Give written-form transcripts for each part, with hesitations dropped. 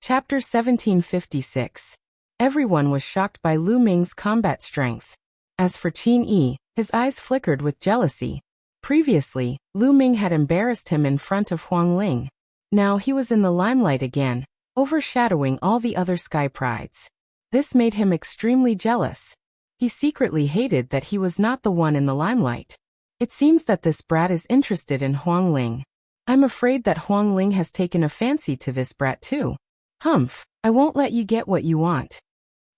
Chapter 1756. Everyone was shocked by Lu Ming's combat strength. As for Qin Yi, his eyes flickered with jealousy. Previously, Lu Ming had embarrassed him in front of Huang Ling. Now he was in the limelight again, overshadowing all the other sky prides. This made him extremely jealous. He secretly hated that he was not the one in the limelight. It seems that this brat is interested in Huang Ling. I'm afraid that Huang Ling has taken a fancy to this brat too. Humph, I won't let you get what you want.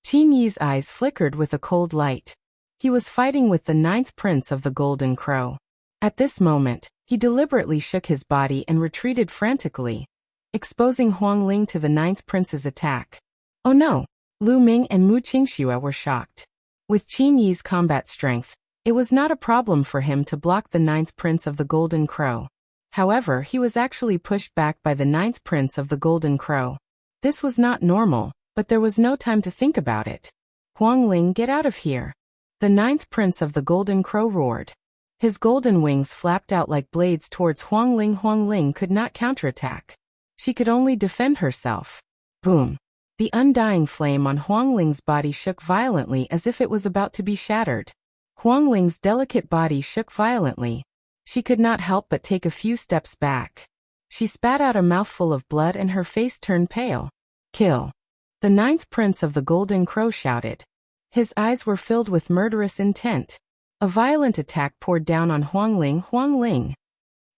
Qin Yi's eyes flickered with a cold light. He was fighting with the 9th prince of the Golden Crow. At this moment, he deliberately shook his body and retreated frantically, exposing Huang Ling to the 9th prince's attack. Oh no! Lu Ming and Mu Qingxue were shocked. With Qin Yi's combat strength, it was not a problem for him to block the 9th prince of the Golden Crow. However, he was actually pushed back by the 9th prince of the Golden Crow. This was not normal, but there was no time to think about it. Huang Ling, get out of here! The 9th prince of the Golden Crow roared. His golden wings flapped out like blades towards Huang Ling. Huang Ling could not counterattack. She could only defend herself. Boom! The undying flame on Huang Ling's body shook violently as if it was about to be shattered. Huang Ling's delicate body shook violently. She could not help but take a few steps back. She spat out a mouthful of blood and her face turned pale. Kill! The 9th prince of the Golden Crow shouted. His eyes were filled with murderous intent. A violent attack poured down on Huang Ling. Huang Ling.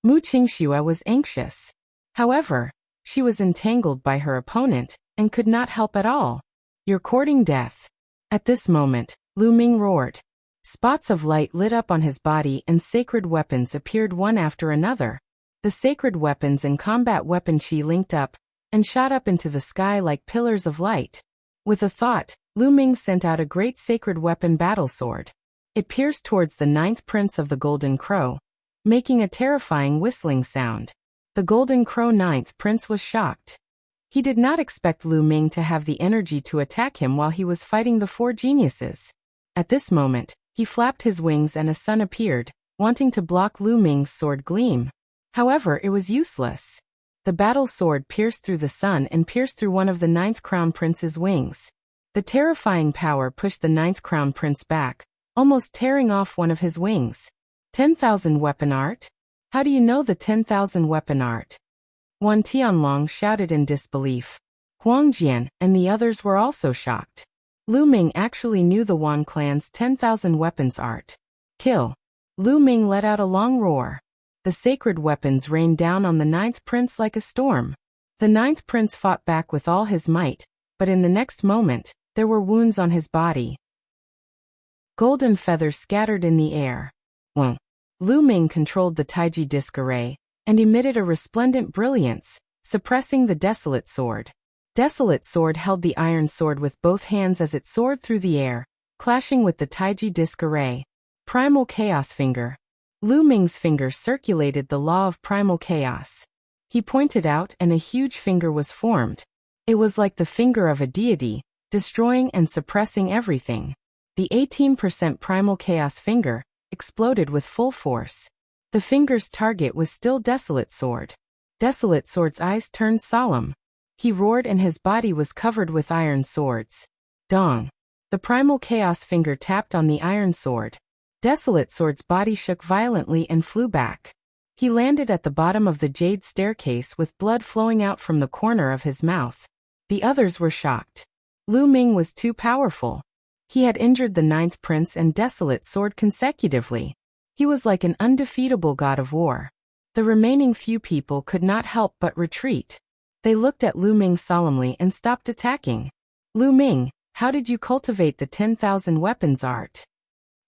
Mu Qingxue was anxious. However, she was entangled by her opponent and could not help at all. You're courting death. At this moment, Lu Ming roared. Spots of light lit up on his body and sacred weapons appeared one after another. The sacred weapons and combat weapon chi linked up and shot up into the sky like pillars of light. With a thought, Lu Ming sent out a great sacred weapon battle sword. It pierced towards the 9th prince of the Golden Crow, making a terrifying whistling sound. The Golden Crow 9th prince was shocked. He did not expect Lu Ming to have the energy to attack him while he was fighting the 4 geniuses. At this moment, he flapped his wings and a sun appeared, wanting to block Lu Ming's sword gleam. However, it was useless. The battle sword pierced through the sun and pierced through one of the 9th Crown Prince's wings. The terrifying power pushed the 9th Crown Prince back, almost tearing off one of his wings. 10,000 weapon art? How do you know the 10,000 weapon art? Wan Tianlong shouted in disbelief. Huang Jian and the others were also shocked. Lu Ming actually knew the Wan clan's 10,000 weapons art. Kill! Lu Ming let out a long roar. The sacred weapons rained down on the 9th prince like a storm. The 9th prince fought back with all his might, but in the next moment, there were wounds on his body. Golden feathers scattered in the air. Whoa! Lu Ming controlled the Taiji disc array, and emitted a resplendent brilliance, suppressing the Desolate Sword. Desolate Sword held the iron sword with both hands as it soared through the air, clashing with the Taiji disc array. Primal Chaos Finger. Lu Ming's finger circulated the law of primal chaos. He pointed out and a huge finger was formed. It was like the finger of a deity, destroying and suppressing everything. The 18% primal chaos finger exploded with full force. The finger's target was still Desolate Sword. Desolate Sword's eyes turned solemn. He roared and his body was covered with iron swords. Dong! The primal chaos finger tapped on the iron sword. Desolate Sword's body shook violently and flew back. He landed at the bottom of the jade staircase with blood flowing out from the corner of his mouth. The others were shocked. Lu Ming was too powerful. He had injured the 9th prince and Desolate Sword consecutively. He was like an undefeatable god of war. The remaining few people could not help but retreat. They looked at Lu Ming solemnly and stopped attacking. Lu Ming, how did you cultivate the 10,000 weapons art?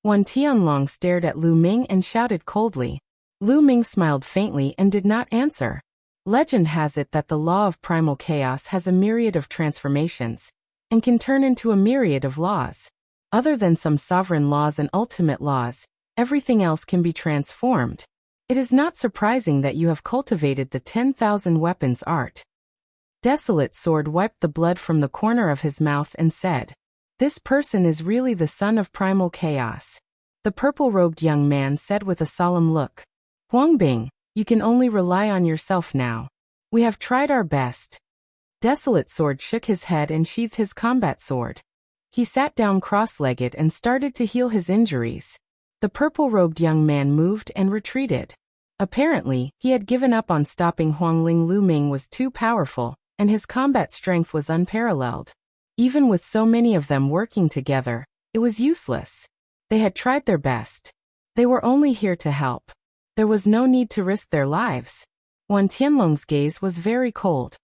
Wan Tianlong stared at Lu Ming and shouted coldly. Lu Ming smiled faintly and did not answer. Legend has it that the law of primal chaos has a myriad of transformations, and can turn into a myriad of laws. Other than some sovereign laws and ultimate laws, everything else can be transformed. It is not surprising that you have cultivated the 10,000 weapons art. Desolate Sword wiped the blood from the corner of his mouth and said, This person is really the son of primal chaos. The purple-robed young man said with a solemn look. Huang Bing, you can only rely on yourself now. We have tried our best. Desolate Sword shook his head and sheathed his combat sword. He sat down cross-legged and started to heal his injuries. The purple-robed young man moved and retreated. Apparently, he had given up on stopping Huangling. Lu Ming was too powerful, and his combat strength was unparalleled. Even with so many of them working together, it was useless. They had tried their best. They were only here to help. There was no need to risk their lives. Wan Tianlong's gaze was very cold.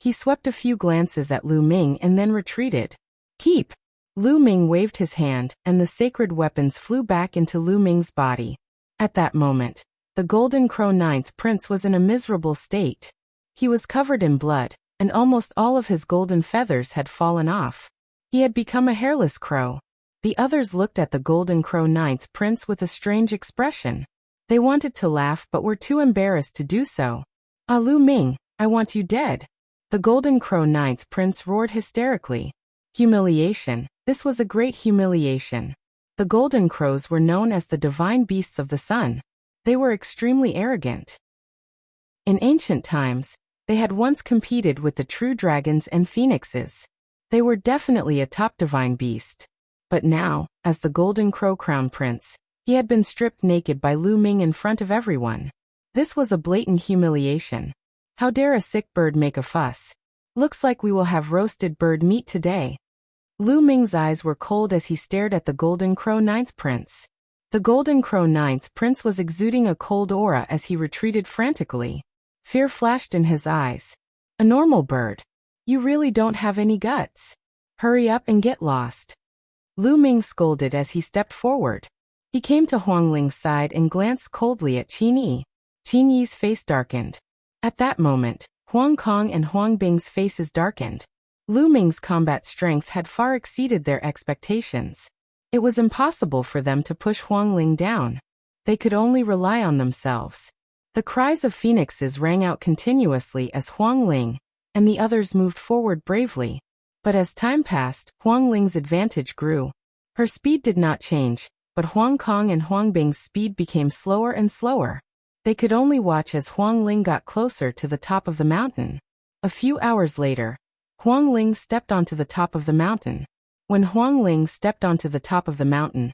He swept a few glances at Lu Ming and then retreated. Keep! Lu Ming waved his hand, and the sacred weapons flew back into Lu Ming's body. At that moment, the Golden Crow Ninth Prince was in a miserable state. He was covered in blood, and almost all of his golden feathers had fallen off. He had become a hairless crow. The others looked at the Golden Crow Ninth Prince with a strange expression. They wanted to laugh but were too embarrassed to do so. Ah, Lu Ming, I want you dead. The Golden Crow Ninth Prince roared hysterically. Humiliation. This was a great humiliation. The Golden Crows were known as the divine beasts of the sun. They were extremely arrogant. In ancient times, they had once competed with the true dragons and phoenixes. They were definitely a top divine beast. But now, as the Golden Crow Crown Prince, he had been stripped naked by Lu Ming in front of everyone. This was a blatant humiliation. How dare a sick bird make a fuss? Looks like we will have roasted bird meat today. Lu Ming's eyes were cold as he stared at the Golden Crow Ninth Prince. The Golden Crow Ninth Prince was exuding a cold aura as he retreated frantically. Fear flashed in his eyes. A normal bird. You really don't have any guts. Hurry up and get lost. Lu Ming scolded as he stepped forward. He came to Huangling's side and glanced coldly at Qin Yi. Qin Yi's face darkened. At that moment, Huang Kong and Huang Bing's faces darkened. Lu Ming's combat strength had far exceeded their expectations. It was impossible for them to push Huangling down. They could only rely on themselves. The cries of phoenixes rang out continuously as Huangling and the others moved forward bravely. But as time passed, Huangling's advantage grew. Her speed did not change, but Huang Kong and Huang Bing's speed became slower and slower. They could only watch as Huangling got closer to the top of the mountain. A few hours later, Huangling stepped onto the top of the mountain. When Huangling stepped onto the top of the mountain,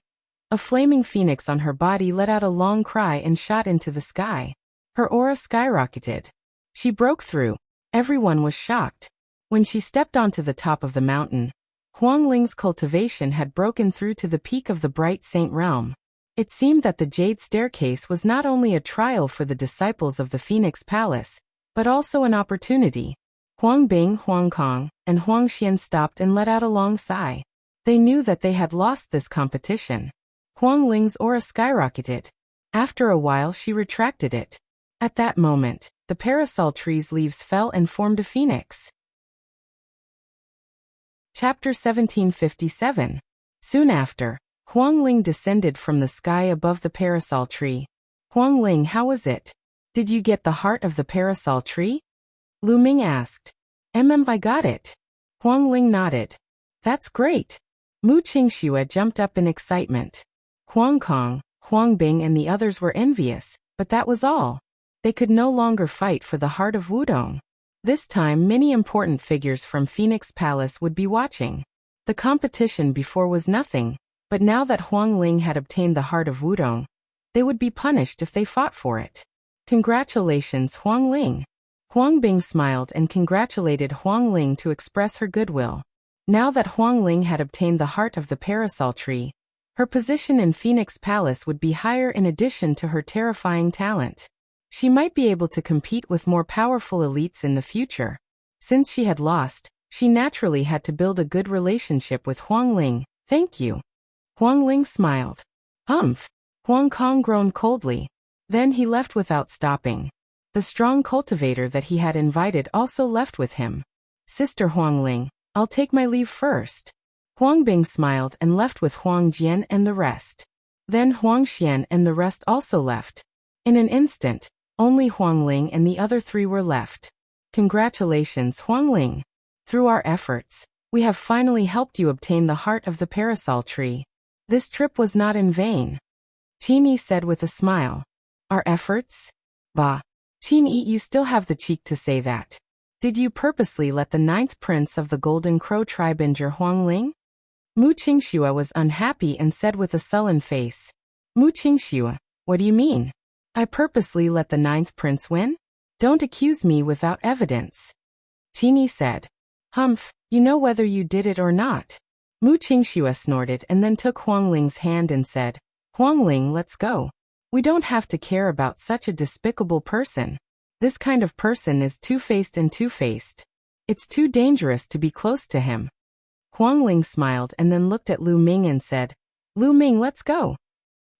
a flaming phoenix on her body let out a long cry and shot into the sky. Her aura skyrocketed. She broke through. Everyone was shocked. When she stepped onto the top of the mountain, Huangling's cultivation had broken through to the peak of the Bright Saint Realm. It seemed that the Jade Staircase was not only a trial for the disciples of the Phoenix Palace, but also an opportunity. Huang Bing, Huang Kong, and Huang Xian stopped and let out a long sigh. They knew that they had lost this competition. Huangling's aura skyrocketed. After a while she retracted it. At that moment, the parasol tree's leaves fell and formed a phoenix. Chapter 1757. Soon after, Huangling descended from the sky above the parasol tree. Huangling, how was it? Did you get the heart of the parasol tree? Lu Ming asked. I got it. Huangling nodded. That's great. Mu Qingxue jumped up in excitement. Huang Kong, Huang Bing and the others were envious, but that was all. They could no longer fight for the heart of Wudong. This time many important figures from Phoenix Palace would be watching. The competition before was nothing, but now that Huangling had obtained the heart of Wudong, they would be punished if they fought for it. Congratulations, Huangling. Huang Bing smiled and congratulated Huangling to express her goodwill. Now that Huangling had obtained the heart of the parasol tree, her position in Phoenix Palace would be higher in addition to her terrifying talent. She might be able to compete with more powerful elites in the future. Since she had lost, she naturally had to build a good relationship with Huangling. Thank you. Huangling smiled. Humph. Huang Kong groaned coldly. Then he left without stopping. The strong cultivator that he had invited also left with him. Sister Huangling, I'll take my leave first. Huang Bing smiled and left with Huang Jian and the rest. Then Huang Xian and the rest also left. In an instant, only Huangling and the other three were left. Congratulations, Huangling. Through our efforts, we have finally helped you obtain the heart of the parasol tree. This trip was not in vain. Qin Yi said with a smile. Our efforts? Bah. Qin Yi, you still have the cheek to say that. Did you purposely let the 9th prince of the Golden Crow tribe injure Huangling? Mu Qingxue was unhappy and said with a sullen face. Mu Qingxue, what do you mean? I purposely let the 9th prince win? Don't accuse me without evidence. Qingyi said. Humph, you know whether you did it or not. Mu Qingxue snorted and then took Huangling's hand and said, Huangling, let's go. We don't have to care about such a despicable person. This kind of person is two-faced and two-faced. It's too dangerous to be close to him. Huangling smiled and then looked at Lu Ming and said, Lu Ming, let's go.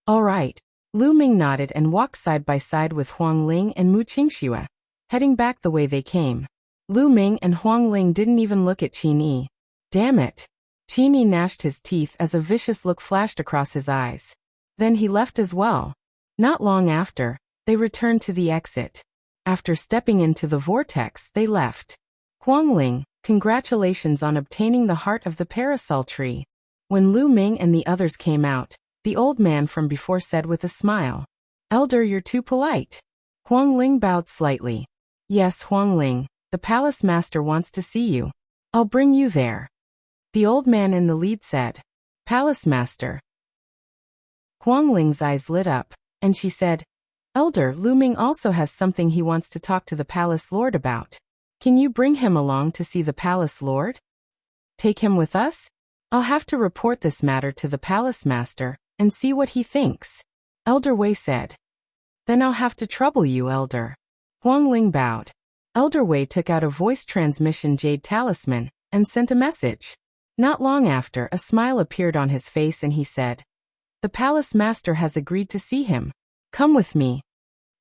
All right. Lu Ming nodded and walked side by side with Huangling and Mu Qingxue, heading back the way they came. Lu Ming and Huangling didn't even look at Qingyi. Damn it. Qingyi gnashed his teeth as a vicious look flashed across his eyes. Then he left as well. Not long after, they returned to the exit. After stepping into the vortex, they left. Huangling, congratulations on obtaining the heart of the parasol tree. When Lu Ming and the others came out, the old man from before said with a smile, Elder, you're too polite. Huangling bowed slightly. Yes, Huangling, the palace master wants to see you. I'll bring you there. The old man in the lead said, Palace master. Huangling's eyes lit up, and she said, Elder, Lu Ming also has something he wants to talk to the palace lord about. Can you bring him along to see the palace lord? Take him with us? I'll have to report this matter to the palace master and see what he thinks. Elder Wei said. Then I'll have to trouble you, Elder. Huangling bowed. Elder Wei took out a voice transmission jade talisman and sent a message. Not long after, a smile appeared on his face and he said, The palace master has agreed to see him. Come with me.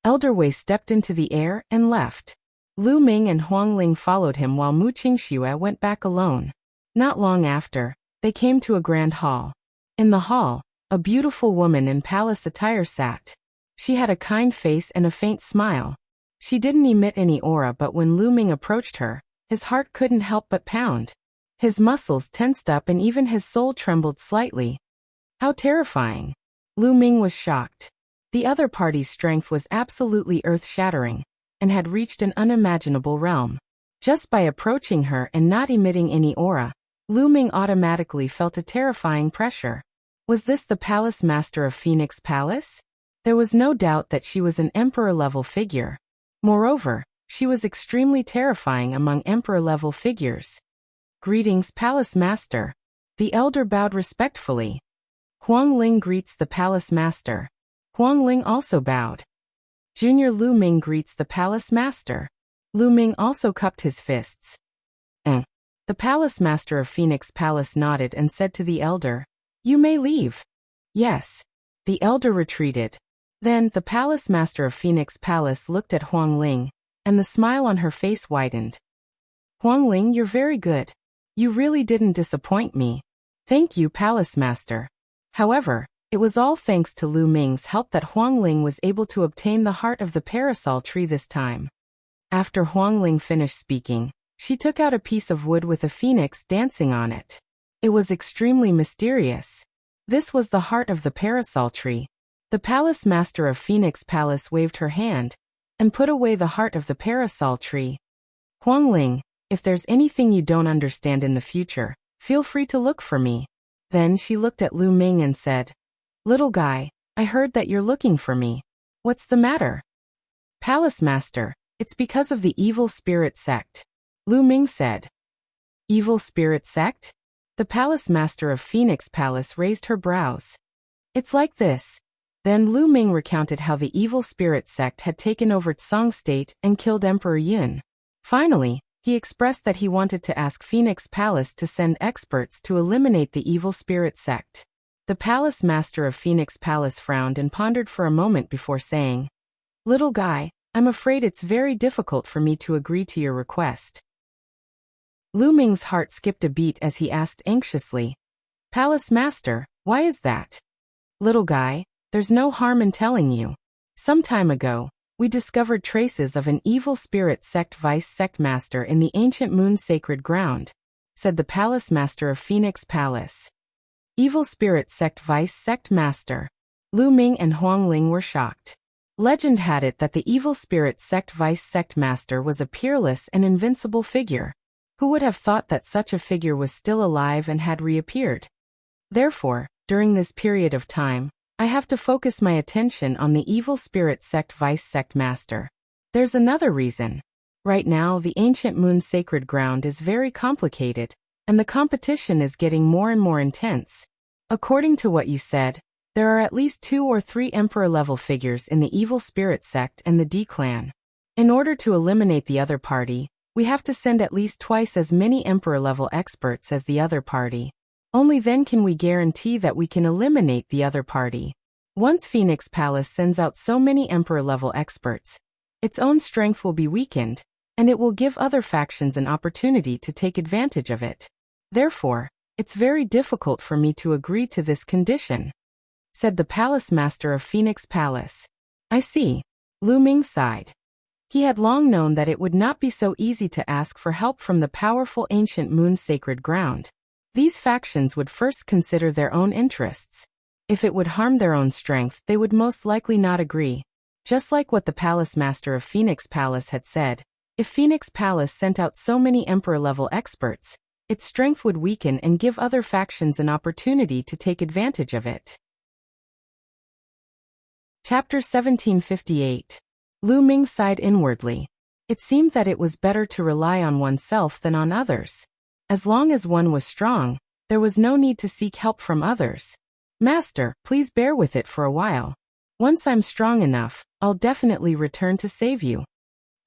Elder Wei stepped into the air and left. Lu Ming and Huangling followed him while Mu Qingxue went back alone. Not long after, they came to a grand hall. In the hall, a beautiful woman in palace attire sat. She had a kind face and a faint smile. She didn't emit any aura, but when Lu Ming approached her, his heart couldn't help but pound. His muscles tensed up and even his soul trembled slightly. How terrifying. Lu Ming was shocked. The other party's strength was absolutely earth-shattering, and had reached an unimaginable realm. Just by approaching her and not emitting any aura, Lu Ming automatically felt a terrifying pressure. Was this the palace master of Phoenix Palace? There was no doubt that she was an emperor-level figure. Moreover, she was extremely terrifying among emperor-level figures. Greetings, palace master. The elder bowed respectfully. Huangling greets the palace master. Huangling also bowed. Junior Lu Ming greets the palace master. Lu Ming also cupped his fists. The palace master of Phoenix Palace nodded and said to the elder, You may leave. Yes. The elder retreated. Then, the palace master of Phoenix Palace looked at Huangling, and the smile on her face widened. Huangling, you're very good. You really didn't disappoint me. Thank you, palace master. However, it was all thanks to Lu Ming's help that Huangling was able to obtain the heart of the parasol tree this time. After Huangling finished speaking, she took out a piece of wood with a phoenix dancing on it. It was extremely mysterious. This was the heart of the parasol tree. The palace master of Phoenix Palace waved her hand and put away the heart of the parasol tree. Huangling, if there's anything you don't understand in the future, feel free to look for me. Then she looked at Lu Ming and said, Little guy, I heard that you're looking for me. What's the matter? Palace master, it's because of the evil spirit sect. Lu Ming said. Evil spirit sect? The palace master of Phoenix Palace raised her brows. It's like this. Then Lu Ming recounted how the evil spirit sect had taken over Tsang State and killed Emperor Yun. Finally, he expressed that he wanted to ask Phoenix Palace to send experts to eliminate the evil spirit sect. The palace master of Phoenix Palace frowned and pondered for a moment before saying, Little guy, I'm afraid it's very difficult for me to agree to your request. Lu Ming's heart skipped a beat as he asked anxiously, Palace master, why is that? Little guy, there's no harm in telling you. Some time ago, we discovered traces of an evil spirit sect vice sect master in the ancient moon sacred ground, said the palace master of Phoenix Palace. Evil spirit sect vice sect master. Lu Ming and Huangling were shocked. Legend had it that the evil spirit sect vice sect master was a peerless and invincible figure. Who would have thought that such a figure was still alive and had reappeared? Therefore, during this period of time, I have to focus my attention on the evil spirit sect vice sect master. There's another reason. Right now, the ancient moon sacred ground is very complicated, and the competition is getting more and more intense. According to what you said, there are at least 2 or 3 emperor-level figures in the evil spirit sect and the D clan. In order to eliminate the other party, we have to send at least twice as many emperor-level experts as the other party. Only then can we guarantee that we can eliminate the other party. Once Phoenix Palace sends out so many emperor-level experts, its own strength will be weakened, and it will give other factions an opportunity to take advantage of it. Therefore, it's very difficult for me to agree to this condition, said the palace master of Phoenix Palace. I see. Lu Ming sighed. He had long known that it would not be so easy to ask for help from the powerful ancient moon sacred ground. These factions would first consider their own interests. If it would harm their own strength, they would most likely not agree. Just like what the palace master of Phoenix Palace had said, if Phoenix Palace sent out so many emperor-level experts, its strength would weaken and give other factions an opportunity to take advantage of it. Chapter 1758. Lu Ming sighed inwardly. It seemed that it was better to rely on oneself than on others. As long as one was strong, there was no need to seek help from others. Master, please bear with it for a while. Once I'm strong enough, I'll definitely return to save you.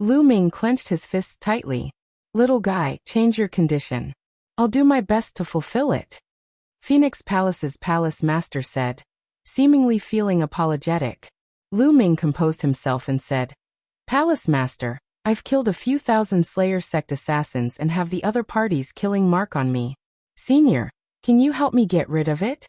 Lu Ming clenched his fists tightly. Little guy, change your condition. I'll do my best to fulfill it. Phoenix Palace's palace master said, seemingly feeling apologetic. Lu Ming composed himself and said, Palace master, I've killed a few thousand Slayer sect assassins and have the other parties killing mark on me. Senior, can you help me get rid of it?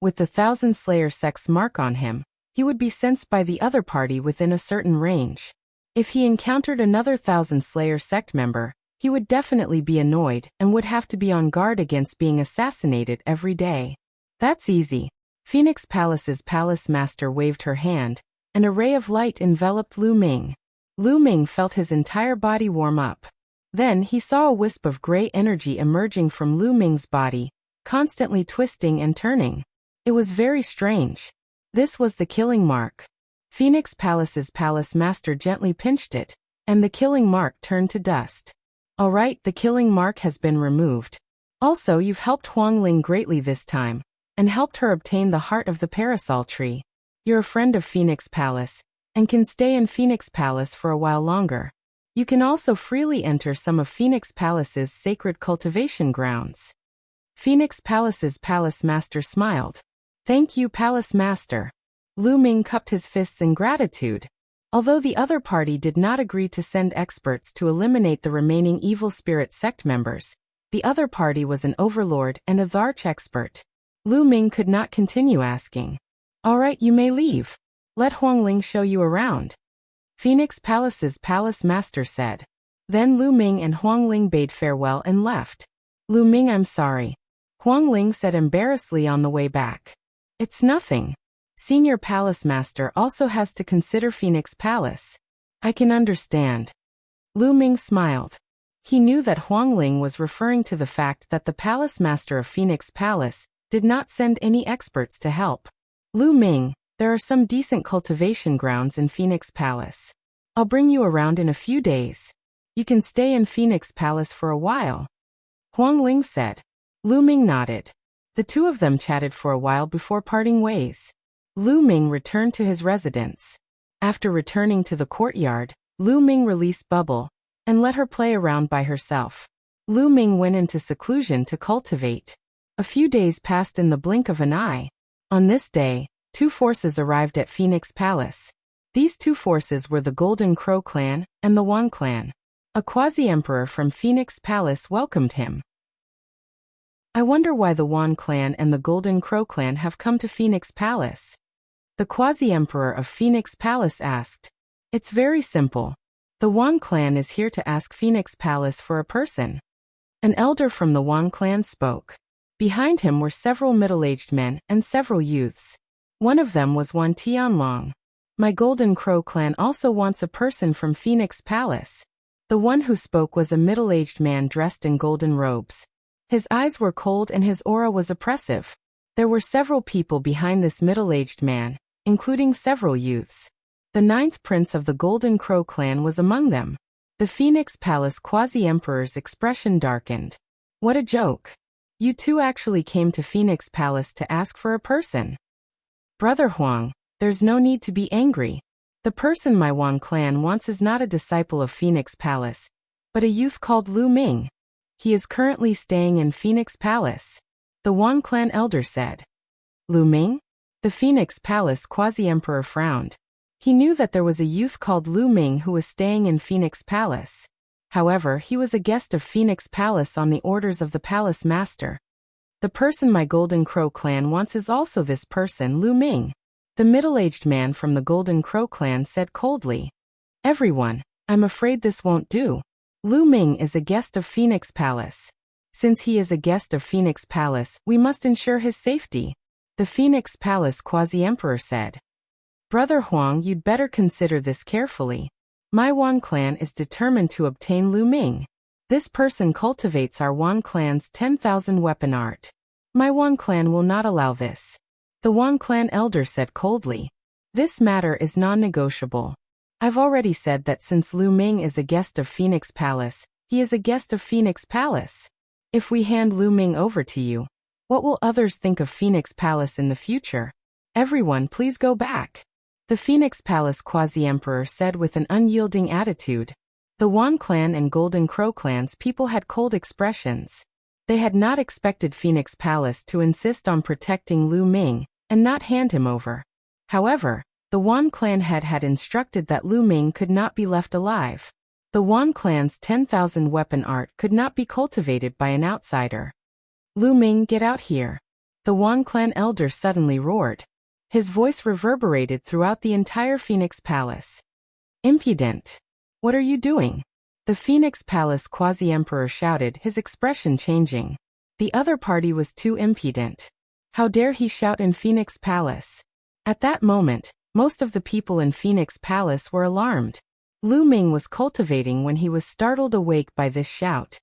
With the 1,000 Slayer sect's mark on him, he would be sensed by the other party within a certain range. If he encountered another 1,000 Slayer sect member, he would definitely be annoyed and would have to be on guard against being assassinated every day. That's easy. Phoenix Palace's palace master waved her hand, and a ray of light enveloped Lu Ming. Lu Ming felt his entire body warm up. Then he saw a wisp of gray energy emerging from Lu Ming's body, constantly twisting and turning. It was very strange. This was the killing mark. Phoenix Palace's palace master gently pinched it, and the killing mark turned to dust. All right, the killing mark has been removed. Also, you've helped Huangling greatly this time, and helped her obtain the heart of the parasol tree. You're a friend of Phoenix Palace, and can stay in Phoenix Palace for a while longer. You can also freely enter some of Phoenix Palace's sacred cultivation grounds. Phoenix Palace's palace master smiled. Thank you, palace master. Lu Ming cupped his fists in gratitude. Although the other party did not agree to send experts to eliminate the remaining evil spirit sect members, the other party was an overlord and a Dharch expert. Lu Ming could not continue asking. All right, you may leave. Let Huangling show you around. Phoenix Palace's palace master said. Then Lu Ming and Huangling bade farewell and left. Lu Ming, I'm sorry. Huangling said embarrassedly on the way back. It's nothing. Senior Palace Master also has to consider Phoenix Palace. I can understand. Lu Ming smiled. He knew that Huangling was referring to the fact that the Palace Master of Phoenix Palace did not send any experts to help. Lu Ming, there are some decent cultivation grounds in Phoenix Palace. I'll bring you around in a few days. You can stay in Phoenix Palace for a while. Huangling said. Lu Ming nodded. The two of them chatted for a while before parting ways. Lu Ming returned to his residence. After returning to the courtyard, Lu Ming released Bubble and let her play around by herself. Lu Ming went into seclusion to cultivate. A few days passed in the blink of an eye. On this day, two forces arrived at Phoenix Palace. These two forces were the Golden Crow clan and the Wan clan. A quasi-emperor from Phoenix Palace welcomed him. I wonder why the Wan clan and the Golden Crow clan have come to Phoenix Palace. The quasi-emperor of Phoenix Palace asked. It's very simple. The Wan clan is here to ask Phoenix Palace for a person. An elder from the Wan clan spoke. Behind him were several middle-aged men and several youths. One of them was Wan Tianlong. My Golden Crow clan also wants a person from Phoenix Palace. The one who spoke was a middle-aged man dressed in golden robes. His eyes were cold and his aura was oppressive. There were several people behind this middle-aged man, including several youths. The 9th prince of the Golden Crow clan was among them. The Phoenix Palace quasi-emperor's expression darkened. What a joke. You two actually came to Phoenix Palace to ask for a person. Brother Huang, there's no need to be angry. The person my Wang clan wants is not a disciple of Phoenix Palace, but a youth called Lu Ming. He is currently staying in Phoenix Palace. The Wang clan elder said. Lu Ming? The Phoenix Palace quasi-emperor frowned. He knew that there was a youth called Lu Ming who was staying in Phoenix Palace. However, he was a guest of Phoenix Palace on the orders of the palace master. The person my Golden Crow clan wants is also this person, Lu Ming. The middle-aged man from the Golden Crow clan said coldly. Everyone, I'm afraid this won't do. Lu Ming is a guest of Phoenix Palace. Since he is a guest of Phoenix Palace, we must ensure his safety. The Phoenix Palace quasi-emperor said. Brother Huang, you'd better consider this carefully. My Wan clan is determined to obtain Lu Ming. This person cultivates our Wan clan's 10,000 weapon art. My Wan clan will not allow this. The Wan clan elder said coldly. This matter is non-negotiable. I've already said that since Lu Ming is a guest of Phoenix Palace, he is a guest of Phoenix Palace. If we hand Lu Ming over to you, what will others think of Phoenix Palace in the future? Everyone, please go back. The Phoenix Palace quasi-emperor said with an unyielding attitude. The Wan clan and Golden Crow clan's people had cold expressions. They had not expected Phoenix Palace to insist on protecting Lu Ming and not hand him over. However, the Wan clan head had instructed that Lu Ming could not be left alive. The Wan clan's 10,000 weapon art could not be cultivated by an outsider. Lu Ming, get out here. The Wan clan elder suddenly roared. His voice reverberated throughout the entire Phoenix Palace. Impudent! What are you doing? The Phoenix Palace quasi-emperor shouted, his expression changing. The other party was too impudent. How dare he shout in Phoenix Palace? At that moment, most of the people in Phoenix Palace were alarmed. Lu Ming was cultivating when he was startled awake by this shout.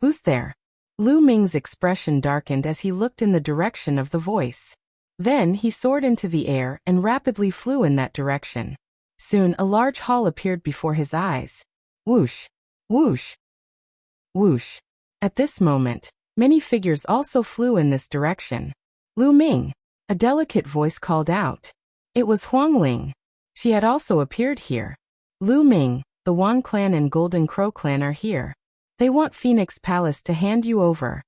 Who's there? Lu Ming's expression darkened as he looked in the direction of the voice. Then he soared into the air and rapidly flew in that direction. Soon a large hall appeared before his eyes. Whoosh! Whoosh! Whoosh! At this moment, many figures also flew in this direction. Lu Ming! A delicate voice called out. It was Huang Ling. She had also appeared here. Lu Ming, the Wan clan and Golden Crow clan are here. They want Phoenix Palace to hand you over.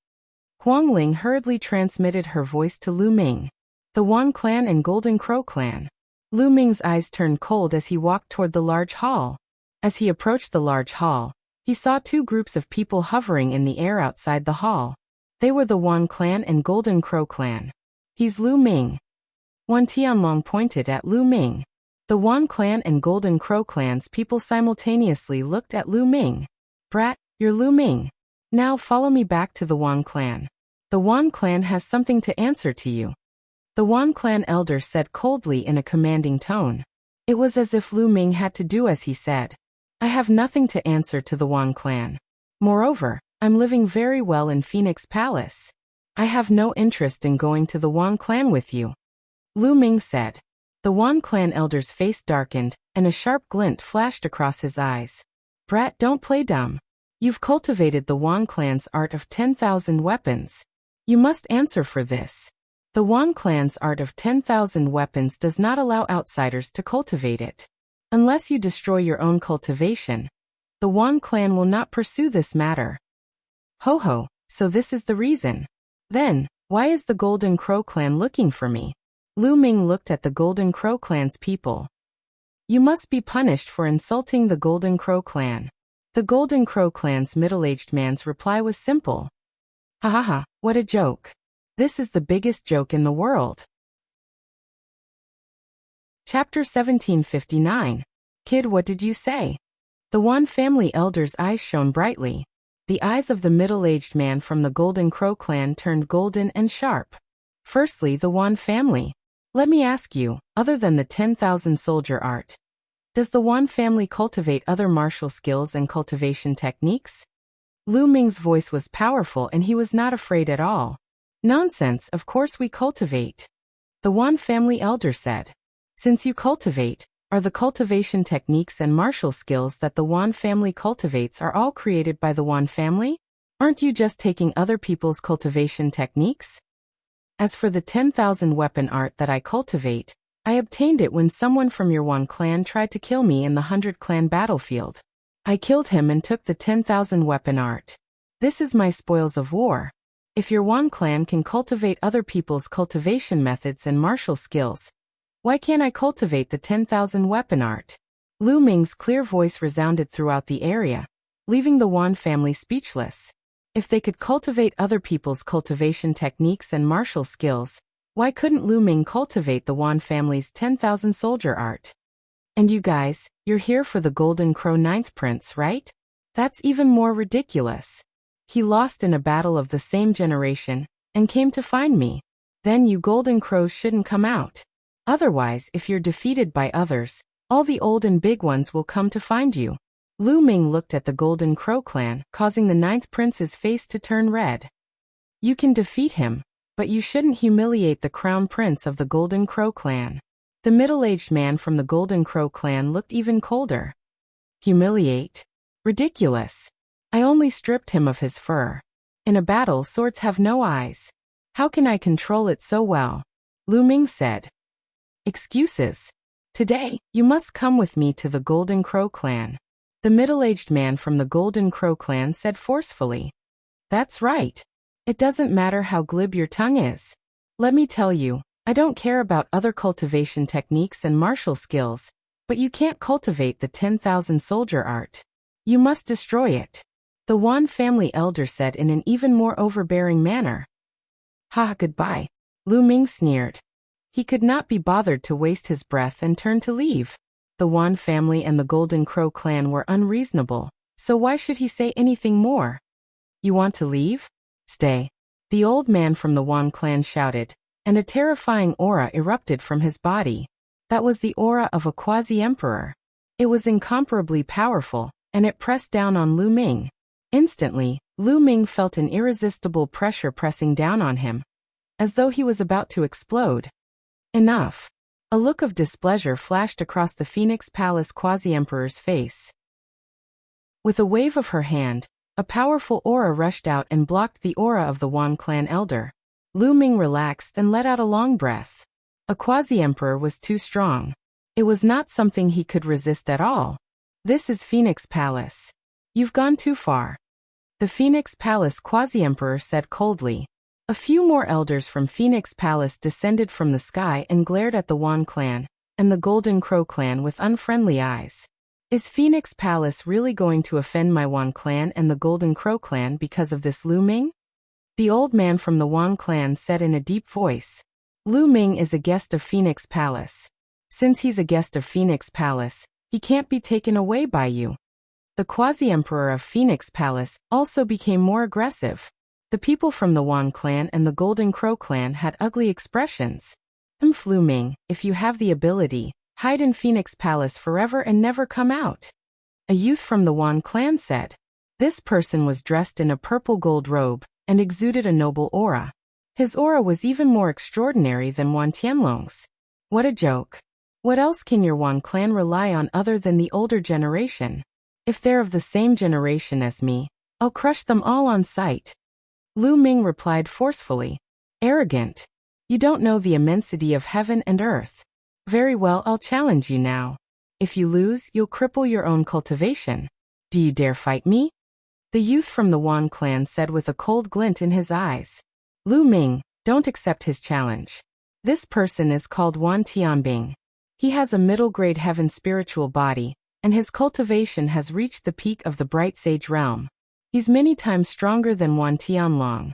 Huang Ling hurriedly transmitted her voice to Lu Ming. The Wan clan and Golden Crow clan. Lu Ming's eyes turned cold as he walked toward the large hall. As he approached the large hall, he saw two groups of people hovering in the air outside the hall. They were the Wan clan and Golden Crow clan. He's Lu Ming. Wan Tianlong pointed at Lu Ming. The Wan clan and Golden Crow clan's people simultaneously looked at Lu Ming. Brat, you're Lu Ming. Now follow me back to the Wan clan. The Wan clan has something to answer to you. The Wan clan elder said coldly in a commanding tone. It was as if Lu Ming had to do as he said. I have nothing to answer to the Wan clan. Moreover, I'm living very well in Phoenix Palace. I have no interest in going to the Wan clan with you. Lu Ming said. The Wan clan elder's face darkened, and a sharp glint flashed across his eyes. Brat, don't play dumb. You've cultivated the Wan clan's art of 10,000 weapons. You must answer for this. The Wan clan's art of 10,000 weapons does not allow outsiders to cultivate it. Unless you destroy your own cultivation, the Wan clan will not pursue this matter. Ho ho, so this is the reason. Then, why is the Golden Crow clan looking for me? Lu Ming looked at the Golden Crow clan's people. You must be punished for insulting the Golden Crow clan. The Golden Crow clan's middle-aged man's reply was simple. Ha ha ha, what a joke. This is the biggest joke in the world. Chapter 1759. Kid, what did you say? The Wan family elder's eyes shone brightly. The eyes of the middle-aged man from the Golden Crow clan turned golden and sharp. Firstly, the Wan family. Let me ask you, other than the 10,000 soldier art, does the Wan family cultivate other martial skills and cultivation techniques? Lu Ming's voice was powerful and he was not afraid at all. Nonsense, of course we cultivate. The Wan family elder said. Since you cultivate, are the cultivation techniques and martial skills that the Wan family cultivates are all created by the Wan family? Aren't you just taking other people's cultivation techniques? As for the 10,000 weapon art that I cultivate, I obtained it when someone from your Wan clan tried to kill me in the 100 clan battlefield. I killed him and took the 10,000 weapon art. This is my spoils of war. If your Wan clan can cultivate other people's cultivation methods and martial skills, why can't I cultivate the 10,000 weapon art? Lu Ming's clear voice resounded throughout the area, leaving the Wan family speechless. If they could cultivate other people's cultivation techniques and martial skills, why couldn't Lu Ming cultivate the Wan family's 10,000 soldier art? And you guys, you're here for the Golden Crow 9th Prince, right? That's even more ridiculous. He lost in a battle of the same generation, and came to find me. Then you Golden Crows shouldn't come out. Otherwise, if you're defeated by others, all the old and big ones will come to find you. Lu Ming looked at the Golden Crow clan, causing the 9th Prince's face to turn red. You can defeat him, but you shouldn't humiliate the Crown Prince of the Golden Crow clan. The middle-aged man from the Golden Crow clan looked even colder. Humiliate? Ridiculous. I only stripped him of his fur. In a battle, swords have no eyes. How can I control it so well? Lu Ming said. Excuses. Today, you must come with me to the Golden Crow clan. The middle-aged man from the Golden Crow clan said forcefully. That's right. It doesn't matter how glib your tongue is. Let me tell you, I don't care about other cultivation techniques and martial skills, but you can't cultivate the 10,000 soldier art. You must destroy it. The Wan family elder said in an even more overbearing manner. Ha, goodbye. Lu Ming sneered. He could not be bothered to waste his breath and turned to leave. The Wan family and the Golden Crow clan were unreasonable, so why should he say anything more? You want to leave? Stay. The old man from the Wan clan shouted, and a terrifying aura erupted from his body. That was the aura of a quasi-emperor. It was incomparably powerful, and it pressed down on Lu Ming. Instantly, Lu Ming felt an irresistible pressure pressing down on him, as though he was about to explode. Enough. A look of displeasure flashed across the Phoenix Palace quasi-emperor's face. With a wave of her hand, a powerful aura rushed out and blocked the aura of the Wan clan elder. Lu Ming relaxed and let out a long breath. A quasi-emperor was too strong. It was not something he could resist at all. This is Phoenix Palace. You've gone too far. The Phoenix Palace quasi-emperor said coldly. A few more elders from Phoenix Palace descended from the sky and glared at the Wan clan and the Golden Crow clan with unfriendly eyes. Is Phoenix Palace really going to offend my Wan clan and the Golden Crow clan because of this Lu Ming? The old man from the Wan clan said in a deep voice. Lu Ming is a guest of Phoenix Palace. Since he's a guest of Phoenix Palace, he can't be taken away by you. The quasi-emperor of Phoenix Palace also became more aggressive. The people from the Wan clan and the Golden Crow clan had ugly expressions. Lu Ming, if you have the ability, hide in Phoenix Palace forever and never come out. A youth from the Wan clan said. This person was dressed in a purple gold robe and exuded a noble aura. His aura was even more extraordinary than Wan Tianlong's. What a joke. What else can your Wan clan rely on other than the older generation? If they're of the same generation as me, I'll crush them all on sight. Lu Ming replied forcefully. Arrogant. You don't know the immensity of heaven and earth. Very well, I'll challenge you now. If you lose, you'll cripple your own cultivation. Do you dare fight me? The youth from the Wan clan said with a cold glint in his eyes. Lu Ming, don't accept his challenge. This person is called Wan Tianbing. He has a middle-grade heaven spiritual body, and his cultivation has reached the peak of the bright sage realm. He's many times stronger than Wan Tianlong.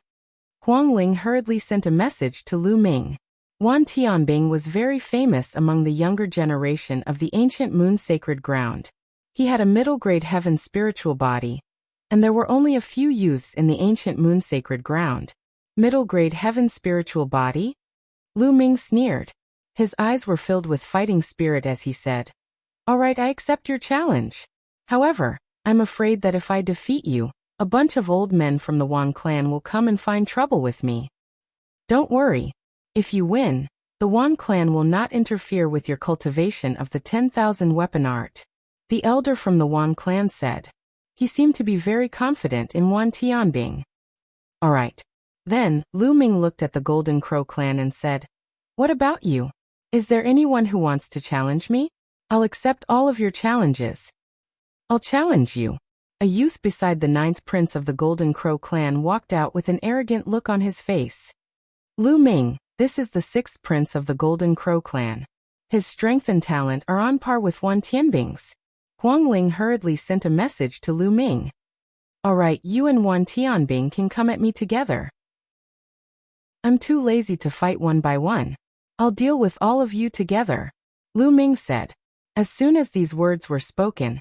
Huang Ling hurriedly sent a message to Lu Ming. Wan Tianbing was very famous among the younger generation of the ancient moon sacred ground. He had a middle-grade heaven spiritual body, and there were only a few youths in the ancient moon sacred ground. Middle-grade heaven spiritual body? Lu Ming sneered. His eyes were filled with fighting spirit as he said, "All right, I accept your challenge. However, I'm afraid that if I defeat you, a bunch of old men from the Wan clan will come and find trouble with me. Don't worry. If you win, the Wan clan will not interfere with your cultivation of the 10,000 weapon art," the elder from the Wan clan said. He seemed to be very confident in Wan Tianbing. All right. Then, Lu Ming looked at the Golden Crow clan and said, "What about you? Is there anyone who wants to challenge me? I'll accept all of your challenges." "I'll challenge you." A youth beside the 9th prince of the Golden Crow clan walked out with an arrogant look on his face. "Lu Ming, this is the 6th prince of the Golden Crow clan. His strength and talent are on par with Wan Tianbing's." Huang Ling hurriedly sent a message to Lu Ming. "All right, you and Wan Tianbing can come at me together. I'm too lazy to fight one by one. I'll deal with all of you together," Lu Ming said. As soon as these words were spoken,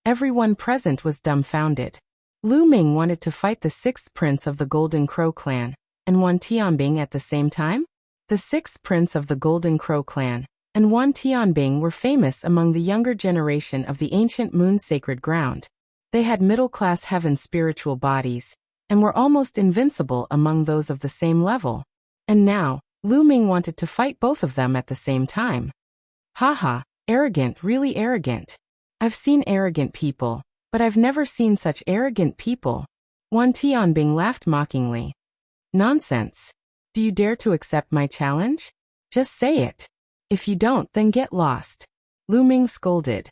everyone present was dumbfounded. Lu Ming wanted to fight the 6th prince of the Golden Crow clan, and Wan Tianbing at the same time? The 6th prince of the Golden Crow clan and Wan Tianbing were famous among the younger generation of the ancient Moon Sacred Ground. They had middle-class heaven spiritual bodies, and were almost invincible among those of the same level. And now, Lu Ming wanted to fight both of them at the same time. Haha, arrogant, really arrogant. I've seen arrogant people, but I've never seen such arrogant people. Wan Tianbing laughed mockingly. Nonsense. Do you dare to accept my challenge? Just say it. If you don't, then get lost, Lu Ming scolded.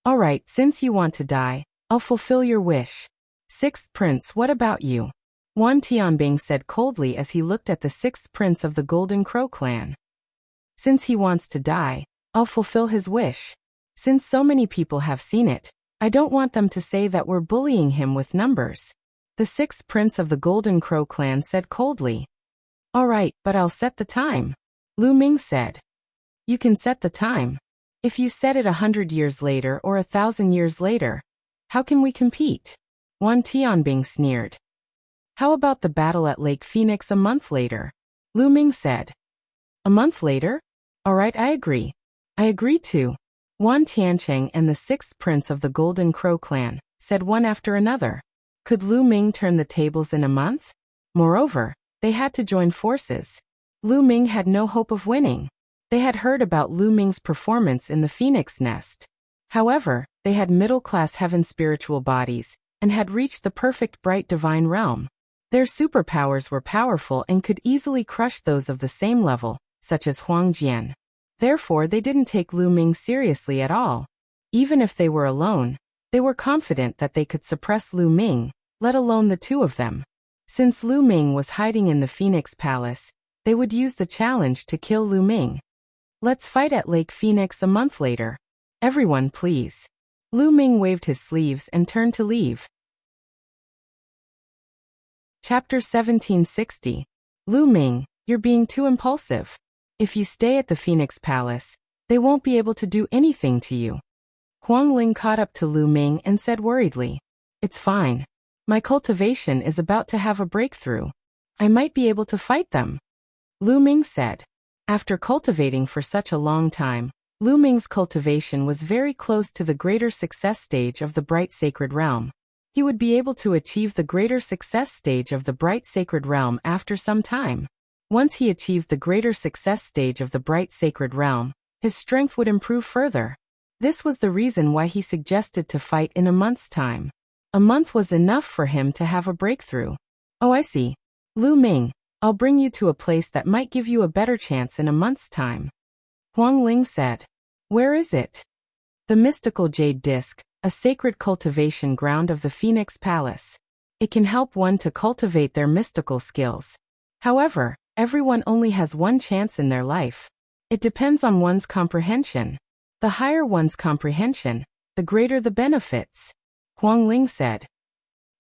All right, since you want to die, I'll fulfill your wish. 6th prince, what about you? Wan Tianbing said coldly as he looked at the 6th prince of the Golden Crow clan. Since he wants to die, I'll fulfill his wish. Since so many people have seen it, I don't want them to say that we're bullying him with numbers. The 6th prince of the Golden Crow clan said coldly. All right, but I'll set the time, Lu Ming said. You can set the time. If you set it 100 years later or 1,000 years later, how can we compete? Wan Tianbing sneered. How about the battle at Lake Phoenix a month later? Lu Ming said. A month later? All right, I agree. I agree too. Wan Tiancheng and the 6th prince of the Golden Crow clan said one after another. Could Lu Ming turn the tables in a month? Moreover, they had to join forces. Lu Ming had no hope of winning. They had heard about Lu Ming's performance in the Phoenix Nest. However, they had middle-class heaven spiritual bodies, and had reached the perfect bright divine realm. Their superpowers were powerful and could easily crush those of the same level, such as Huang Jian. Therefore, they didn't take Lu Ming seriously at all. Even if they were alone, they were confident that they could suppress Lu Ming, let alone the two of them. Since Lu Ming was hiding in the Phoenix Palace, they would use the challenge to kill Lu Ming. Let's fight at Lake Phoenix a month later. Everyone, please. Lu Ming waved his sleeves and turned to leave. Chapter 1760. Lu Ming, you're being too impulsive. If you stay at the Phoenix Palace, they won't be able to do anything to you. Huang Ling caught up to Lu Ming and said worriedly, It's fine. My cultivation is about to have a breakthrough. I might be able to fight them. Lu Ming said. After cultivating for such a long time, Lu Ming's cultivation was very close to the greater success stage of the Bright Sacred Realm. He would be able to achieve the greater success stage of the Bright Sacred Realm after some time. Once he achieved the greater success stage of the Bright Sacred Realm, his strength would improve further. This was the reason why he suggested to fight in a month's time. A month was enough for him to have a breakthrough. Oh, I see. Lu Ming, I'll bring you to a place that might give you a better chance in a month's time. Huang Ling said. Where is it? The mystical jade disc, a sacred cultivation ground of the Phoenix Palace. It can help one to cultivate their mystical skills. However, everyone only has one chance in their life. It depends on one's comprehension. The higher one's comprehension, the greater the benefits. Huang Ling said.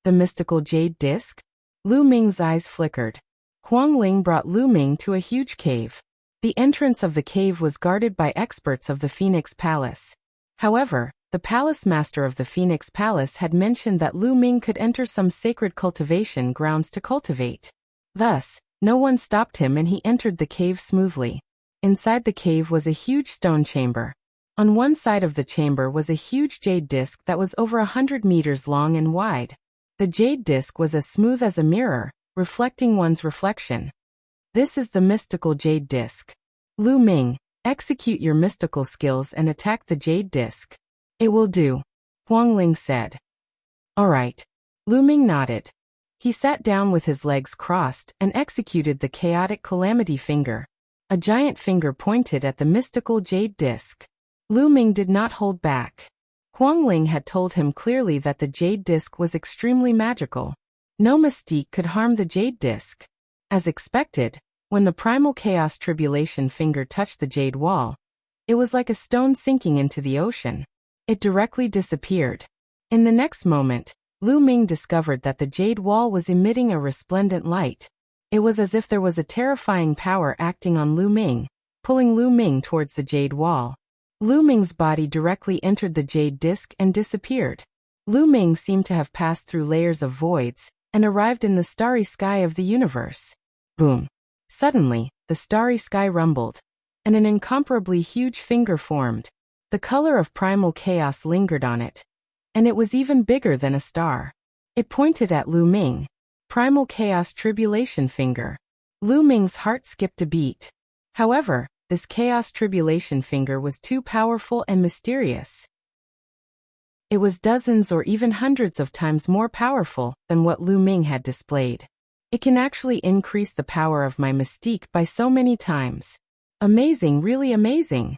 The mystical jade disc? Lu Ming's eyes flickered. Huang Ling brought Lu Ming to a huge cave. The entrance of the cave was guarded by experts of the Phoenix Palace. However, the palace master of the Phoenix Palace had mentioned that Lu Ming could enter some sacred cultivation grounds to cultivate. Thus, no one stopped him and he entered the cave smoothly. Inside the cave was a huge stone chamber. On one side of the chamber was a huge jade disc that was over 100 meters long and wide. The jade disc was as smooth as a mirror, reflecting one's reflection. This is the mystical jade disc. Lu Ming, execute your mystical skills and attack the jade disc. It will do, Huang Ling said. All right. Lu Ming nodded. He sat down with his legs crossed and executed the chaotic calamity finger. A giant finger pointed at the mystical jade disc. Lu Ming did not hold back. Huang Ling had told him clearly that the jade disc was extremely magical. No mystique could harm the jade disc. As expected, when the primal chaos tribulation finger touched the jade wall, it was like a stone sinking into the ocean. It directly disappeared. In the next moment, Lu Ming discovered that the jade wall was emitting a resplendent light. It was as if there was a terrifying power acting on Lu Ming, pulling Lu Ming towards the jade wall. Lu Ming's body directly entered the jade disc and disappeared. Lu Ming seemed to have passed through layers of voids and arrived in the starry sky of the universe. Boom! Suddenly, the starry sky rumbled, and an incomparably huge finger formed. The color of primal chaos lingered on it, and it was even bigger than a star. It pointed at Lu Ming. Primal chaos tribulation finger. Lu Ming's heart skipped a beat. However, this chaos tribulation finger was too powerful and mysterious. It was dozens or even hundreds of times more powerful than what Lu Ming had displayed. It can actually increase the power of my mystique by so many times. Amazing, really amazing!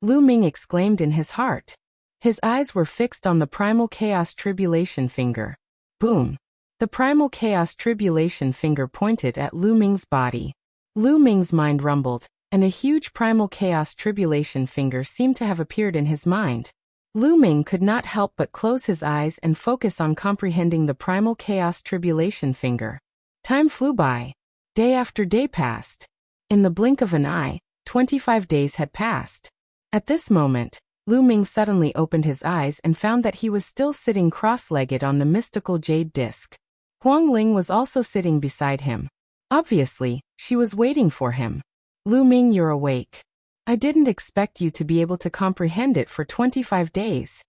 Lu Ming exclaimed in his heart. His eyes were fixed on the primal chaos tribulation finger. Boom! The primal chaos tribulation finger pointed at Lu Ming's body. Lu Ming's mind rumbled, and a huge primal chaos tribulation finger seemed to have appeared in his mind. Lu Ming could not help but close his eyes and focus on comprehending the primal chaos tribulation finger. Time flew by. Day after day passed. In the blink of an eye, 25 days had passed. At this moment, Lu Ming suddenly opened his eyes and found that he was still sitting cross-legged on the mystical jade disc. Huang Ling was also sitting beside him. Obviously, she was waiting for him. Lu Ming, you're awake. I didn't expect you to be able to comprehend it for 25 days.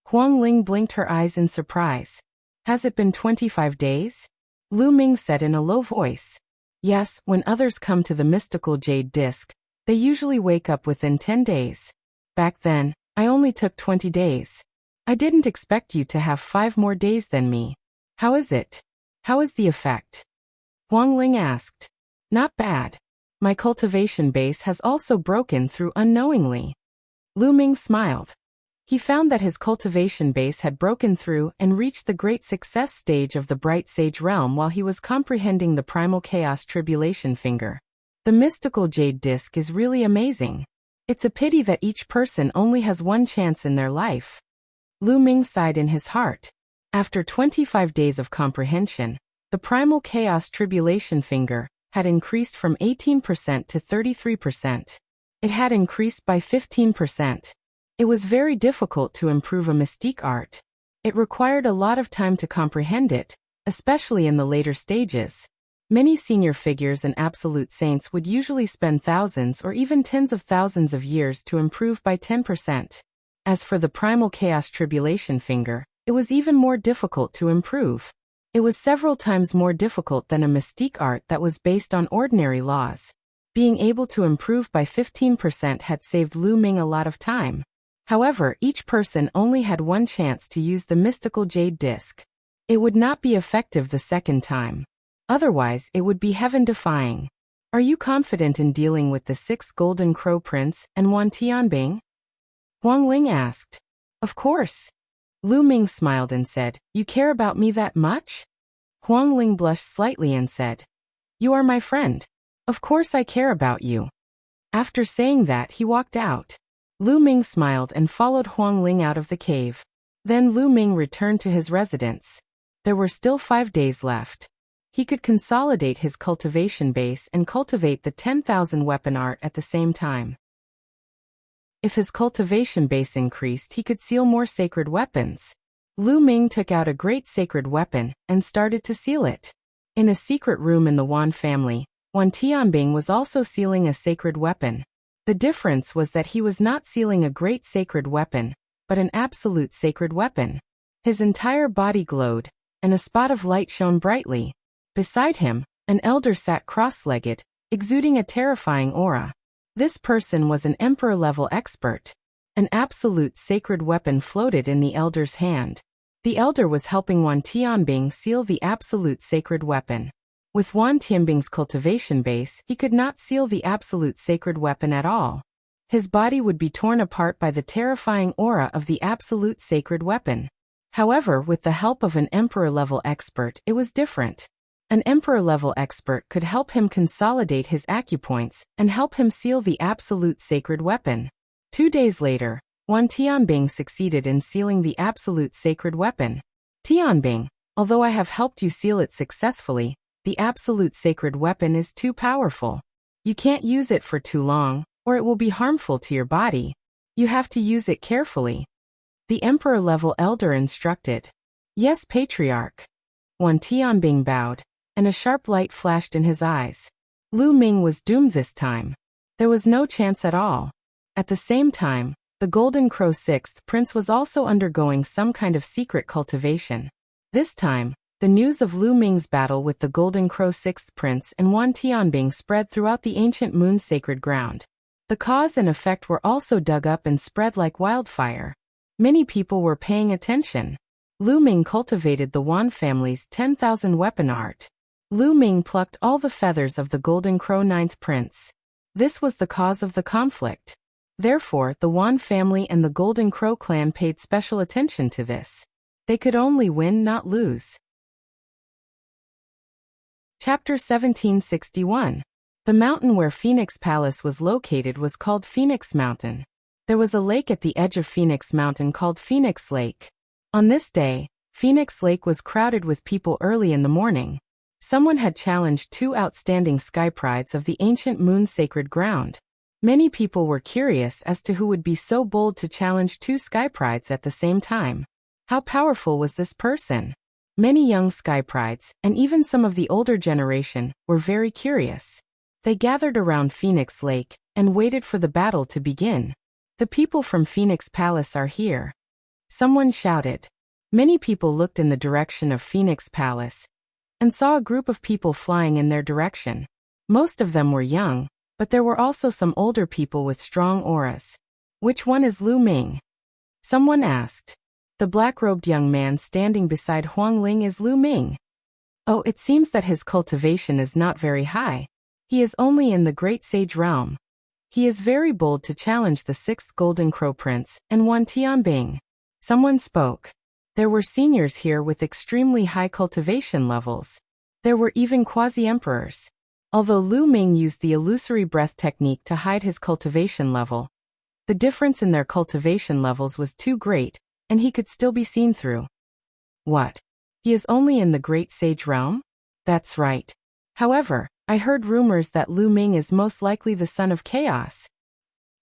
Huang Ling blinked her eyes in surprise. Has it been 25 days? Lu Ming said in a low voice. Yes, when others come to the mystical jade disc, they usually wake up within 10 days. Back then, I only took 20 days. I didn't expect you to have 5 more days than me. How is it? How is the effect? Huang Ling asked. Not bad. My cultivation base has also broken through unknowingly. Lu Ming smiled. He found that his cultivation base had broken through and reached the great success stage of the Bright Sage realm while he was comprehending the primal chaos tribulation finger. The mystical jade disc is really amazing. It's a pity that each person only has one chance in their life. Lu Ming sighed in his heart. After 25 days of comprehension, the primal chaos tribulation finger had increased from 18% to 33%. It had increased by 15%. It was very difficult to improve a mystique art. It required a lot of time to comprehend it, especially in the later stages. Many senior figures and absolute saints would usually spend thousands or even tens of thousands of years to improve by 10%. As for the primal chaos tribulation finger, it was even more difficult to improve. It was several times more difficult than a mystique art that was based on ordinary laws. Being able to improve by 15% had saved Lu Ming a lot of time. However, each person only had one chance to use the mystical jade disc. It would not be effective the second time. Otherwise, it would be heaven-defying. Are you confident in dealing with the 6 Golden Crow Prince and Wan Tianbing? Huang Ling asked. Of course. Lu Ming smiled and said, You care about me that much? Huang Ling blushed slightly and said, You are my friend. Of course I care about you. After saying that, he walked out. Lu Ming smiled and followed Huang Ling out of the cave. Then Lu Ming returned to his residence. There were still 5 days left. He could consolidate his cultivation base and cultivate the 10,000 weapon art at the same time. If his cultivation base increased, he could seal more sacred weapons. Lu Ming took out a great sacred weapon and started to seal it. In a secret room in the Wan family, Wan Tianbing was also sealing a sacred weapon. The difference was that he was not sealing a great sacred weapon, but an absolute sacred weapon. His entire body glowed, and a spot of light shone brightly. Beside him, an elder sat cross-legged, exuding a terrifying aura. This person was an emperor-level expert. An absolute sacred weapon floated in the elder's hand. The elder was helping Wan Tianbing seal the absolute sacred weapon. With Wan Tianbing's cultivation base, he could not seal the absolute sacred weapon at all. His body would be torn apart by the terrifying aura of the absolute sacred weapon. However, with the help of an emperor-level expert, it was different. An emperor-level expert could help him consolidate his acupoints and help him seal the absolute sacred weapon. 2 days later, Wan Tianbing succeeded in sealing the absolute sacred weapon. Tianbing, although I have helped you seal it successfully, the absolute sacred weapon is too powerful. You can't use it for too long, or it will be harmful to your body. You have to use it carefully. The emperor-level elder instructed. Yes, Patriarch. Wan Tianbing bowed, and a sharp light flashed in his eyes. Lu Ming was doomed this time. There was no chance at all. At the same time, the Golden Crow 6th Prince was also undergoing some kind of secret cultivation. This time, the news of Lu Ming's battle with the Golden Crow 6th Prince and Wan Tianbing spread throughout the ancient moon sacred ground. The cause and effect were also dug up and spread like wildfire. Many people were paying attention. Lu Ming cultivated the Wan family's 10,000 weapon art. Lu Ming plucked all the feathers of the Golden Crow 9th Prince. This was the cause of the conflict. Therefore, the Wan family and the Golden Crow clan paid special attention to this. They could only win, not lose. Chapter 1761. The mountain where Phoenix Palace was located was called Phoenix Mountain. There was a lake at the edge of Phoenix Mountain called Phoenix Lake. On this day, Phoenix Lake was crowded with people early in the morning. Someone had challenged 2 outstanding sky prides of the ancient moon sacred ground. Many people were curious as to who would be so bold to challenge 2 sky prides at the same time. How powerful was this person? Many young sky prides, and even some of the older generation, were very curious. They gathered around Phoenix Lake and waited for the battle to begin. The people from Phoenix Palace are here. Someone shouted. Many people looked in the direction of Phoenix Palace and saw a group of people flying in their direction. Most of them were young, but there were also some older people with strong auras. Which one is Lu Ming? Someone asked. The black-robed young man standing beside Huang Ling is Lu Ming. Oh, it seems that his cultivation is not very high. He is only in the Great Sage realm. He is very bold to challenge the 6th Golden Crow Prince and Wan Tianbing. Someone spoke. There were seniors here with extremely high cultivation levels. There were even quasi-emperors. Although Lu Ming used the illusory breath technique to hide his cultivation level, the difference in their cultivation levels was too great, and he could still be seen through. What? He is only in the Great Sage realm? That's right. However, I heard rumors that Lu Ming is most likely the son of Chaos.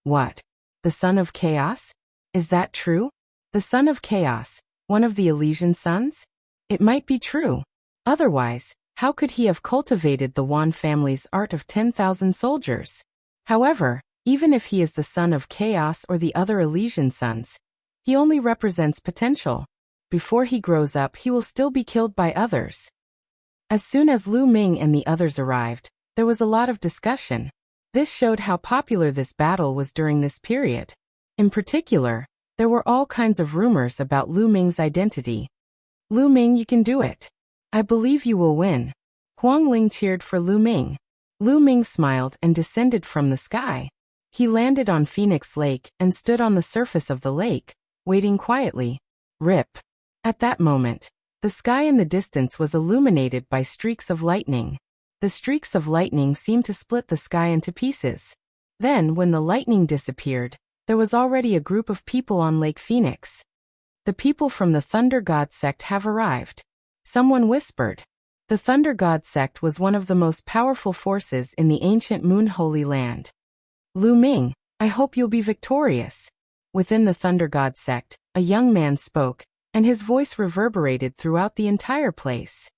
What? The son of Chaos? Is that true? The son of Chaos, one of the Elysian sons? It might be true. Otherwise, how could he have cultivated the Wan family's art of 10,000 soldiers? However, even if he is the son of Chaos or the other Elysian sons, he only represents potential. Before he grows up, he will still be killed by others. As soon as Lu Ming and the others arrived, there was a lot of discussion. This showed how popular this battle was during this period. In particular, there were all kinds of rumors about Lu Ming's identity. Lu Ming, you can do it. I believe you will win. Huang Ling cheered for Lu Ming. Lu Ming smiled and descended from the sky. He landed on Phoenix Lake and stood on the surface of the lake, waiting quietly. Rip. At that moment, the sky in the distance was illuminated by streaks of lightning. The streaks of lightning seemed to split the sky into pieces. Then, when the lightning disappeared, there was already a group of people on Lake Phoenix. The people from the Thunder God sect have arrived. Someone whispered. The Thunder God sect was one of the most powerful forces in the ancient Moon Holy Land. Lu Ming, I hope you'll be victorious. Within the Thunder God sect, a young man spoke, and his voice reverberated throughout the entire place.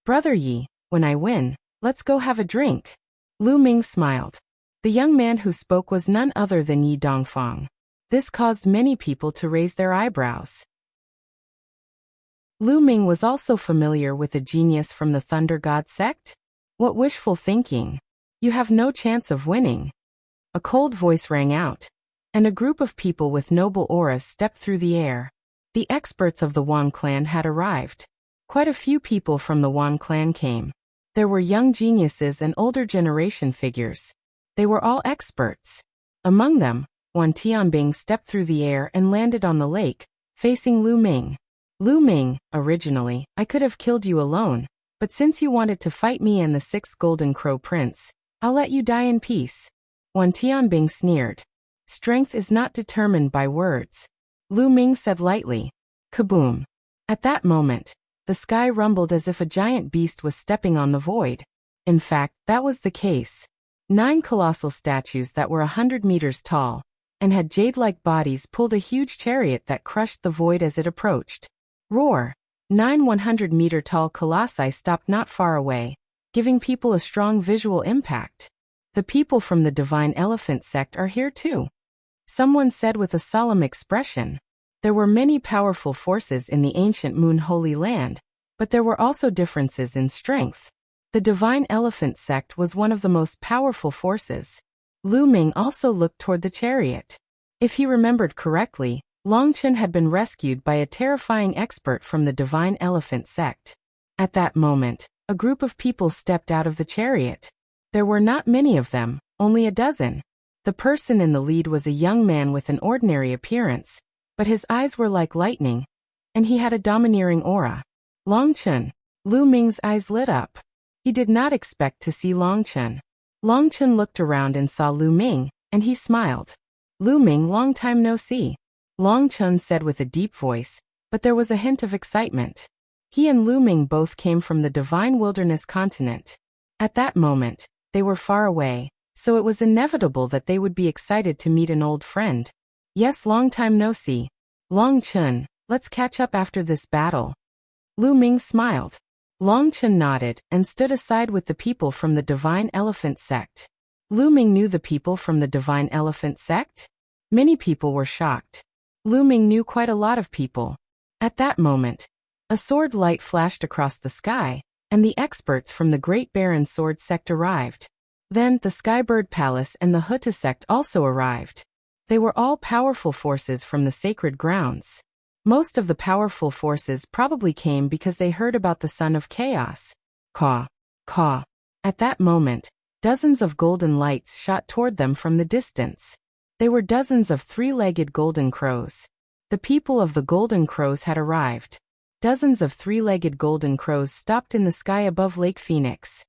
Brother Yi, when I win, let's go have a drink. Lu Ming smiled. The young man who spoke was none other than Yi Dongfang. This caused many people to raise their eyebrows. Lu Ming was also familiar with a genius from the Thunder God sect? What wishful thinking! You have no chance of winning. A cold voice rang out, and a group of people with noble auras stepped through the air. The experts of the Wan clan had arrived. Quite a few people from the Wan clan came. There were young geniuses and older generation figures. They were all experts. Among them, Wan Tianbing stepped through the air and landed on the lake, facing Lu Ming. Lu Ming, originally, I could have killed you alone, but since you wanted to fight me and the 6th Golden Crow Prince, I'll let you die in peace. Wan Tianbing sneered. Strength is not determined by words. Lu Ming said lightly. Kaboom. At that moment, the sky rumbled as if a giant beast was stepping on the void. In fact, that was the case. 9 colossal statues that were 100 meters tall, and had jade-like bodies pulled a huge chariot that crushed the void as it approached. Roar! 9 100-meter-tall colossi stopped not far away, giving people a strong visual impact. The people from the Divine Elephant sect are here too. Someone said with a solemn expression. There were many powerful forces in the ancient Moon Holy Land, but there were also differences in strength. The Divine Elephant sect was one of the most powerful forces. Lu Ming also looked toward the chariot. If he remembered correctly, Longchen had been rescued by a terrifying expert from the Divine Elephant sect. At that moment, a group of people stepped out of the chariot. There were not many of them, only a dozen. The person in the lead was a young man with an ordinary appearance, but his eyes were like lightning, and he had a domineering aura. Longchen. Lu Ming's eyes lit up. He did not expect to see Longchen. Longchen looked around and saw Lu Ming, and he smiled. Lu Ming, long time no see. Longchen said with a deep voice, but there was a hint of excitement. He and Lu Ming both came from the Divine Wilderness continent. At that moment, they were far away, so it was inevitable that they would be excited to meet an old friend. Yes, long time no see. Longchen, let's catch up after this battle. Lu Ming smiled. Longchen nodded and stood aside with the people from the Divine Elephant sect. Lu Ming knew the people from the Divine Elephant sect? Many people were shocked. Lu Ming knew quite a lot of people. At that moment, a sword light flashed across the sky, and the experts from the Great Baron Sword sect arrived. Then the Skybird Palace and the Huta sect also arrived. They were all powerful forces from the sacred grounds. Most of the powerful forces probably came because they heard about the Son of Chaos. Caw, caw. At that moment, dozens of golden lights shot toward them from the distance. They were dozens of 3-legged golden crows. The people of the golden crows had arrived. Dozens of 3-legged golden crows stopped in the sky above Lake Phoenix.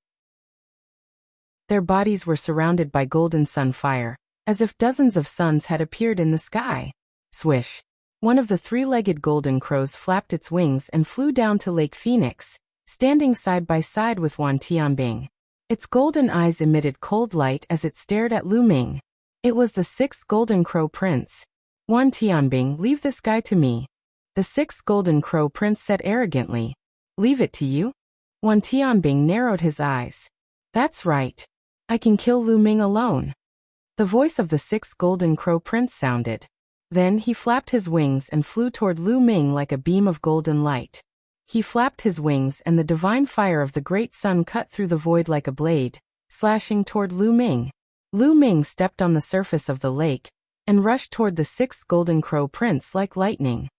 Their bodies were surrounded by golden sun fire, as if dozens of suns had appeared in the sky. Swish! One of the 3-legged golden crows flapped its wings and flew down to Lake Phoenix, standing side by side with Wan Tianbing. Its golden eyes emitted cold light as it stared at Lu Ming. It was the 6th Golden Crow Prince. Wan Tianbing, leave this guy to me. The 6th Golden Crow Prince said arrogantly. Leave it to you? Wan Tianbing narrowed his eyes. That's right. I can kill Lu Ming alone. The voice of the 6th Golden Crow Prince sounded. Then he flapped his wings and flew toward Lu Ming like a beam of golden light. He flapped his wings and the divine fire of the great sun cut through the void like a blade, slashing toward Lu Ming. Lu Ming stepped on the surface of the lake and rushed toward the 6th Golden Crow Prince like lightning.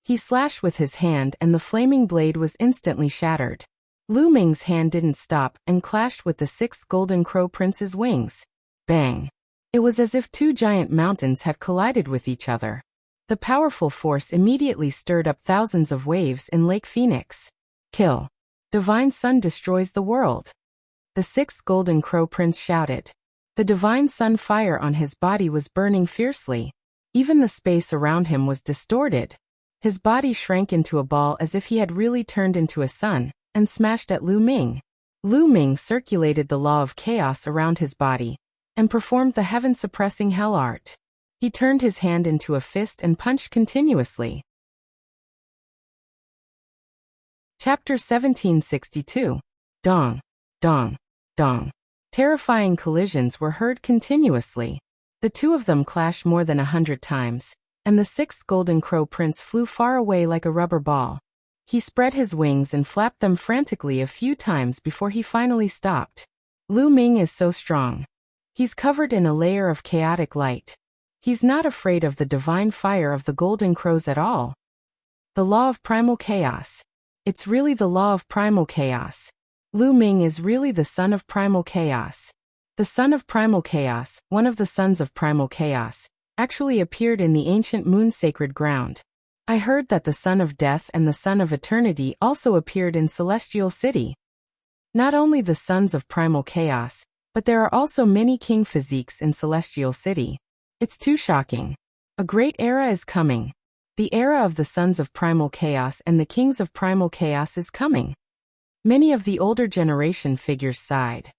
He slashed with his hand and the flaming blade was instantly shattered. Lu Ming's hand didn't stop and clashed with the 6th Golden Crow Prince's wings. Bang! It was as if 2 giant mountains had collided with each other. The powerful force immediately stirred up thousands of waves in Lake Phoenix. Kill! Divine Sun destroys the world. The 6th Golden Crow Prince shouted. The divine sun fire on his body was burning fiercely. Even the space around him was distorted. His body shrank into a ball as if he had really turned into a sun, and smashed at Lu Ming. Lu Ming circulated the law of chaos around his body, and performed the heaven-suppressing hell art. He turned his hand into a fist and punched continuously. Chapter 1762. Dong, dong, dong. Terrifying collisions were heard continuously. The two of them clashed more than 100 times, and the sixth golden crow prince flew far away like a rubber ball. He spread his wings and flapped them frantically a few times before he finally stopped. Lu Ming is so strong. He's covered in a layer of chaotic light. He's not afraid of the divine fire of the golden crows at all. The law of primal chaos. It's really the law of primal chaos. Lu Ming is really the son of primal chaos. The son of primal chaos, one of the sons of primal chaos, actually appeared in the ancient moon sacred ground. I heard that the son of death and the son of eternity also appeared in Celestial City. Not only the sons of primal chaos, but there are also many king physiques in Celestial City. It's too shocking. A great era is coming. The era of the sons of primal chaos and the kings of primal chaos is coming. Many of the older generation figures sighed.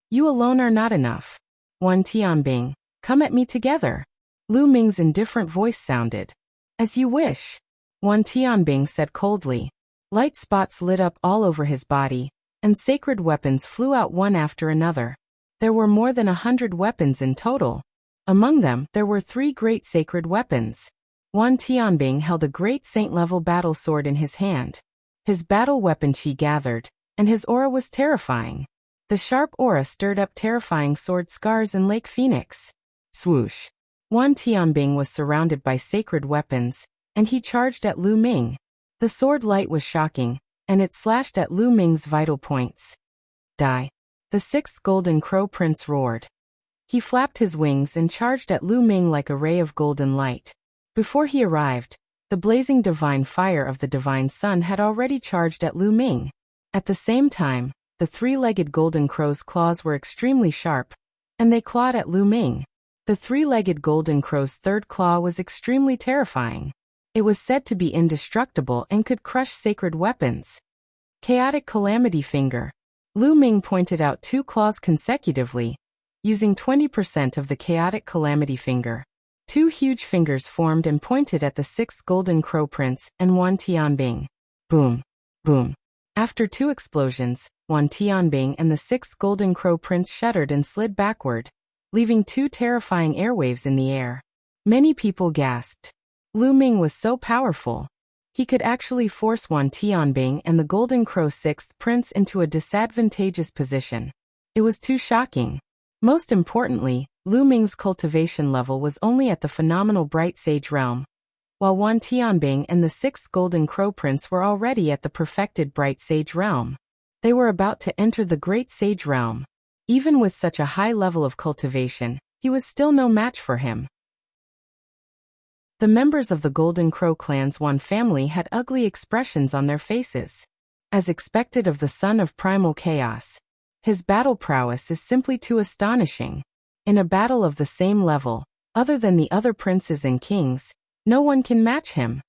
You alone are not enough. Wan Tianbing, come at me together. Lu Ming's indifferent voice sounded. As you wish. Wan Tianbing said coldly. Light spots lit up all over his body, and sacred weapons flew out one after another. There were more than 100 weapons in total. Among them, there were 3 great sacred weapons. Wan Tianbing held a great saint-level battle sword in his hand. His battle weapon qi gathered, and his aura was terrifying. The sharp aura stirred up terrifying sword scars in Lake Phoenix. Swoosh. Wan Tianbing was surrounded by sacred weapons, and he charged at Lu Ming. The sword light was shocking, and it slashed at Lu Ming's vital points. Die. The sixth golden crow prince roared. He flapped his wings and charged at Lu Ming like a ray of golden light. Before he arrived, the blazing divine fire of the divine sun had already charged at Lu Ming. At the same time, the 3-legged golden crow's claws were extremely sharp, and they clawed at Lu Ming. The 3-legged golden crow's third claw was extremely terrifying. It was said to be indestructible and could crush sacred weapons. Chaotic Calamity Finger. Lu Ming pointed out 2 claws consecutively, using 20% of the Chaotic Calamity Finger. 2 huge fingers formed and pointed at the 6th Golden Crow Prince and Wan Tianbing. Boom. Boom. After 2 explosions, Wan Tianbing and the 6th Golden Crow Prince shuddered and slid backward, leaving 2 terrifying airwaves in the air. Many people gasped. Lu Ming was so powerful. He could actually force Wan Tianbing and the Golden Crow 6th Prince into a disadvantageous position. It was too shocking. Most importantly, Lu Ming's cultivation level was only at the phenomenal Bright Sage realm, while Wan Tianbing and the 6th Golden Crow Prince were already at the perfected Bright Sage realm. They were about to enter the Great Sage realm. Even with such a high level of cultivation, he was still no match for him. The members of the Golden Crow clan's Wan family had ugly expressions on their faces. As expected of the son of primal chaos, his battle prowess is simply too astonishing. In a battle of the same level, other than the other princes and kings, no one can match him.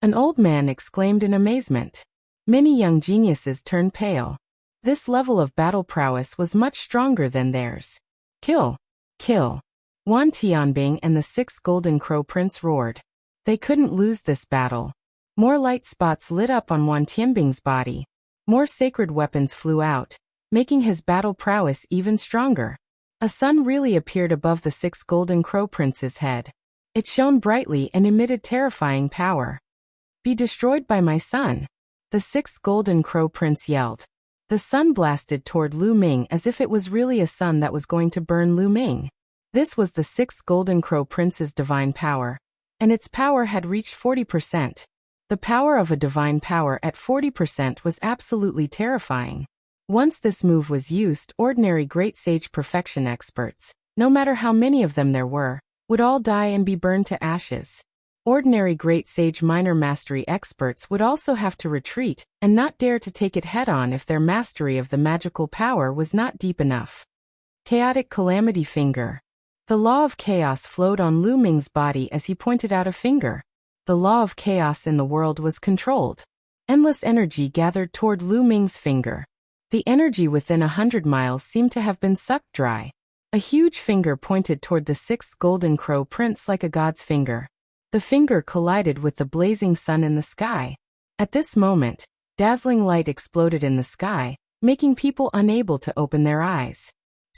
An old man exclaimed in amazement. Many young geniuses turned pale. This level of battle prowess was much stronger than theirs. Kill! Kill! Wan Tianbing and the 6th Golden Crow Prince roared. They couldn't lose this battle. More light spots lit up on Wan Tianbing's body. More sacred weapons flew out, making his battle prowess even stronger. A sun really appeared above the 6th Golden Crow Prince's head. It shone brightly and emitted terrifying power. Be destroyed by my sun! The 6th Golden Crow Prince yelled. The sun blasted toward Lu Ming as if it was really a sun that was going to burn Lu Ming. This was the 6th Golden Crow Prince's divine power, and its power had reached 40%. The power of a divine power at 40% was absolutely terrifying. Once this move was used, ordinary Great Sage perfection experts, no matter how many of them there were, would all die and be burned to ashes. Ordinary Great Sage minor mastery experts would also have to retreat and not dare to take it head-on if their mastery of the magical power was not deep enough. Chaotic Calamity Finger. The law of chaos flowed on Lu Ming's body as he pointed out a finger. The law of chaos in the world was controlled. Endless energy gathered toward Lu Ming's finger. The energy within 100 miles seemed to have been sucked dry. A huge finger pointed toward the 6th Golden Crow Prince like a god's finger. The finger collided with the blazing sun in the sky. At this moment, dazzling light exploded in the sky, making people unable to open their eyes.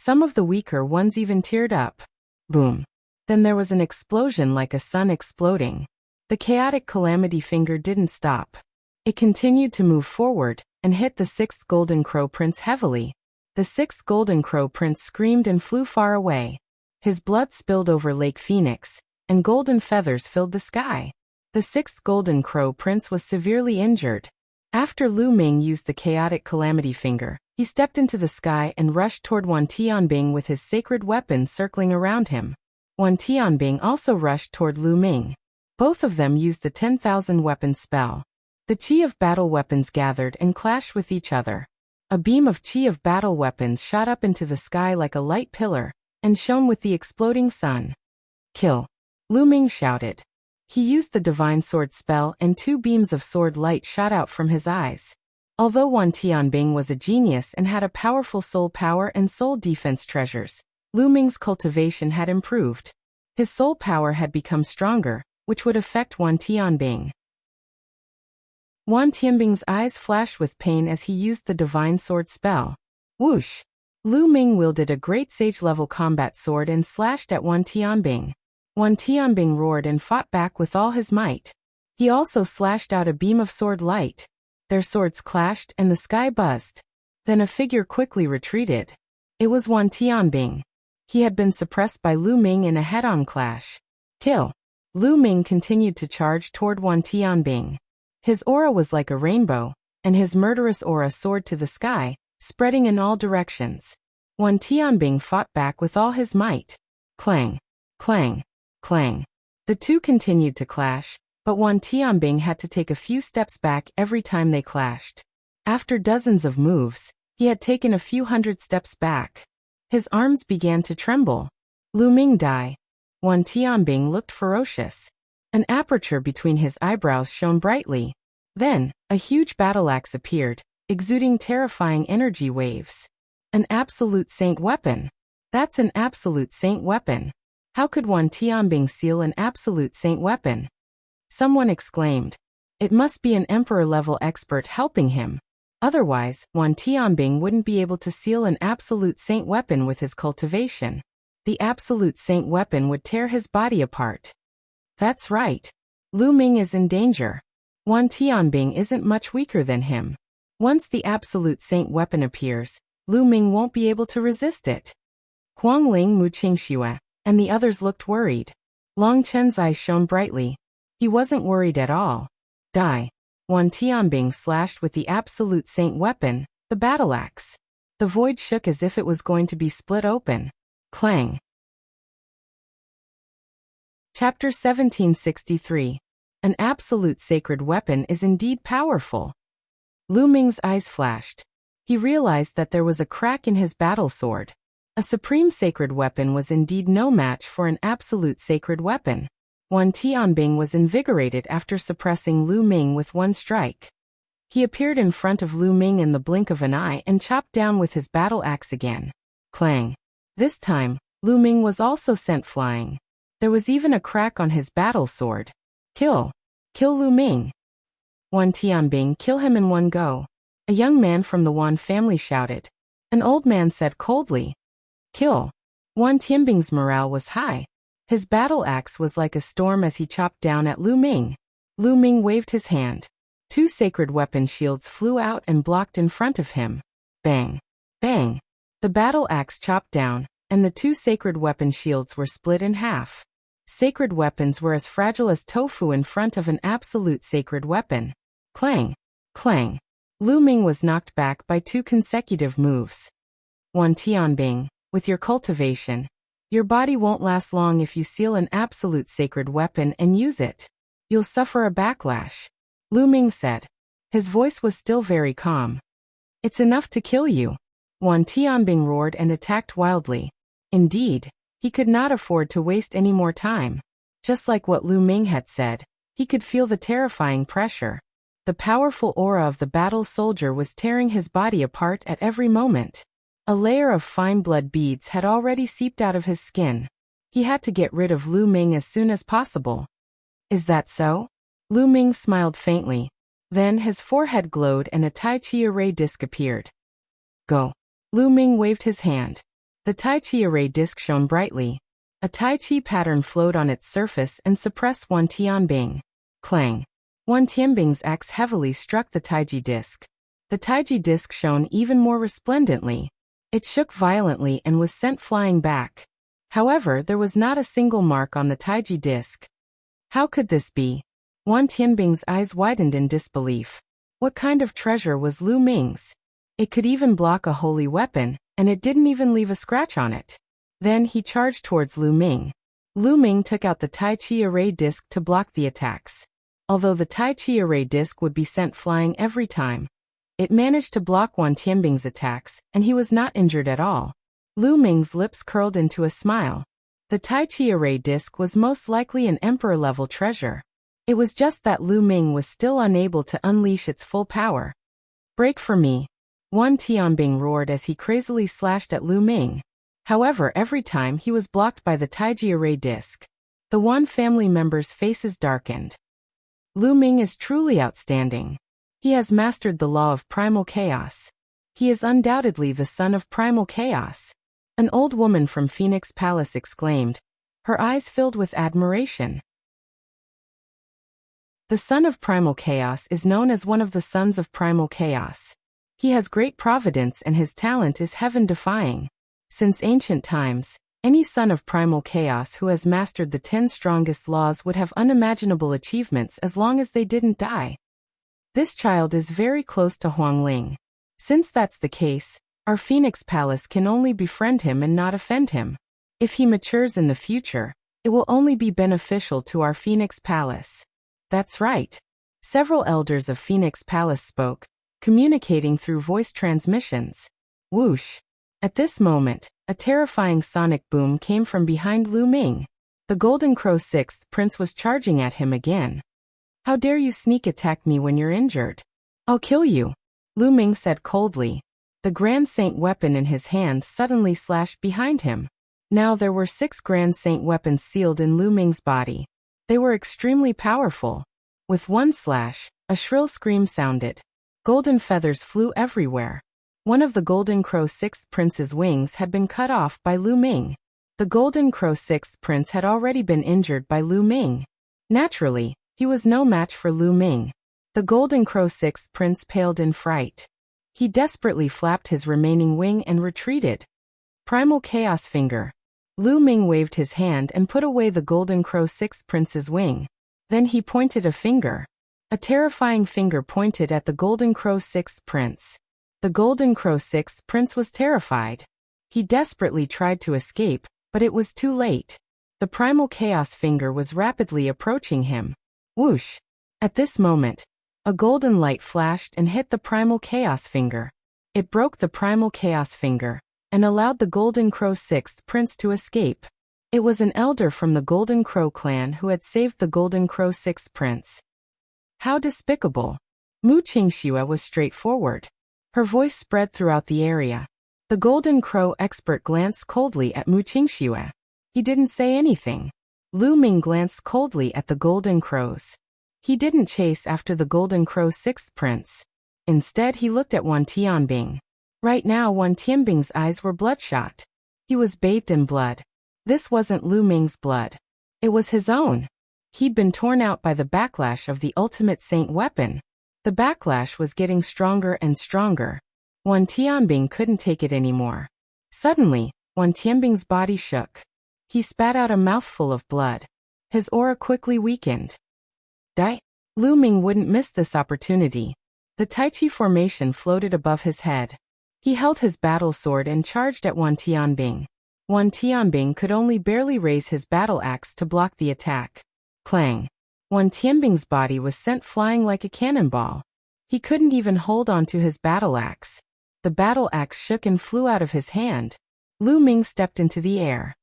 Some of the weaker ones even teared up. Boom. Then there was an explosion like a sun exploding. The chaotic calamity finger didn't stop. It continued to move forward and hit the sixth Golden Crow Prince heavily. The sixth Golden Crow Prince screamed and flew far away. His blood spilled over Lake Phoenix, and golden feathers filled the sky. The sixth Golden Crow Prince was severely injured. After Lu Ming used the chaotic calamity finger, he stepped into the sky and rushed toward Wan Tianbing with his sacred weapon circling around him. Wan Tianbing also rushed toward Lu Ming. Both of them used the 10,000 weapon spell. The chi of battle weapons gathered and clashed with each other. A beam of chi of battle weapons shot up into the sky like a light pillar and shone with the exploding sun. Kill! Lu Ming shouted. He used the divine sword spell and 2 beams of sword light shot out from his eyes. Although Wan Tianbing was a genius and had a powerful soul power and soul defense treasures, Lu Ming's cultivation had improved. His soul power had become stronger, which would affect Wan Tianbing. Wan Tianbing's eyes flashed with pain as he used the divine sword spell. Whoosh! Lu Ming wielded a great sage-level combat sword and slashed at Wan Tianbing. Wan Tianbing roared and fought back with all his might. He also slashed out a beam of sword light. Their swords clashed and the sky buzzed. Then a figure quickly retreated. It was Wan Tianbing. He had been suppressed by Lu Ming in a head-on clash. Kill! Lu Ming continued to charge toward Wan Tianbing. His aura was like a rainbow, and his murderous aura soared to the sky, spreading in all directions. Wan Tianbing fought back with all his might. Clang! Clang! Clang! The two continued to clash, but Wan Tianbing had to take a few steps back every time they clashed. After dozens of moves, he had taken a few hundred steps back. His arms began to tremble. Lu Ming died. Wan Tianbing looked ferocious. An aperture between his eyebrows shone brightly. Then, a huge battle axe appeared, exuding terrifying energy waves. An absolute saint weapon. That's an absolute saint weapon. How could Wan Tianbing seal an absolute saint weapon? Someone exclaimed. It must be an emperor-level expert helping him. Otherwise, Wan Tianbing wouldn't be able to seal an absolute saint weapon with his cultivation. The absolute saint weapon would tear his body apart. That's right. Lu Ming is in danger. Wan Tianbing isn't much weaker than him. Once the absolute saint weapon appears, Lu Ming won't be able to resist it. Huang Ling, Mu Qingxue, and the others looked worried. Long Chen's eyes shone brightly. He wasn't worried at all. Die! Wan Tianbing slashed with the absolute saint weapon, the battle axe. The void shook as if it was going to be split open. Clang! Chapter 1763. An absolute sacred weapon is indeed powerful. Lu Ming's eyes flashed. He realized that there was a crack in his battle sword. A supreme sacred weapon was indeed no match for an absolute sacred weapon. Wan Tianbing was invigorated after suppressing Lu Ming with one strike. He appeared in front of Lu Ming in the blink of an eye and chopped down with his battle axe again. Clang! This time, Lu Ming was also sent flying. There was even a crack on his battle sword. Kill! Kill Lu Ming! Wan Tianbing, kill him in one go. A young man from the Wan family shouted. An old man said coldly. Kill! Wan Tianbing's morale was high. His battle axe was like a storm as he chopped down at Lu Ming. Lu Ming waved his hand. 2 sacred weapon shields flew out and blocked in front of him. Bang! Bang! The battle axe chopped down, and the 2 sacred weapon shields were split in half. Sacred weapons were as fragile as tofu in front of an absolute sacred weapon. Clang! Clang! Lu Ming was knocked back by 2 consecutive moves. Wan Tianbing, with your cultivation, your body won't last long if you seal an absolute sacred weapon and use it. You'll suffer a backlash. Lu Ming said. His voice was still very calm. It's enough to kill you. Wan Tianbing roared and attacked wildly. Indeed, he could not afford to waste any more time. Just like what Lu Ming had said, he could feel the terrifying pressure. The powerful aura of the battle soldier was tearing his body apart at every moment. A layer of fine blood beads had already seeped out of his skin. He had to get rid of Lu Ming as soon as possible. Is that so? Lu Ming smiled faintly. Then his forehead glowed and a Tai Chi array disc appeared. Go. Lu Ming waved his hand. The Tai Chi array disc shone brightly. A Tai Chi pattern flowed on its surface and suppressed Wan Tianbing. Clang. Wan Tianbing's axe heavily struck the Taiji disc. The Taiji disc shone even more resplendently. It shook violently and was sent flying back. However, there was not a single mark on the Taiji disc. How could this be? Wan Tianbing's eyes widened in disbelief. What kind of treasure was Lu Ming's? It could even block a holy weapon, and it didn't even leave a scratch on it. Then he charged towards Lu Ming. Lu Ming took out the Tai Chi array disc to block the attacks. Although the Tai Chi array disc would be sent flying every time, it managed to block Wan Tianbing's attacks, and he was not injured at all. Lu Ming's lips curled into a smile. The Tai Chi array disc was most likely an emperor-level treasure. It was just that Lu Ming was still unable to unleash its full power. Break for me. Wan Tianbing roared as he crazily slashed at Lu Ming. However, every time he was blocked by the Taiji array disc. The Wan family members' faces darkened. Lu Ming is truly outstanding. He has mastered the law of primal chaos. He is undoubtedly the son of primal chaos. An old woman from Phoenix Palace exclaimed, her eyes filled with admiration. The son of primal chaos is known as one of the sons of primal chaos. He has great providence and his talent is heaven-defying. Since ancient times, any son of primal chaos who has mastered the 10 strongest laws would have unimaginable achievements as long as they didn't die. This child is very close to Huangling. Since that's the case, our Phoenix Palace can only befriend him and not offend him. If he matures in the future, it will only be beneficial to our Phoenix Palace. That's right. Several elders of Phoenix Palace spoke, communicating through voice transmissions. Whoosh! At this moment, a terrifying sonic boom came from behind Lu Ming. The Golden Crow 6th Prince was charging at him again. How dare you sneak attack me when you're injured? I'll kill you, Lu Ming said coldly. The Grand Saint weapon in his hand suddenly slashed behind him. Now there were 6 Grand Saint weapons sealed in Lu Ming's body. They were extremely powerful. With one slash, a shrill scream sounded. Golden feathers flew everywhere. One of the Golden Crow 6th Prince's wings had been cut off by Lu Ming. The Golden Crow 6th Prince had already been injured by Lu Ming. Naturally, he was no match for Lu Ming. The Golden Crow 6th Prince paled in fright. He desperately flapped his remaining wing and retreated. Primal Chaos Finger. Lu Ming waved his hand and put away the Golden Crow 6th Prince's wing. Then he pointed a finger. A terrifying finger pointed at the Golden Crow 6th Prince. The Golden Crow 6th Prince was terrified. He desperately tried to escape, but it was too late. The Primal Chaos Finger was rapidly approaching him. Whoosh! At this moment, a golden light flashed and hit the Primal Chaos Finger. It broke the Primal Chaos Finger and allowed the Golden Crow 6th Prince to escape. It was an elder from the Golden Crow clan who had saved the Golden Crow 6th Prince. How despicable! Mu Qingxue was straightforward. Her voice spread throughout the area. The Golden Crow expert glanced coldly at Mu Qingxue. He didn't say anything. Lu Ming glanced coldly at the Golden Crows. He didn't chase after the Golden Crow 6th Prince. Instead, he looked at Wan Tianbing. Right now, Wan Tianbing's eyes were bloodshot. He was bathed in blood. This wasn't Lu Ming's blood. It was his own. He'd been torn out by the backlash of the Ultimate Saint weapon. The backlash was getting stronger and stronger. Wan Tianbing couldn't take it anymore. Suddenly, Wan Tianbing's body shook. He spat out a mouthful of blood. His aura quickly weakened. Die! Lu Ming wouldn't miss this opportunity. The Tai Chi formation floated above his head. He held his battle sword and charged at Wan Tianbing. Wan Tianbing could only barely raise his battle axe to block the attack. Clang! Wan Tianbing's body was sent flying like a cannonball. He couldn't even hold onto his battle axe. The battle axe shook and flew out of his hand. Lu Ming stepped into the air.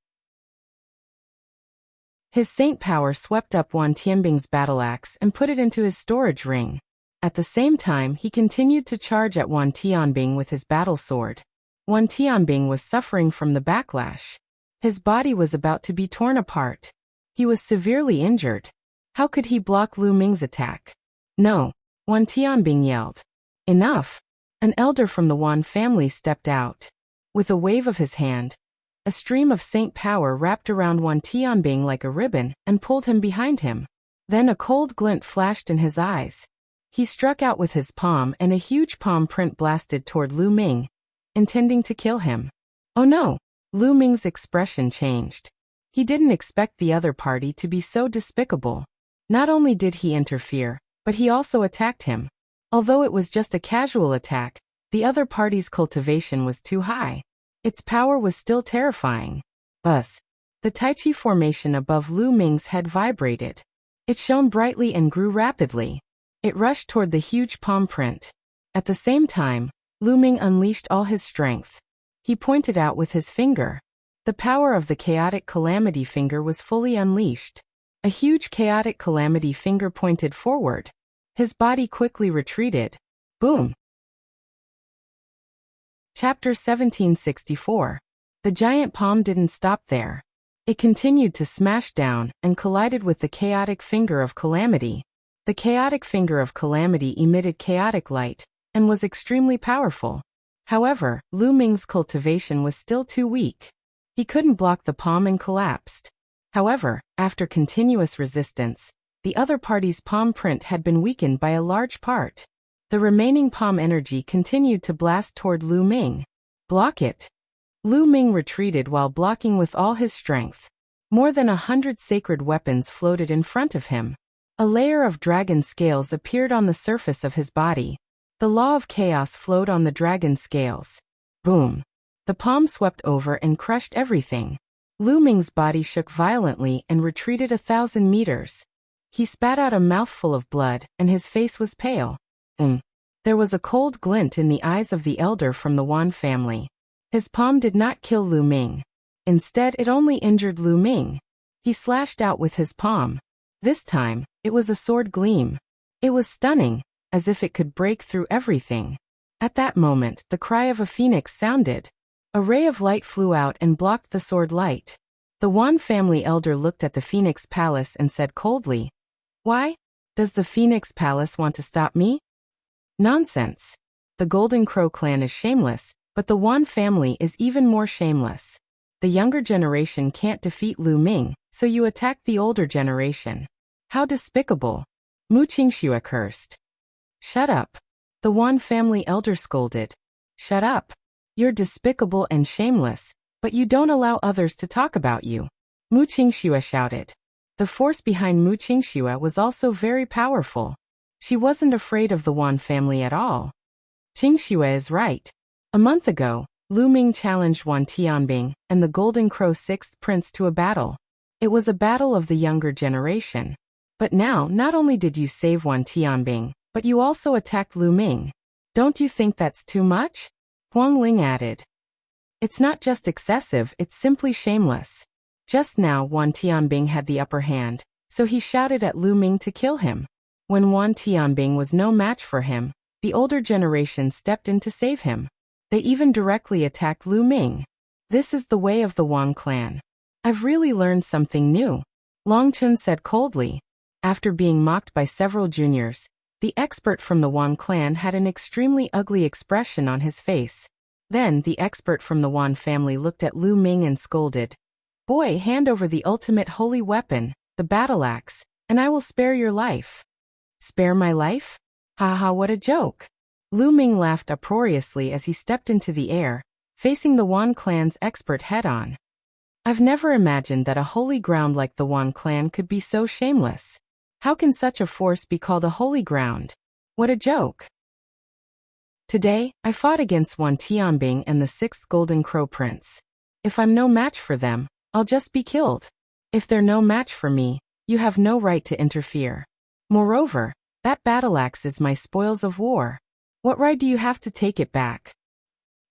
His saint power swept up Wan Tianbing's battle axe and put it into his storage ring. At the same time, he continued to charge at Wan Tianbing with his battle sword. Wan Tianbing was suffering from the backlash. His body was about to be torn apart. He was severely injured. How could he block Lu Ming's attack? No, Wan Tianbing yelled. Enough! An elder from the Wan family stepped out. With a wave of his hand, A stream of saint power wrapped around Wan Tianbing like a ribbon and pulled him behind him. Then a cold glint flashed in his eyes. He struck out with his palm and a huge palm print blasted toward Lu Ming, intending to kill him. Oh no! Lu Ming's expression changed. He didn't expect the other party to be so despicable. Not only did he interfere, but he also attacked him. Although it was just a casual attack, the other party's cultivation was too high. Its power was still terrifying. Buzz! The Tai Chi formation above Lu Ming's head vibrated. It shone brightly and grew rapidly. It rushed toward the huge palm print. At the same time, Lu Ming unleashed all his strength. He pointed out with his finger. The power of the chaotic calamity finger was fully unleashed. A huge chaotic calamity finger pointed forward. His body quickly retreated. Boom! Chapter 1764. The giant palm didn't stop there. It continued to smash down and collided with the chaotic finger of calamity. The chaotic finger of calamity emitted chaotic light and was extremely powerful. However, Lu Ming's cultivation was still too weak. He couldn't block the palm and collapsed. However, after continuous resistance, the other party's palm print had been weakened by a large part. The remaining palm energy continued to blast toward Lu Ming. Block it! Lu Ming retreated while blocking with all his strength. More than 100 sacred weapons floated in front of him. A layer of dragon scales appeared on the surface of his body. The law of chaos flowed on the dragon scales. Boom! The palm swept over and crushed everything. Lu Ming's body shook violently and retreated 1,000 meters. He spat out a mouthful of blood, and his face was pale. There was a cold glint in the eyes of the elder from the Wan family. His palm did not kill Lu Ming. Instead, it only injured Lu Ming. He slashed out with his palm. This time, it was a sword gleam. It was stunning, as if it could break through everything. At that moment, the cry of a phoenix sounded. A ray of light flew out and blocked the sword light. The Wan family elder looked at the Phoenix Palace and said coldly, "Why? Does the Phoenix Palace want to stop me?" Nonsense. The Golden Crow clan is shameless, but the Wan family is even more shameless. The younger generation can't defeat Lu Ming, so you attack the older generation. How despicable. Mu Qingxue cursed. Shut up. The Wan family elder scolded. Shut up. You're despicable and shameless, but you don't allow others to talk about you. Mu Qingxue shouted. The force behind Mu Qingxue was also very powerful. She wasn't afraid of the Wan family at all. Qingxue is right. A month ago, Lu Ming challenged Wan Tianbing and the Golden Crow 6th Prince to a battle. It was a battle of the younger generation. But now, not only did you save Wan Tianbing, but you also attacked Lu Ming. Don't you think that's too much? Huang Ling added. It's not just excessive, it's simply shameless. Just now Wan Tianbing had the upper hand, so he shouted at Lu Ming to kill him. When Wan Tianbing was no match for him, the older generation stepped in to save him. They even directly attacked Lu Ming. This is the way of the Wan clan. I've really learned something new, Long Chun said coldly. After being mocked by several juniors, the expert from the Wan clan had an extremely ugly expression on his face. Then the expert from the Wan family looked at Lu Ming and scolded. Boy, hand over the ultimate holy weapon, the battle axe, and I will spare your life. Spare my life? Haha, what a joke. Lu Ming laughed uproariously as he stepped into the air, facing the Wan clan's expert head-on. I've never imagined that a holy ground like the Wan clan could be so shameless. How can such a force be called a holy ground? What a joke. Today, I fought against Wan Tianbing and the 6th Golden Crow Prince. If I'm no match for them, I'll just be killed. If they're no match for me, you have no right to interfere. Moreover, that battle axe is my spoils of war. What right do you have to take it back?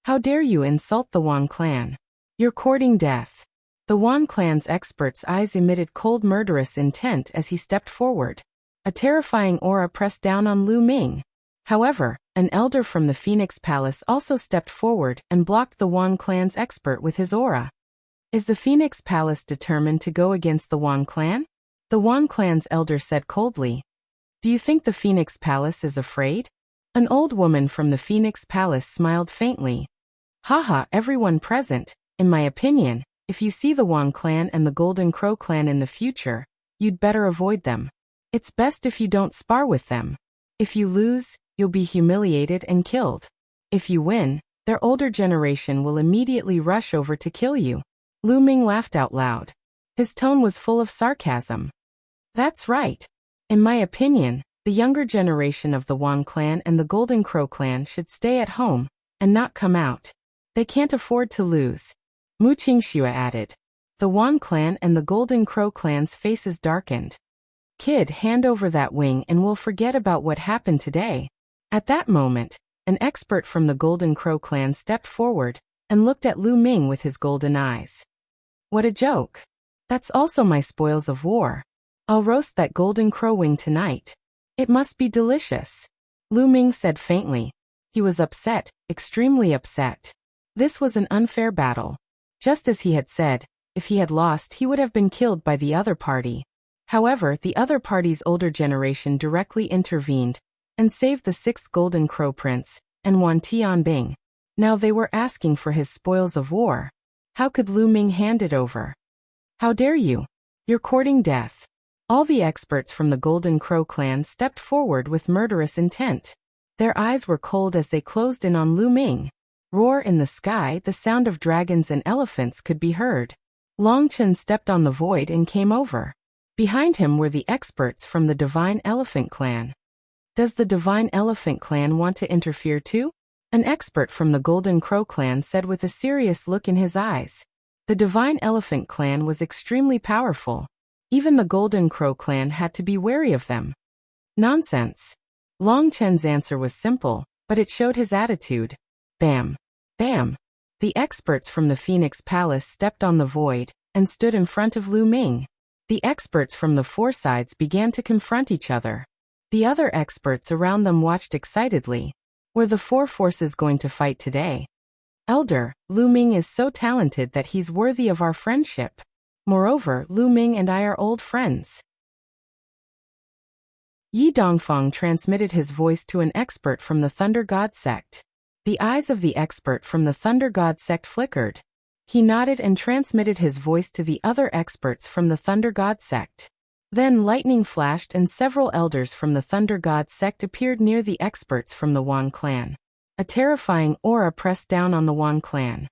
How dare you insult the Wan clan? You're courting death. The Wan clan's expert's eyes emitted cold murderous intent as he stepped forward. A terrifying aura pressed down on Lu Ming. However, an elder from the Phoenix Palace also stepped forward and blocked the Wan clan's expert with his aura. Is the Phoenix Palace determined to go against the Wan clan? The Wan clan's elder said coldly. Do you think the Phoenix Palace is afraid? An old woman from the Phoenix Palace smiled faintly. Haha, everyone present, in my opinion, If you see the Wang clan and the Golden Crow clan in the future, you'd better avoid them. It's best if you don't spar with them. If you lose, you'll be humiliated and killed. If you win, their older generation will immediately rush over to kill you. Lu Ming laughed out loud. His tone was full of sarcasm. That's right. In my opinion, the younger generation of the Wang clan and the Golden Crow clan should stay at home and not come out. They can't afford to lose. Mu Qingxue added. The Wang clan and the Golden Crow clan's faces darkened. Kid, hand over that wing and we'll forget about what happened today. At that moment, an expert from the Golden Crow clan stepped forward and looked at Lu Ming with his golden eyes. What a joke. That's also my spoils of war. I'll roast that Golden Crow wing tonight. It must be delicious. Lu Ming said faintly. He was upset, extremely upset. This was an unfair battle. Just as he had said, if he had lost he would have been killed by the other party. However, the other party's older generation directly intervened and saved the 6th Golden Crow Prince and Wan Tianbing. Now they were asking for his spoils of war. How could Lu Ming hand it over? How dare you? You're courting death. All the experts from the Golden Crow clan stepped forward with murderous intent. Their eyes were cold as they closed in on Lu Ming. Roar in the sky, the sound of dragons and elephants could be heard. Long Chen stepped on the void and came over. Behind him were the experts from the Divine Elephant clan. Does the Divine Elephant clan want to interfere too? An expert from the Golden Crow clan said with a serious look in his eyes. The Divine Elephant clan was extremely powerful. Even the Golden Crow clan had to be wary of them. Nonsense. Long Chen's answer was simple, but it showed his attitude. Bam. Bam. The experts from the Phoenix Palace stepped on the void and stood in front of Lu Ming. The experts from the 4 sides began to confront each other. The other experts around them watched excitedly. Were the 4 forces going to fight today? Elder, Lu Ming is so talented that he's worthy of our friendship. Moreover, Lu Ming and I are old friends. Yi Dongfeng transmitted his voice to an expert from the Thunder God sect. The eyes of the expert from the Thunder God sect flickered. He nodded and transmitted his voice to the other experts from the Thunder God sect. Then lightning flashed and several elders from the Thunder God sect appeared near the experts from the Wan clan. A terrifying aura pressed down on the Wan clan.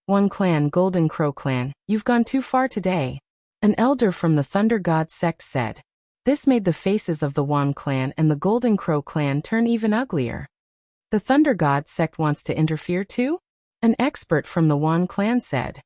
Wan clan, Golden Crow clan, you've gone too far today. An elder from the Thunder God sect said. This made the faces of the Wan clan and the Golden Crow clan turn even uglier. The Thunder God sect wants to interfere too? An expert from the Wan clan said.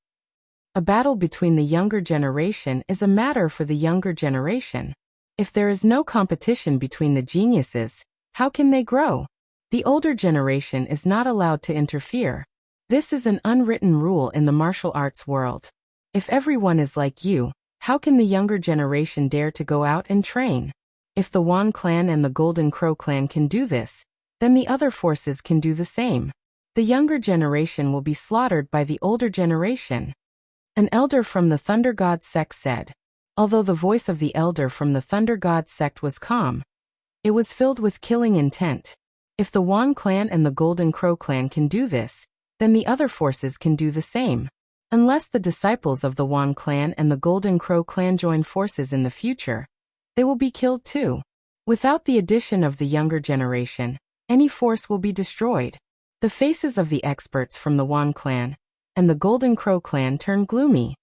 A battle between the younger generation is a matter for the younger generation. If there is no competition between the geniuses, how can they grow? The older generation is not allowed to interfere. This is an unwritten rule in the martial arts world. If everyone is like you, how can the younger generation dare to go out and train? If the Wan clan and the Golden Crow clan can do this, then the other forces can do the same. The younger generation will be slaughtered by the older generation. An elder from the Thunder God sect said. Although the voice of the elder from the Thunder God sect was calm, it was filled with killing intent. If the Wan clan and the Golden Crow clan can do this, then the other forces can do the same. Unless the disciples of the Wan clan and the Golden Crow clan join forces in the future, they will be killed too. Without the addition of the younger generation, any force will be destroyed. The faces of the experts from the Wan clan and the Golden Crow clan turned gloomy.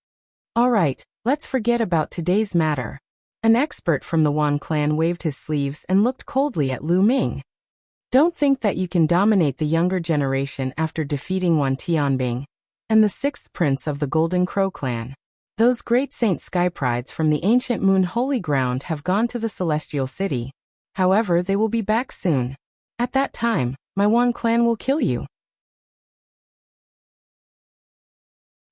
All right, let's forget about today's matter. An expert from the Wan clan waved his sleeves and looked coldly at Lu Ming. Don't think that you can dominate the younger generation after defeating Wan Tianbing and the 6th prince of the Golden Crow clan. Those great Saint Sky Prides from the ancient Moon Holy Ground have gone to the Celestial City. However, they will be back soon. At that time, my Wan clan will kill you.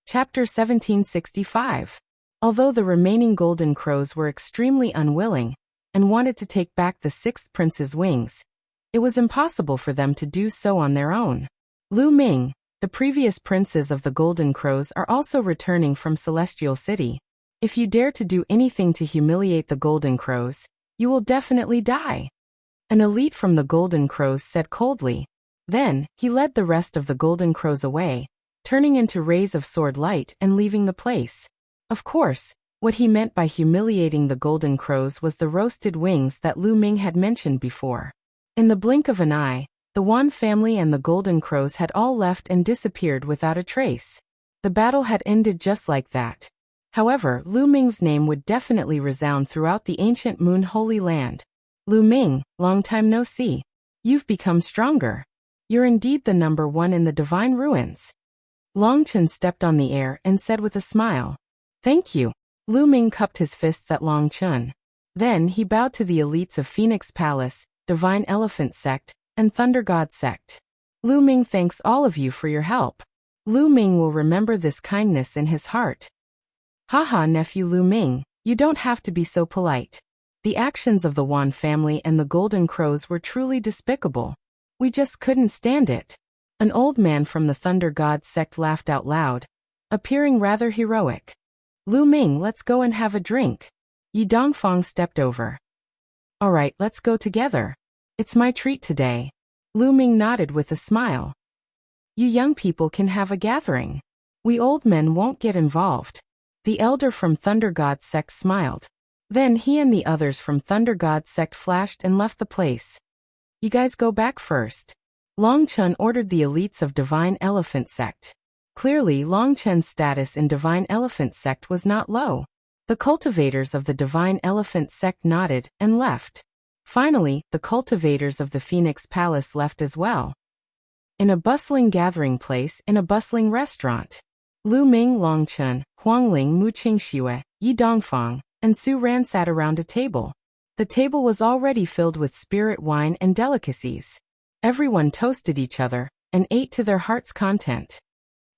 Chapter 1765. Although the remaining Golden Crows were extremely unwilling and wanted to take back the 6th prince's wings, it was impossible for them to do so on their own. Lu Ming, the previous princes of the Golden Crows are also returning from Celestial City. If you dare to do anything to humiliate the Golden Crows, you will definitely die. An elite from the Golden Crows said coldly. Then, he led the rest of the Golden Crows away turning into rays of sword light and leaving the place. Of course, what he meant by humiliating the golden crows was the roasted wings that Lu Ming had mentioned before. In the blink of an eye, the Wan family and the golden crows had all left and disappeared without a trace. The battle had ended just like that. However, Lu Ming's name would definitely resound throughout the ancient Moon Holy Land. Lu Ming, long time no see. You've become stronger. You're indeed the #1 in the divine ruins. Long Chen stepped on the air and said with a smile. Thank you. Lu Ming cupped his fists at Long Chen. Then he bowed to the elites of Phoenix Palace, Divine Elephant Sect, and Thunder God Sect. Lu Ming thanks all of you for your help. Lu Ming will remember this kindness in his heart. Haha, nephew Lu Ming, you don't have to be so polite. The actions of the Wan family and the Golden Crows were truly despicable. We just couldn't stand it. An old man from the Thunder God Sect laughed out loud, appearing rather heroic. Lu Ming, let's go and have a drink. Yi Dongfang stepped over. All right, let's go together. It's my treat today. Lu Ming nodded with a smile. You young people can have a gathering. We old men won't get involved. The elder from Thunder God Sect smiled. Then he and the others from Thunder God Sect flashed and left the place. You guys go back first. Long Chen ordered the elites of Divine Elephant Sect. Clearly, Long Chen's status in Divine Elephant Sect was not low. The cultivators of the Divine Elephant Sect nodded and left. Finally, the cultivators of the Phoenix Palace left as well. In a bustling gathering place in a bustling restaurant, Lu Ming, Long Chen, Huangling, Mu Qingxue, Yi Dongfang, and Su Ran sat around a table. The table was already filled with spirit wine and delicacies. Everyone toasted each other and ate to their heart's content.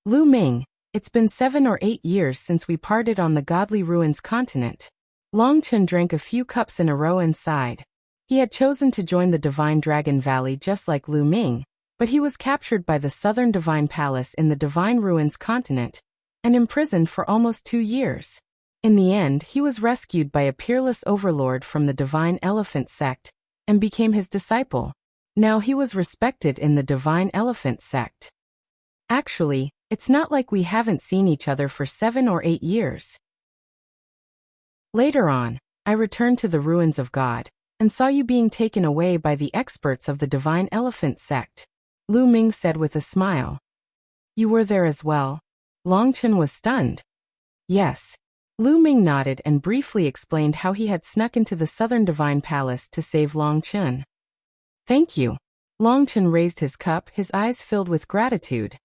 Lu Ming, it's been 7 or 8 years since we parted on the Godly Ruins continent. Long Chen drank a few cups in a row and sighed. He had chosen to join the Divine Dragon Valley just like Lu Ming, but he was captured by the Southern Divine Palace in the Divine Ruins continent and imprisoned for almost 2 years. In the end, he was rescued by a peerless overlord from the Divine Elephant Sect and became his disciple. Now he was respected in the Divine Elephant Sect. Actually, it's not like we haven't seen each other for 7 or 8 years. Later on, I returned to the ruins of God and saw you being taken away by the experts of the Divine Elephant Sect. Lu Ming said with a smile. You were there as well? Long Chen was stunned. Yes. Lu Ming nodded and briefly explained how he had snuck into the Southern Divine Palace to save Long Chen. Thank you. Long Chen raised his cup, his eyes filled with gratitude.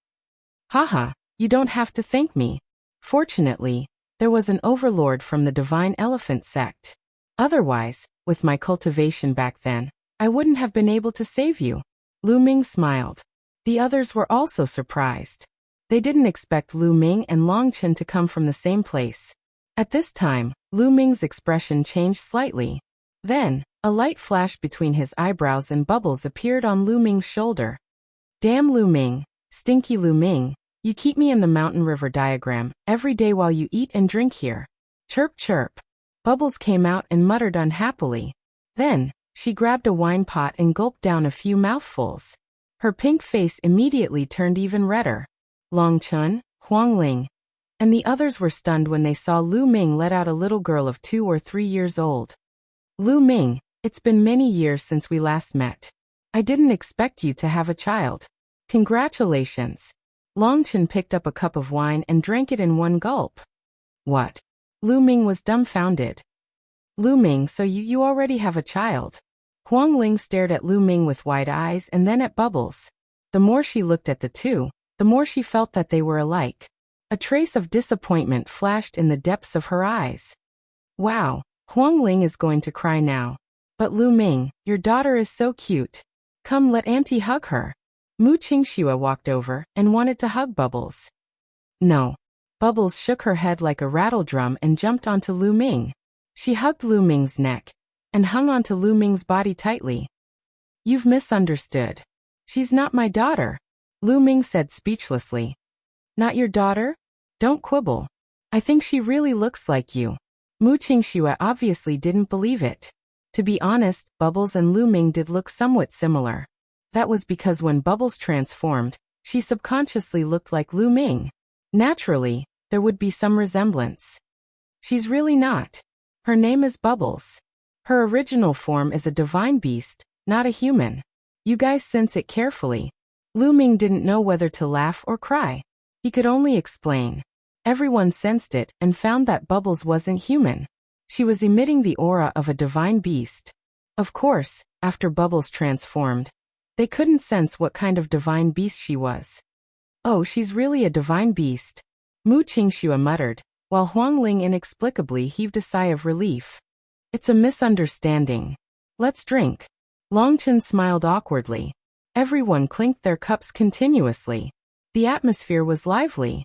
Haha, you don't have to thank me. Fortunately, there was an overlord from the Divine Elephant Sect. Otherwise, with my cultivation back then, I wouldn't have been able to save you. Lu Ming smiled. The others were also surprised. They didn't expect Lu Ming and Long Chen to come from the same place. At this time, Lu Ming's expression changed slightly. Then, a light flashed between his eyebrows and bubbles appeared on Lu Ming's shoulder. Damn Lu Ming, stinky Lu Ming, you keep me in the mountain river diagram every day while you eat and drink here. Chirp chirp. Bubbles came out and muttered unhappily. Then, she grabbed a wine pot and gulped down a few mouthfuls. Her pink face immediately turned even redder. Long Chen, Huangling, and the others were stunned when they saw Lu Ming let out a little girl of 2 or 3 years old. Lu Ming, it's been many years since we last met. I didn't expect you to have a child. Congratulations. Long Chen picked up a cup of wine and drank it in one gulp. What? Lu Ming was dumbfounded. Lu Ming, so you already have a child? Huangling stared at Lu Ming with wide eyes and then at Bubbles. The more she looked at the two, the more she felt that they were alike. A trace of disappointment flashed in the depths of her eyes. Wow, Huangling is going to cry now. But Lu Ming, your daughter is so cute. Come, let Auntie hug her. Mu Qingxue walked over and wanted to hug Bubbles. No. Bubbles shook her head like a rattle drum and jumped onto Lu Ming. She hugged Lu Ming's neck and hung onto Lu Ming's body tightly. You've misunderstood. She's not my daughter, Lu Ming said speechlessly. Not your daughter? Don't quibble. I think she really looks like you. Mu Qingxue obviously didn't believe it. To be honest, Bubbles and Lu Ming did look somewhat similar. That was because when Bubbles transformed, She subconsciously looked like Lu Ming. Naturally, there would be some resemblance. She's really not. Her name is Bubbles. Her original form is a divine beast, not a human. You guys sense it carefully. Lu Ming didn't know whether to laugh or cry. He could only explain. Everyone sensed it and found that Bubbles wasn't human. She was emitting the aura of a divine beast. Of course, after Bubbles transformed, they couldn't sense what kind of divine beast she was. Oh, she's really a divine beast, Mu Qingxue muttered, while Huang Ling inexplicably heaved a sigh of relief. It's a misunderstanding. Let's drink. Longchen smiled awkwardly. Everyone clinked their cups continuously. The atmosphere was lively.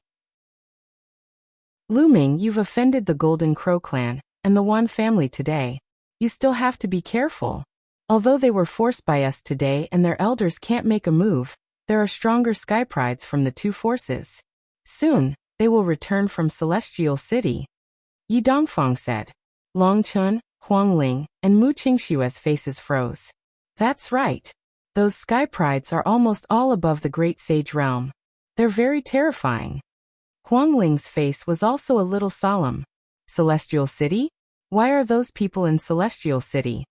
Lu Ming, you've offended the Golden Crow clan and the Wan family today. You still have to be careful. Although they were forced by us today and their elders can't make a move, there are stronger sky prides from the two forces. Soon, they will return from Celestial City. Yi Dongfang said. Longchen, Huang Ling, and Mu Qingshue's faces froze. That's right. Those sky prides are almost all above the Great Sage realm. They're very terrifying. Huang Ling's face was also a little solemn. Celestial City? Why are those people in Celestial City?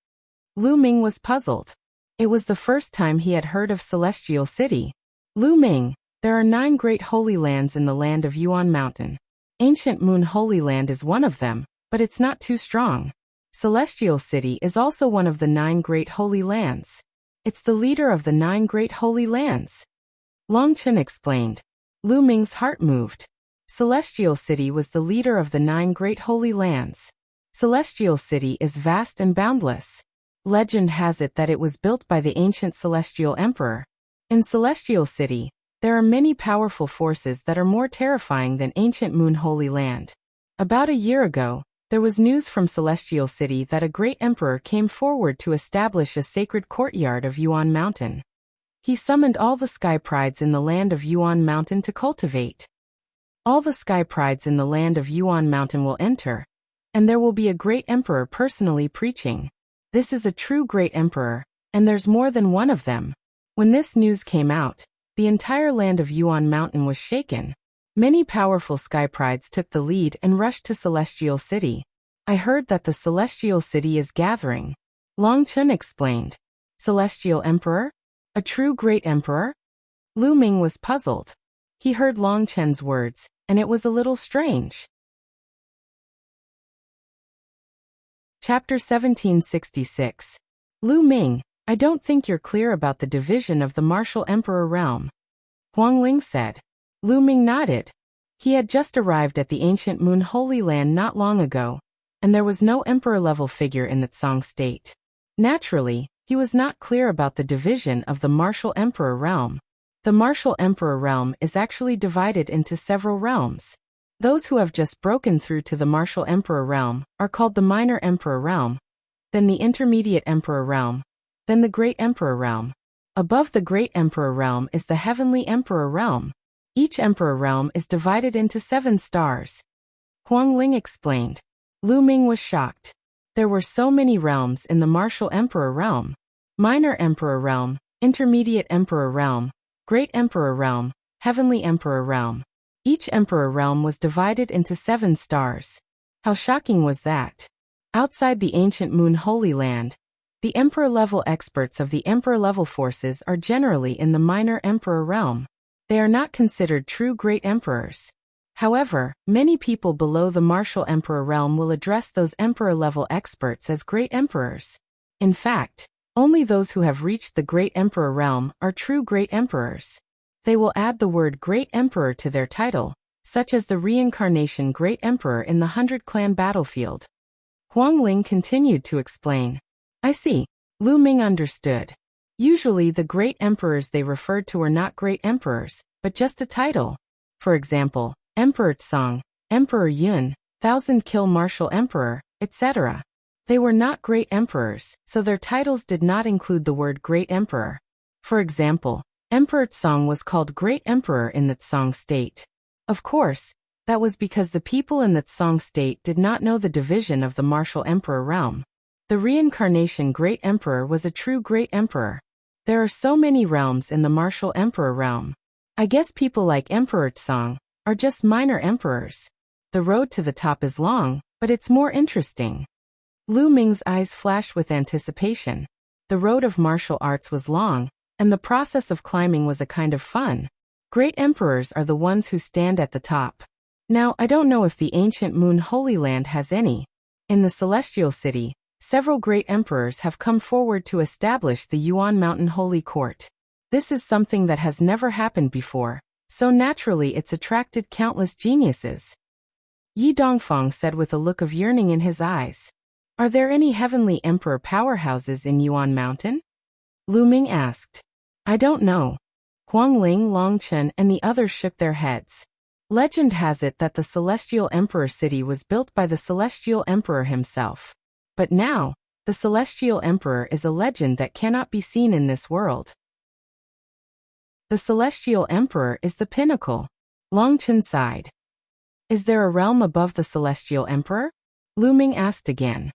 Lu Ming was puzzled. It was the first time he had heard of Celestial City. Lu Ming, there are 9 great holy lands in the land of Yuan Mountain. Ancient Moon Holy Land is one of them, but it's not too strong. Celestial City is also one of the 9 great holy lands. It's the leader of the 9 great holy lands. Longchen explained. Lu Ming's heart moved. Celestial City was the leader of the 9 great holy lands. Celestial City is vast and boundless. Legend has it that it was built by the ancient Celestial Emperor. In Celestial City, there are many powerful forces that are more terrifying than ancient Moon Holy Land. About a year ago, there was news from Celestial City that a great emperor came forward to establish a sacred courtyard of Yuan Mountain. He summoned all the sky prides in the land of Yuan Mountain to cultivate. All the sky prides in the land of Yuan Mountain will enter, and there will be a great emperor personally preaching. This is a true great emperor, and there's more than one of them. When this news came out, the entire land of Yuan Mountain was shaken. Many powerful sky prides took the lead and rushed to Celestial City. I heard that the Celestial City is gathering. Longchen explained. Celestial Emperor? A true great emperor? Lu Ming was puzzled. He heard Longchen's words, and it was a little strange. Chapter 1766. Lu Ming, I don't think you're clear about the division of the martial emperor realm. Huang Ling said. Lu Ming nodded. He had just arrived at the ancient Moon Holy Land not long ago, and there was no emperor-level figure in the Tsang state. Naturally, he was not clear about the division of the martial emperor realm. The martial emperor realm is actually divided into several realms. Those who have just broken through to the martial emperor realm are called the minor emperor realm, then the intermediate emperor realm, then the great emperor realm. Above the great emperor realm is the heavenly emperor realm. Each emperor realm is divided into 7 stars. Huang Ling explained. Lu Ming was shocked. There were so many realms in the martial emperor realm. Minor emperor realm, intermediate emperor realm, great emperor realm, heavenly emperor realm. Each emperor realm was divided into 7 stars. How shocking was that? Outside the ancient Moon Holy Land, the emperor-level experts of the emperor-level forces are generally in the minor emperor realm. They are not considered true great emperors. However, many people below the martial emperor realm will address those emperor-level experts as great emperors. In fact, only those who have reached the great emperor realm are true great emperors. They will add the word Great Emperor to their title, such as the reincarnation Great Emperor in the 100-clan battlefield. Huang Ling continued to explain. I see. Lu Ming understood. Usually the great emperors they referred to were not great emperors, but just a title. For example, Emperor Tsang, Emperor Yun, Thousand-Kill Martial Emperor, etc. They were not great emperors, so their titles did not include the word Great Emperor. For example, Emperor Tsang was called Great Emperor in the Tsang state. Of course, that was because the people in the Tsang state did not know the division of the martial emperor realm. The reincarnation Great Emperor was a true great emperor. There are so many realms in the martial emperor realm. I guess people like Emperor Tsang are just minor emperors. The road to the top is long, but it's more interesting. Lu Ming's eyes flashed with anticipation. The road of martial arts was long, and the process of climbing was a kind of fun. Great emperors are the ones who stand at the top. Now, I don't know if the ancient Moon Holy Land has any. In the Celestial City, several great emperors have come forward to establish the Yuan Mountain Holy Court. This is something that has never happened before, so naturally it's attracted countless geniuses. Yi Dongfang said with a look of yearning in his eyes. Are there any heavenly emperor powerhouses in Yuan Mountain? Lu Ming asked. I don't know. Huang Ling, Long Chen, and the others shook their heads. Legend has it that the Celestial Emperor City was built by the Celestial Emperor himself. But now, the Celestial Emperor is a legend that cannot be seen in this world. The Celestial Emperor is the pinnacle. Long Chen sighed. Is there a realm above the Celestial Emperor? Lu Ming asked again.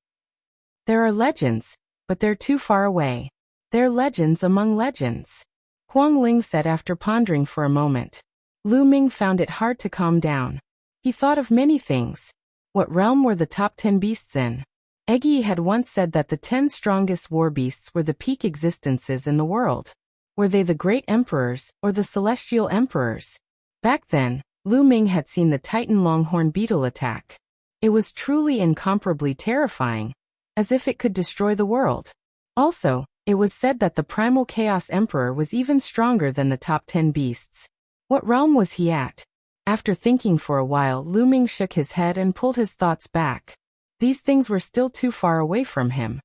There are legends, but they're too far away. They're legends among legends. Huang Ling said after pondering for a moment. Lu Ming found it hard to calm down. He thought of many things. What realm were the top 10 beasts in? Eggy had once said that the 10 strongest war beasts were the peak existences in the world. Were they the great emperors or the celestial emperors? Back then, Lu Ming had seen the Titan longhorn beetle attack. It was truly incomparably terrifying, as if it could destroy the world. Also, it was said that the primal Chaos Emperor was even stronger than the top 10 beasts. What realm was he at? After thinking for a while, Lu Ming shook his head and pulled his thoughts back. These things were still too far away from him.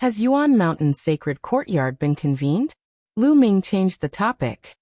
Has Yuan Mountain's sacred courtyard been convened? Lu Ming changed the topic.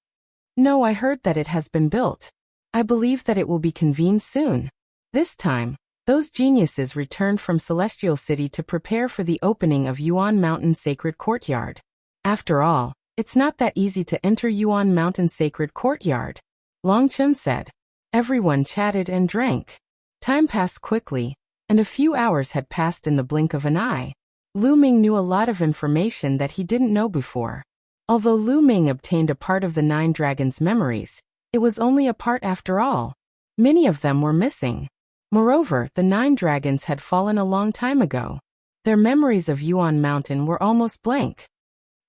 No, I heard that it has been built. I believe that it will be convened soon. This time, those geniuses returned from Celestial City to prepare for the opening of Yuan Mountain's sacred courtyard. After all, it's not that easy to enter Yuan Mountain's sacred courtyard, Long Chen said. Everyone chatted and drank. Time passed quickly, and a few hours had passed in the blink of an eye. Lu Ming knew a lot of information that he didn't know before. Although Lu Ming obtained a part of the 9 dragons' memories, it was only a part after all. Many of them were missing. Moreover, the 9 dragons had fallen a long time ago. Their memories of Yuan Mountain were almost blank.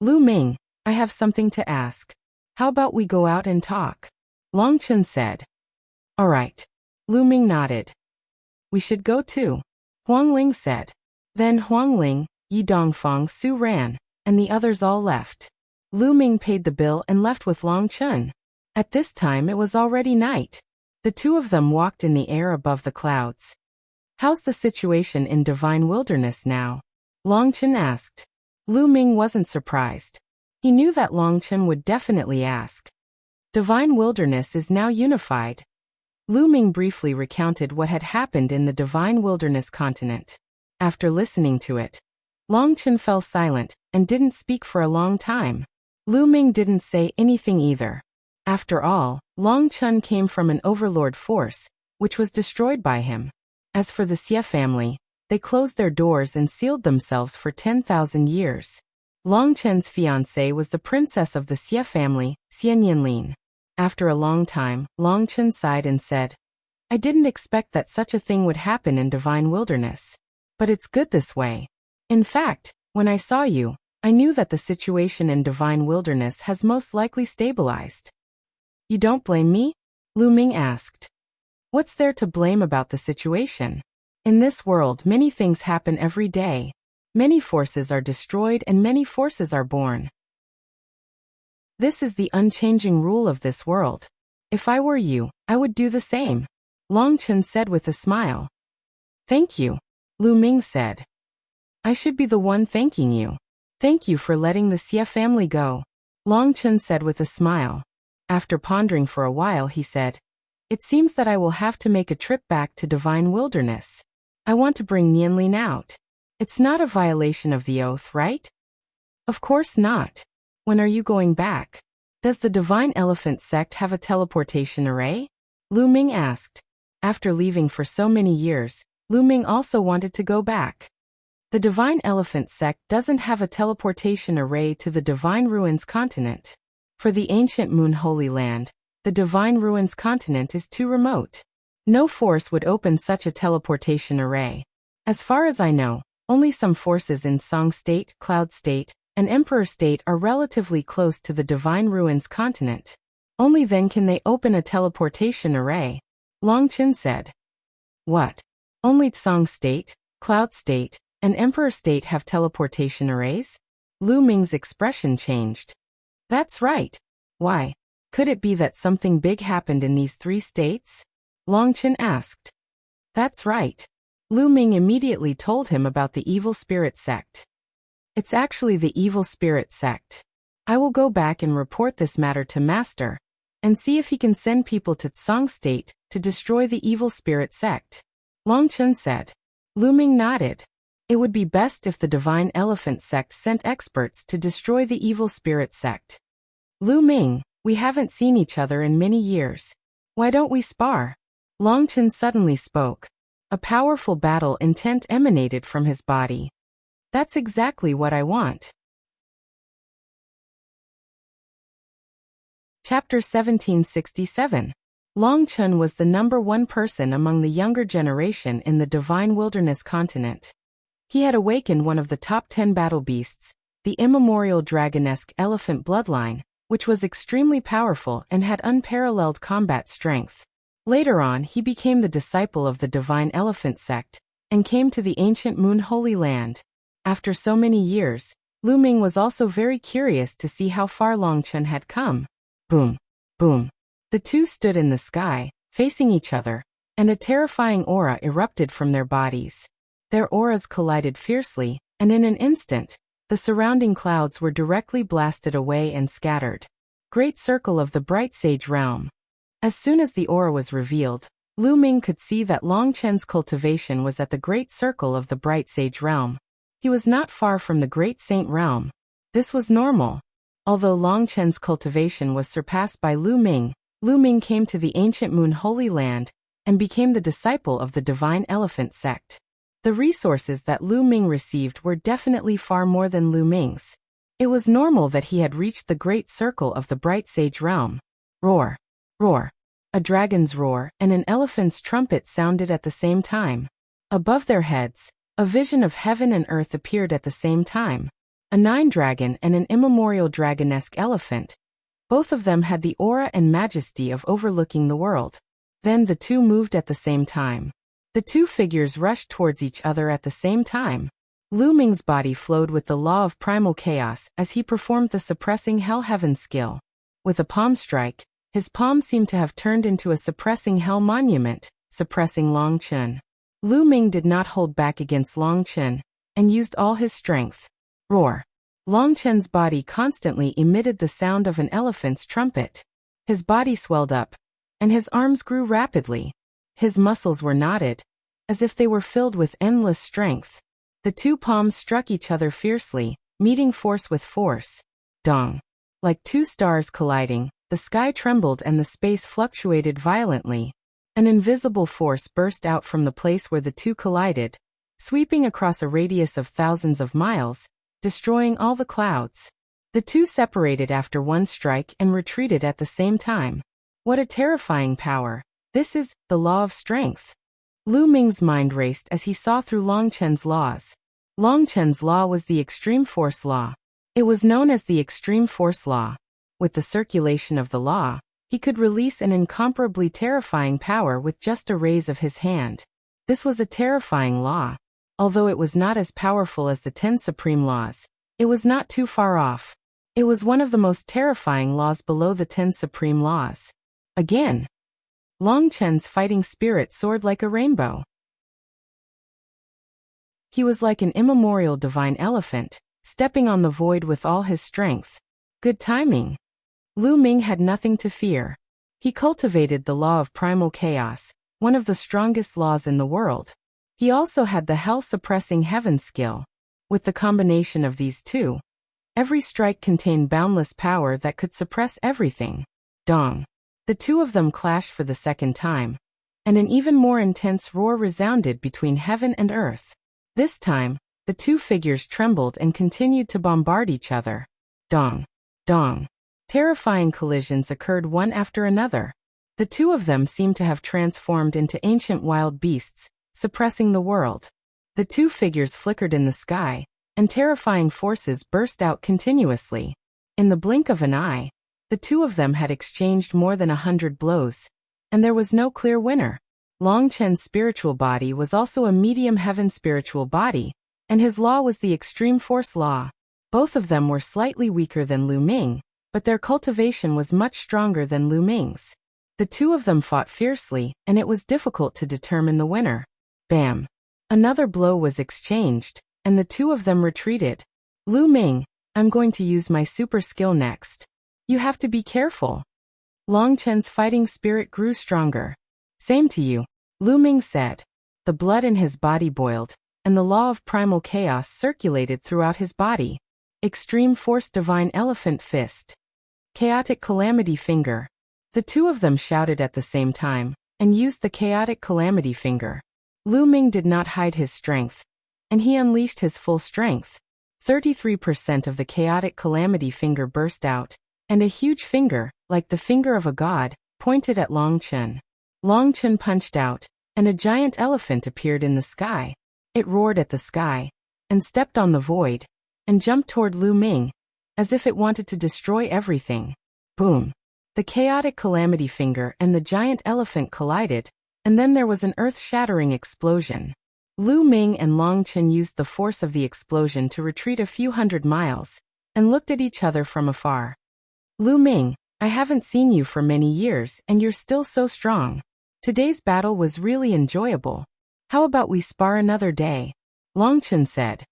Lu Ming, I have something to ask. How about we go out and talk? Long Chen said. All right. Lu Ming nodded. We should go too, Huang Ling said. Then Huang Ling, Yi Dongfang, Su ran, and the others all left. Lu Ming paid the bill and left with Long Chen. At this time it was already night. The two of them walked in the air above the clouds. How's the situation in Divine Wilderness now? Long Chen asked. Lu Ming wasn't surprised. He knew that Long Chen would definitely ask. Divine Wilderness is now unified. Lu Ming briefly recounted what had happened in the Divine Wilderness continent. After listening to it, Long Chen fell silent and didn't speak for a long time. Lu Ming didn't say anything either. After all, Long Chen came from an overlord force, which was destroyed by him. As for the Xie family, they closed their doors and sealed themselves for 10,000 years. Long Chen's fiancée was the princess of the Xie family, Xian Yanlin. After a long time, Long Chen sighed and said, I didn't expect that such a thing would happen in Divine Wilderness. But it's good this way. In fact, when I saw you, I knew that the situation in Divine Wilderness has most likely stabilized. You don't blame me? Lu Ming asked. What's there to blame about the situation? In this world, many things happen every day. Many forces are destroyed and many forces are born. This is the unchanging rule of this world. If I were you, I would do the same, Long Chen said with a smile. Thank you, Lu Ming said. I should be the one thanking you. Thank you for letting the Xie family go, Long Chen said with a smile. After pondering for a while, he said, It seems that I will have to make a trip back to Divine Wilderness. I want to bring Nianlin out. It's not a violation of the oath, right? Of course not. When are you going back? Does the Divine Elephant sect have a teleportation array? Lu Ming asked. After leaving for so many years, Lu Ming also wanted to go back. The Divine Elephant sect doesn't have a teleportation array to the Divine Ruins continent. For the ancient Moon Holy Land, The Divine Ruins continent is too remote. No force would open such a teleportation array. As far as I know, only some forces in Song State, Cloud State, and Emperor State are relatively close to the Divine Ruins continent. Only then can they open a teleportation array. Long Chen said. What? Only Song State, Cloud State, and Emperor State have teleportation arrays? Lu Ming's expression changed. That's right. Why? Could it be that something big happened in these 3 states? Long Chen asked. That's right. Lu Ming immediately told him about the evil spirit sect. It's actually the evil spirit sect. I will go back and report this matter to Master, and see if he can send people to Tsang State to destroy the evil spirit sect. Long Chen said. Lu Ming nodded. It would be best if the Divine Elephant sect sent experts to destroy the evil spirit sect. Lu Ming, we haven't seen each other in many years. Why don't we spar? Long Chen suddenly spoke. A powerful battle intent emanated from his body. That's exactly what I want. Chapter 1767. Long Chen was the #1 person among the younger generation in the Divine Wilderness continent. He had awakened one of the top 10 battle beasts, the immemorial dragonesque elephant bloodline, which was extremely powerful and had unparalleled combat strength. Later on, he became the disciple of the Divine Elephant sect, and came to the ancient Moon Holy Land. After so many years, Lu Ming was also very curious to see how far Long Chen had come. Boom, boom. The two stood in the sky, facing each other, and a terrifying aura erupted from their bodies. Their auras collided fiercely, and in an instant, the surrounding clouds were directly blasted away and scattered. Great Circle of the Bright Sage Realm. As soon as the aura was revealed, Lu Ming could see that Long Chen's cultivation was at the Great Circle of the Bright Sage Realm. He was not far from the Great Saint Realm. This was normal. Although Long Chen's cultivation was surpassed by Lu Ming came to the ancient Moon Holy Land and became the disciple of the Divine Elephant sect. The resources that Lu Ming received were definitely far more than Lu Ming's. It was normal that he had reached the Great Circle of the Bright Sage Realm. Roar! Roar! A dragon's roar and an elephant's trumpet sounded at the same time. Above their heads, a vision of heaven and earth appeared at the same time. A 9-dragon and an immemorial dragonesque elephant. Both of them had the aura and majesty of overlooking the world. Then the two moved at the same time. The two figures rushed towards each other at the same time. Lu Ming's body flowed with the law of primal chaos as he performed the suppressing hell heaven skill. With a palm strike, his palm seemed to have turned into a suppressing hell monument, suppressing Long Chen. Lu Ming did not hold back against Long Chen, and used all his strength. Roar! Long Chen's body constantly emitted the sound of an elephant's trumpet. His body swelled up, and his arms grew rapidly. His muscles were knotted, as if they were filled with endless strength. The two palms struck each other fiercely, meeting force with force. Dong! Like two stars colliding, the sky trembled and the space fluctuated violently. An invisible force burst out from the place where the two collided, sweeping across a radius of thousands of miles, destroying all the clouds. The two separated after one strike and retreated at the same time. What a terrifying power! This is the law of strength. Lu Ming's mind raced as he saw through Long Chen's laws. Long Chen's law was the extreme force law. It was known as the extreme force law. With the circulation of the law, he could release an incomparably terrifying power with just a raise of his hand. This was a terrifying law. Although it was not as powerful as the 10 supreme laws, it was not too far off. It was one of the most terrifying laws below the 10 supreme laws. Again, Long Chen's fighting spirit soared like a rainbow. He was like an immemorial divine elephant, stepping on the void with all his strength. Good timing. Lu Ming had nothing to fear. He cultivated the law of primal chaos, one of the strongest laws in the world. He also had the hell-suppressing heaven skill. With the combination of these two, every strike contained boundless power that could suppress everything. Dong! The two of them clashed for the second time, and an even more intense roar resounded between heaven and earth. This time, the two figures trembled and continued to bombard each other. Dong! Dong! Terrifying collisions occurred one after another. The two of them seemed to have transformed into ancient wild beasts, suppressing the world. The two figures flickered in the sky, and terrifying forces burst out continuously. In the blink of an eye, the two of them had exchanged more than 100 blows, and there was no clear winner. Long Chen's spiritual body was also a medium heaven spiritual body, and his law was the extreme force law. Both of them were slightly weaker than Lu Ming, but their cultivation was much stronger than Lu Ming's. The two of them fought fiercely, and it was difficult to determine the winner. Bam! Another blow was exchanged, and the two of them retreated. Lu Ming, I'm going to use my super skill next. You have to be careful. Long Chen's fighting spirit grew stronger. Same to you, Lu Ming said. The blood in his body boiled, and the law of primal chaos circulated throughout his body. Extreme force divine elephant fist. Chaotic calamity finger. The two of them shouted at the same time, and used the chaotic calamity finger. Lu Ming did not hide his strength, and he unleashed his full strength. 33% of the chaotic calamity finger burst out, and a huge finger, like the finger of a god, pointed at Long Chen. Long Chen punched out, and a giant elephant appeared in the sky. It roared at the sky, and stepped on the void, and jumped toward Lu Ming, as if it wanted to destroy everything. Boom! The chaotic calamity finger and the giant elephant collided, and then there was an earth-shattering explosion. Lu Ming and Long Chen used the force of the explosion to retreat a few hundred miles, and looked at each other from afar. Lu Ming, I haven't seen you for many years and you're still so strong. Today's battle was really enjoyable. How about we spar another day? Long Chen said.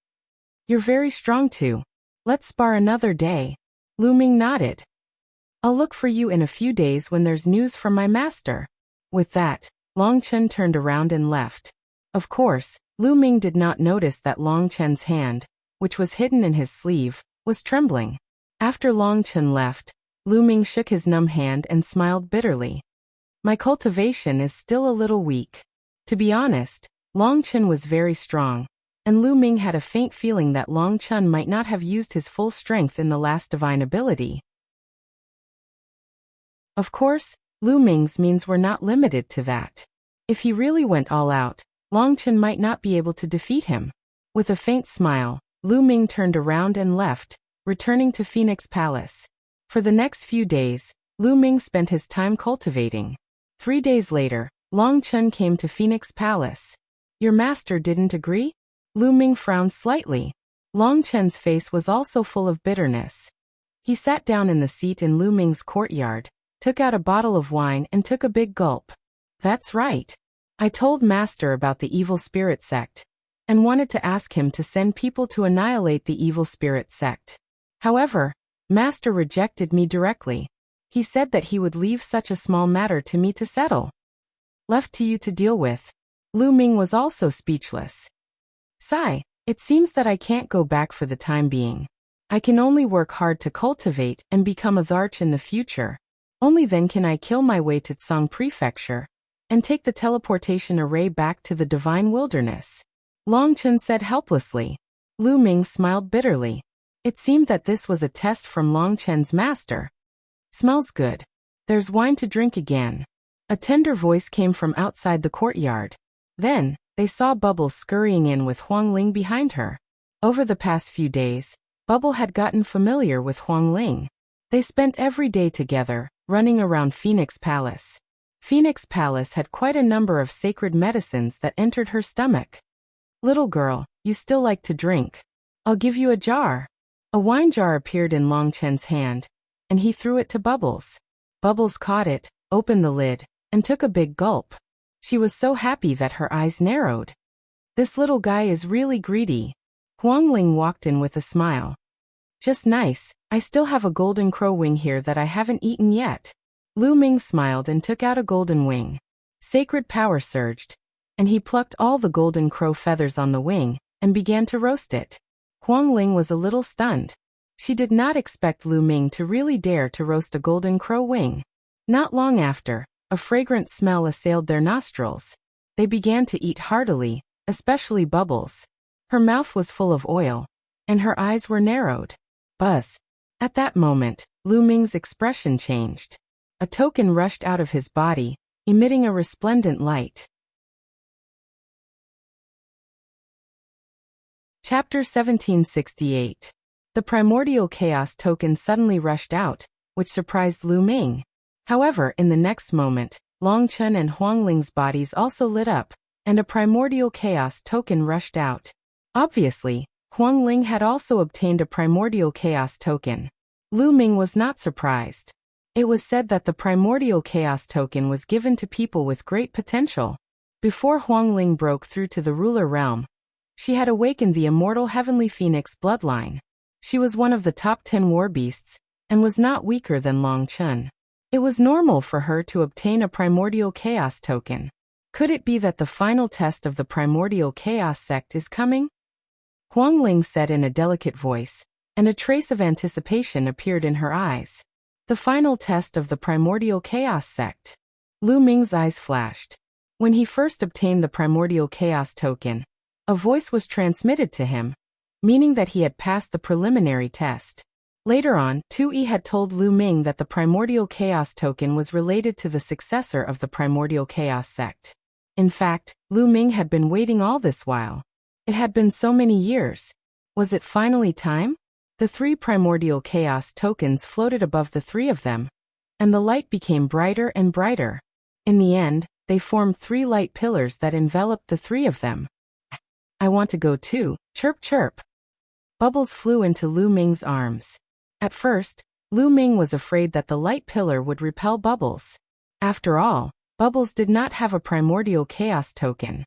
You're very strong too. Let's spar another day. Lu Ming nodded. I'll look for you in a few days when there's news from my master. With that, Long Chen turned around and left. Of course, Lu Ming did not notice that Long Chen's hand, which was hidden in his sleeve, was trembling. After Long Chen left, Lu Ming shook his numb hand and smiled bitterly. My cultivation is still a little weak. To be honest, Long Chen was very strong, and Lu Ming had a faint feeling that Long Chen might not have used his full strength in the last divine ability. Of course, Lu Ming's means were not limited to that. If he really went all out, Long Chen might not be able to defeat him. With a faint smile, Lu Ming turned around and left, returning to Phoenix Palace. For the next few days, Lu Ming spent his time cultivating. 3 days later, Long Chen came to Phoenix Palace. Your master didn't agree? Lu Ming frowned slightly. Long Chen's face was also full of bitterness. He sat down in the seat in Lu Ming's courtyard, took out a bottle of wine and took a big gulp. That's right. I told Master about the evil spirit sect, and wanted to ask him to send people to annihilate the evil spirit sect. However, Master rejected me directly. He said that he would leave such a small matter to me to settle. Left to you to deal with. Lu Ming was also speechless. Sigh, it seems that I can't go back for the time being. I can only work hard to cultivate and become a Dharch in the future. Only then can I kill my way to Tsang Prefecture, and take the teleportation array back to the divine wilderness. Long Chen said helplessly. Lu Ming smiled bitterly. It seemed that this was a test from Long Chen's master. Smells good. There's wine to drink again. A tender voice came from outside the courtyard. Then, they saw Bubbles scurrying in with Huang Ling behind her. Over the past few days, Bubble had gotten familiar with Huang Ling. They spent every day together, running around Phoenix Palace. Phoenix Palace had quite a number of sacred medicines that entered her stomach. Little girl, you still like to drink. I'll give you a jar. A wine jar appeared in Long Chen's hand, and he threw it to Bubbles. Bubbles caught it, opened the lid, and took a big gulp. She was so happy that her eyes narrowed. This little guy is really greedy. Huang Ling walked in with a smile. Just nice, I still have a golden crow wing here that I haven't eaten yet. Lu Ming smiled and took out a golden wing. Sacred power surged, and he plucked all the golden crow feathers on the wing, and began to roast it. Huang Ling was a little stunned. She did not expect Lu Ming to really dare to roast a golden crow wing. Not long after, a fragrant smell assailed their nostrils. They began to eat heartily, especially Bubbles. Her mouth was full of oil, and her eyes were narrowed. Buzz. At that moment, Lu Ming's expression changed. A token rushed out of his body, emitting a resplendent light. Chapter 1768. The primordial chaos token suddenly rushed out, which surprised Lu Ming. However, in the next moment, Long Chen and Huang Ling's bodies also lit up, and a primordial chaos token rushed out. Obviously, Huang Ling had also obtained a primordial chaos token. Lu Ming was not surprised. It was said that the primordial chaos token was given to people with great potential. Before Huang Ling broke through to the ruler realm, she had awakened the immortal heavenly phoenix bloodline. She was one of the top 10 war beasts, and was not weaker than Long Chen. It was normal for her to obtain a primordial chaos token. Could it be that the final test of the primordial chaos sect is coming? Huang Ling said in a delicate voice, and a trace of anticipation appeared in her eyes. The final test of the primordial chaos sect. Lu Ming's eyes flashed. When he first obtained the primordial chaos token, a voice was transmitted to him, meaning that he had passed the preliminary test. Later on, Tui had told Lu Ming that the primordial chaos token was related to the successor of the primordial chaos sect. In fact, Lu Ming had been waiting all this while. It had been so many years. Was it finally time? The 3 primordial chaos tokens floated above the 3 of them, and the light became brighter and brighter. In the end, they formed 3 light pillars that enveloped the 3 of them. I want to go too, chirp chirp. Bubbles flew into Lu Ming's arms. At first, Lu Ming was afraid that the light pillar would repel Bubbles. After all, Bubbles did not have a primordial chaos token.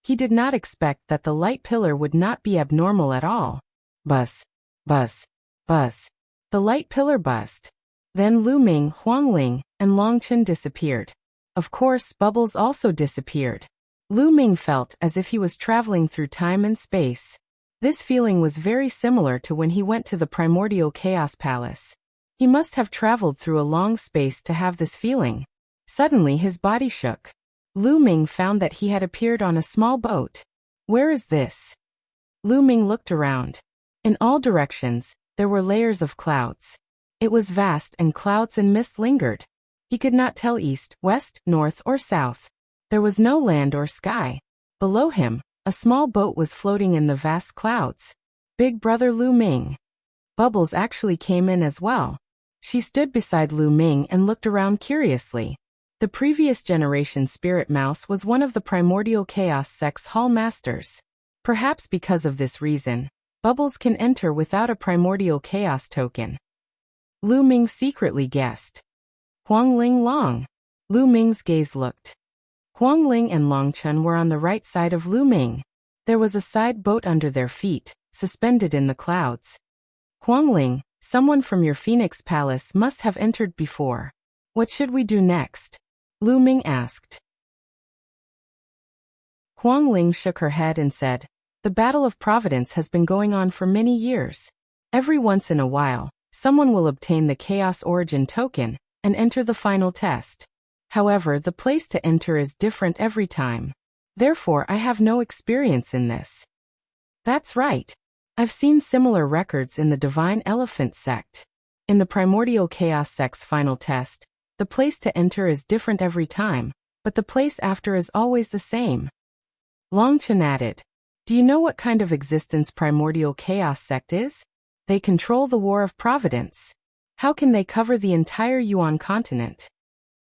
He did not expect that the light pillar would not be abnormal at all. Buzz, buzz, buzz. The light pillar buzzed. Then Lu Ming, Huang Ling, and Long Chen disappeared. Of course, Bubbles also disappeared. Lu Ming felt as if he was traveling through time and space. This feeling was very similar to when he went to the primordial chaos palace. He must have traveled through a long space to have this feeling. Suddenly his body shook. Lu Ming found that he had appeared on a small boat. Where is this? Lu Ming looked around. In all directions, there were layers of clouds. It was vast and clouds and mist lingered. He could not tell east, west, north, or south. There was no land or sky. Below him, a small boat was floating in the vast clouds. Big brother Lu Ming. Bubbles actually came in as well. She stood beside Lu Ming and looked around curiously. The previous generation spirit mouse was one of the primordial chaos sect's hall masters. Perhaps because of this reason, Bubbles can enter without a primordial chaos token. Lu Ming secretly guessed. Huang Ling Long. Lu Ming's gaze looked. Huang Ling and Long Chen were on the right side of Lu Ming. There was a side boat under their feet, suspended in the clouds. Huang Ling, someone from your Phoenix Palace must have entered before. What should we do next? Lu Ming asked. Huang Ling shook her head and said, the Battle of Providence has been going on for many years. Every once in a while, someone will obtain the Chaos Origin token and enter the final test. However, the place to enter is different every time. Therefore, I have no experience in this. That's right. I've seen similar records in the Divine Elephant sect. In the Primordial Chaos sect's final test, the place to enter is different every time, but the place after is always the same. Long Chen added, do you know what kind of existence Primordial Chaos sect is? They control the War of Providence. How can they cover the entire Yuan continent?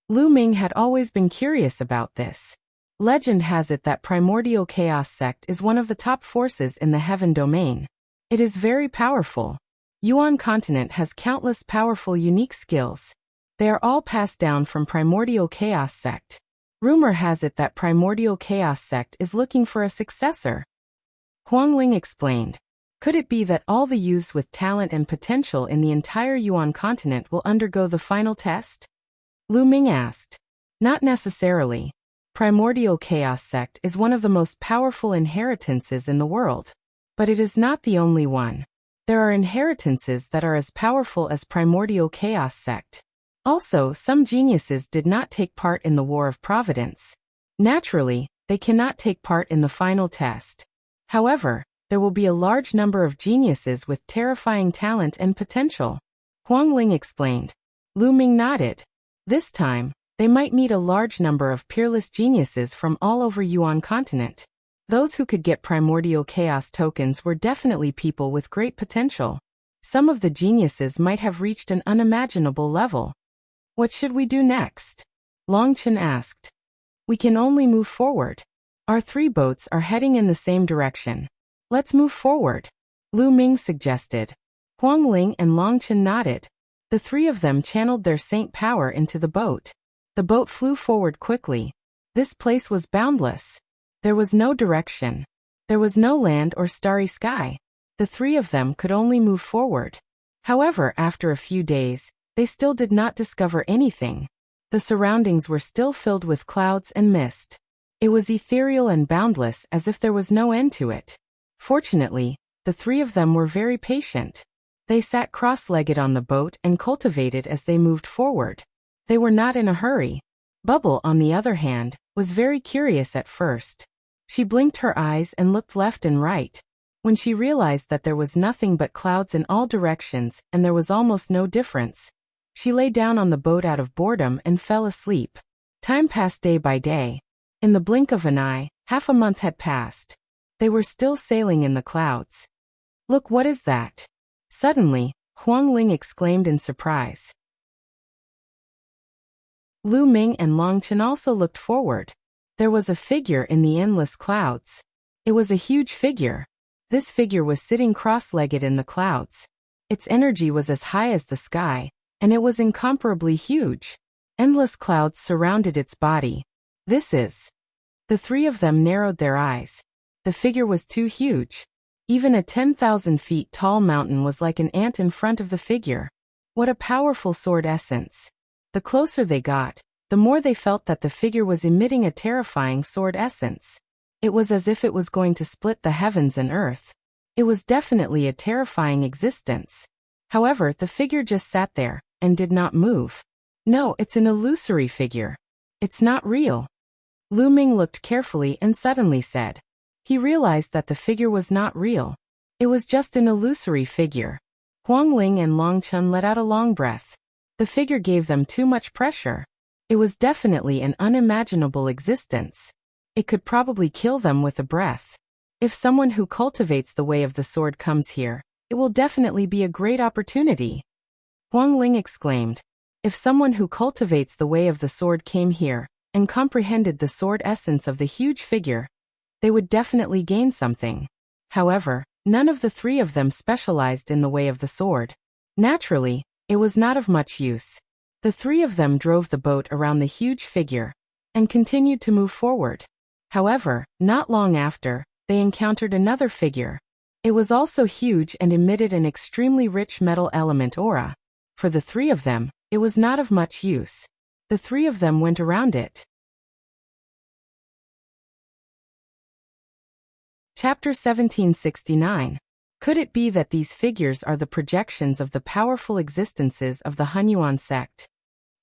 Lu Ming had always been curious about this. Legend has it that Primordial Chaos sect is one of the top forces in the heaven domain. It is very powerful. Yuan continent has countless powerful unique skills. They are all passed down from Primordial Chaos sect. Rumor has it that Primordial Chaos sect is looking for a successor. Huang Ling explained. Could it be that all the youths with talent and potential in the entire Yuan continent will undergo the final test? Lu Ming asked. Not necessarily. Primordial Chaos sect is one of the most powerful inheritances in the world. But it is not the only one. There are inheritances that are as powerful as Primordial Chaos sect. Also, some geniuses did not take part in the War of Providence. Naturally, they cannot take part in the final test. However, there will be a large number of geniuses with terrifying talent and potential. Huang Ling explained. Lu Ming nodded. This time, they might meet a large number of peerless geniuses from all over Yuan continent. Those who could get primordial chaos tokens were definitely people with great potential. Some of the geniuses might have reached an unimaginable level. What should we do next? Longchen asked. We can only move forward. Our 3 boats are heading in the same direction. Let's move forward, Lu Ming suggested. Huang Ling and Longchen nodded. The 3 of them channeled their saint power into the boat. The boat flew forward quickly. This place was boundless. There was no direction. There was no land or starry sky. The 3 of them could only move forward. However, after a few days, they still did not discover anything. The surroundings were still filled with clouds and mist. It was ethereal and boundless as if there was no end to it. Fortunately, the 3 of them were very patient. They sat cross-legged on the boat and cultivated as they moved forward. They were not in a hurry. Bubble, on the other hand, was very curious at first. She blinked her eyes and looked left and right. When she realized that there was nothing but clouds in all directions and there was almost no difference, she lay down on the boat out of boredom and fell asleep. Time passed day by day. In the blink of an eye, half a month had passed. They were still sailing in the clouds. Look, what is that? Suddenly, Huang Ling exclaimed in surprise. Lu Ming and Longchen also looked forward. There was a figure in the endless clouds. It was a huge figure. This figure was sitting cross-legged in the clouds. Its energy was as high as the sky, and it was incomparably huge. Endless clouds surrounded its body. This is... The 3 of them narrowed their eyes. The figure was too huge. Even a 10,000 feet tall mountain was like an ant in front of the figure. What a powerful sword essence. The closer they got, the more they felt that the figure was emitting a terrifying sword essence. It was as if it was going to split the heavens and earth. It was definitely a terrifying existence. However, the figure just sat there, and did not move. No, it's an illusory figure. It's not real. Lu Ming looked carefully and suddenly said. He realized that the figure was not real. It was just an illusory figure. Huang Ling and Longchen let out a long breath. The figure gave them too much pressure. It was definitely an unimaginable existence. It could probably kill them with a breath. If someone who cultivates the way of the sword comes here, it will definitely be a great opportunity. Huang Ling exclaimed. If someone who cultivates the way of the sword came here, and comprehended the sword essence of the huge figure, they would definitely gain something. However, none of the 3 of them specialized in the way of the sword. Naturally, it was not of much use. The 3 of them drove the boat around the huge figure, and continued to move forward. However, not long after, they encountered another figure. It was also huge and emitted an extremely rich metal element aura. For the 3 of them, it was not of much use. The 3 of them went around it. Chapter 1769. Could it be that these figures are the projections of the powerful existences of the Hunyuan sect?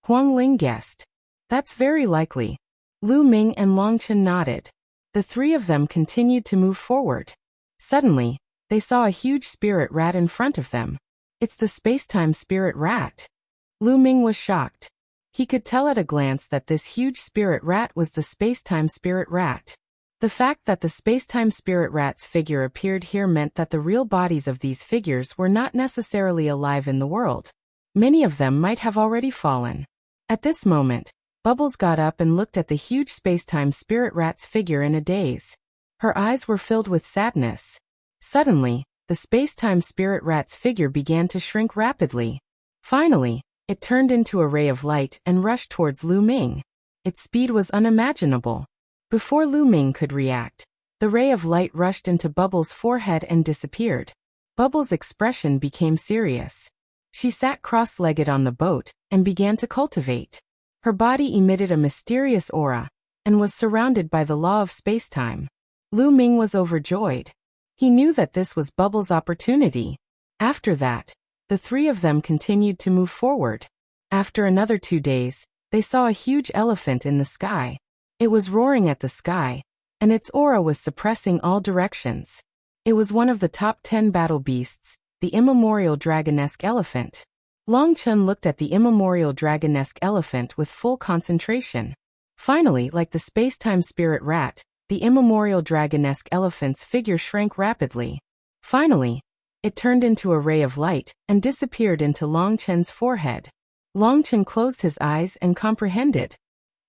Huang Ling guessed. That's very likely. Lu Ming and Longchen nodded. The 3 of them continued to move forward. Suddenly, they saw a huge spirit rat in front of them. It's the space-time spirit rat. Lu Ming was shocked. He could tell at a glance that this huge spirit rat was the space-time spirit rat. The fact that the space-time spirit rat's figure appeared here meant that the real bodies of these figures were not necessarily alive in the world. Many of them might have already fallen. At this moment, Bubbles got up and looked at the huge space-time spirit rat's figure in a daze. Her eyes were filled with sadness. Suddenly, the space-time spirit rat's figure began to shrink rapidly. Finally, it turned into a ray of light and rushed towards Lu Ming. Its speed was unimaginable. Before Lu Ming could react, the ray of light rushed into Bubbles' forehead and disappeared. Bubbles' expression became serious. She sat cross-legged on the boat and began to cultivate. Her body emitted a mysterious aura and was surrounded by the law of space-time. Lu Ming was overjoyed. He knew that this was Bubbles' opportunity. After that, the 3 of them continued to move forward. After another 2 days, they saw a huge elephant in the sky. It was roaring at the sky, and its aura was suppressing all directions. It was one of the top 10 battle beasts, the immemorial dragonesque elephant. Long Chen looked at the immemorial dragonesque elephant with full concentration. Finally, like the space-time spirit rat, the immemorial dragonesque elephant's figure shrank rapidly. Finally, it turned into a ray of light and disappeared into Long Chen's forehead. Long Chen closed his eyes and comprehended.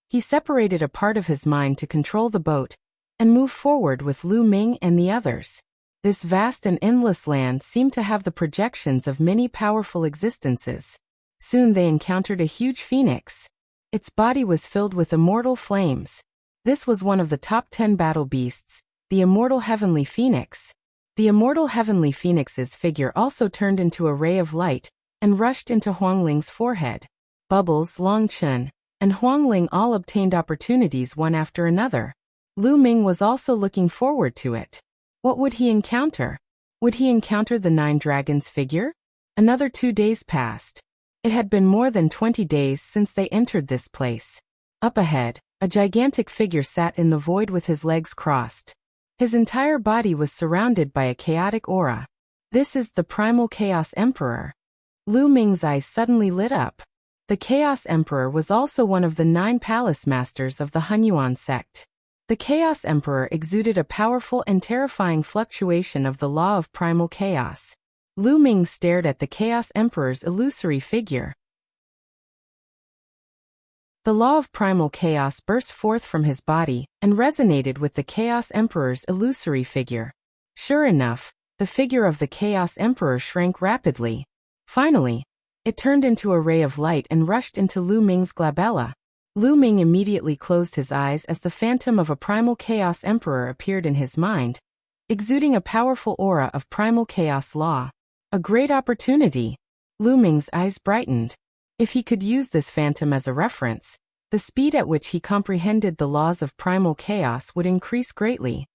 He separated a part of his mind to control the boat and move forward with Lu Ming and the others. This vast and endless land seemed to have the projections of many powerful existences. Soon they encountered a huge phoenix. Its body was filled with immortal flames. This was one of the top 10 battle beasts, the immortal heavenly phoenix. The immortal heavenly phoenix's figure also turned into a ray of light and rushed into Huangling's forehead. Bubbles, Long Chen, and Huangling all obtained opportunities one after another. Lu Ming was also looking forward to it. What would he encounter? Would he encounter the 9 dragons figure? Another 2 days passed. It had been more than 20 days since they entered this place. Up ahead, a gigantic figure sat in the void with his legs crossed. His entire body was surrounded by a chaotic aura. This is the primal Chaos Emperor. Lu Ming's eyes suddenly lit up. The Chaos Emperor was also one of the 9 palace masters of the Hunyuan sect. The Chaos Emperor exuded a powerful and terrifying fluctuation of the law of primal chaos. Lu Ming stared at the Chaos Emperor's illusory figure. The law of primal chaos burst forth from his body and resonated with the Chaos Emperor's illusory figure. Sure enough, the figure of the Chaos Emperor shrank rapidly. Finally, it turned into a ray of light and rushed into Lu Ming's glabella. Lu Ming immediately closed his eyes as the phantom of a primal Chaos Emperor appeared in his mind, exuding a powerful aura of primal chaos law. A great opportunity. Lu Ming's eyes brightened. If he could use this phantom as a reference, the speed at which he comprehended the laws of primal chaos would increase greatly.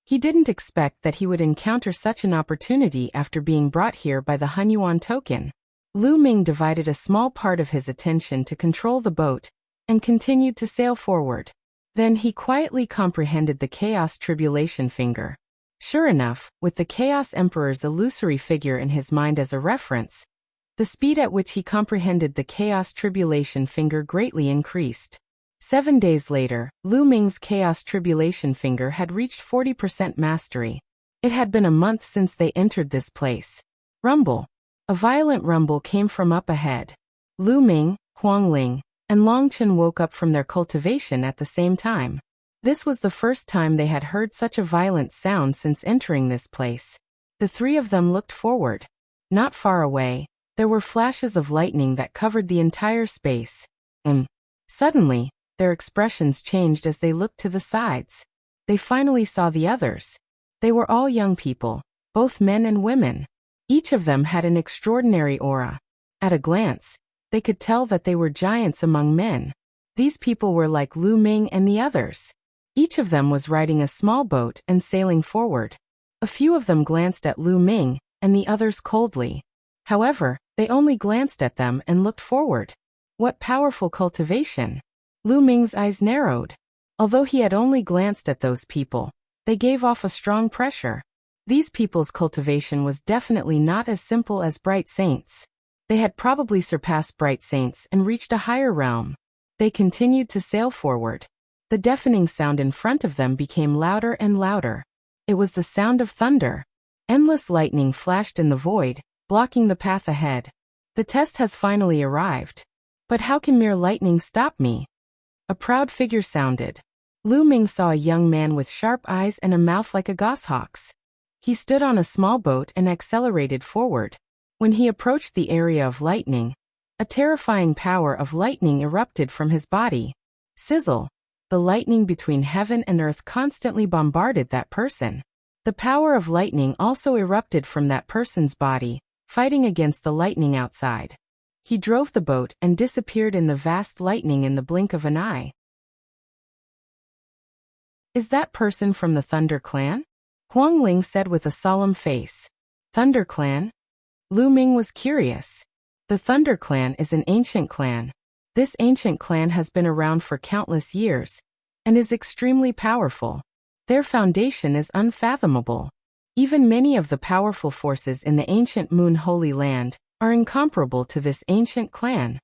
He didn't expect that he would encounter such an opportunity after being brought here by the Hunyuan token. Lu Ming divided a small part of his attention to control the boat and continued to sail forward. Then he quietly comprehended the Chaos Tribulation finger. Sure enough, with the Chaos Emperor's illusory figure in his mind as a reference, the speed at which he comprehended the Chaos Tribulation finger greatly increased. 7 days later, Lu Ming's Chaos Tribulation finger had reached 40% mastery. It had been a month since they entered this place. Rumble. A violent rumble came from up ahead. Lu Ming, Huangling, and Long Chen woke up from their cultivation at the same time. This was the first time they had heard such a violent sound since entering this place. The 3 of them looked forward. Not far away, there were flashes of lightning that covered the entire space. Suddenly, their expressions changed as they looked to the sides. They finally saw the others. They were all young people, both men and women. Each of them had an extraordinary aura. At a glance, they could tell that they were giants among men. These people were like Lu Ming and the others. Each of them was riding a small boat and sailing forward. A few of them glanced at Lu Ming, and the others coldly. However, they only glanced at them and looked forward. What powerful cultivation! Lu Ming's eyes narrowed. Although he had only glanced at those people, they gave off a strong pressure. These people's cultivation was definitely not as simple as bright saints. They had probably surpassed bright saints and reached a higher realm. They continued to sail forward. The deafening sound in front of them became louder and louder. It was the sound of thunder. Endless lightning flashed in the void, blocking the path ahead. The test has finally arrived. But how can mere lightning stop me? A proud figure sounded. Lu Ming saw a young man with sharp eyes and a mouth like a goshawk's. He stood on a small boat and accelerated forward. When he approached the area of lightning, a terrifying power of lightning erupted from his body. Sizzle. The lightning between heaven and earth constantly bombarded that person. The power of lightning also erupted from that person's body, fighting against the lightning outside. He drove the boat and disappeared in the vast lightning in the blink of an eye. Is that person from the Thunder Clan? Huangling said with a solemn face. Thunder Clan? Lu Ming was curious. The Thunder Clan is an ancient clan. This ancient clan has been around for countless years and is extremely powerful. Their foundation is unfathomable. Even many of the powerful forces in the ancient Moon Holy Land are incomparable to this ancient clan.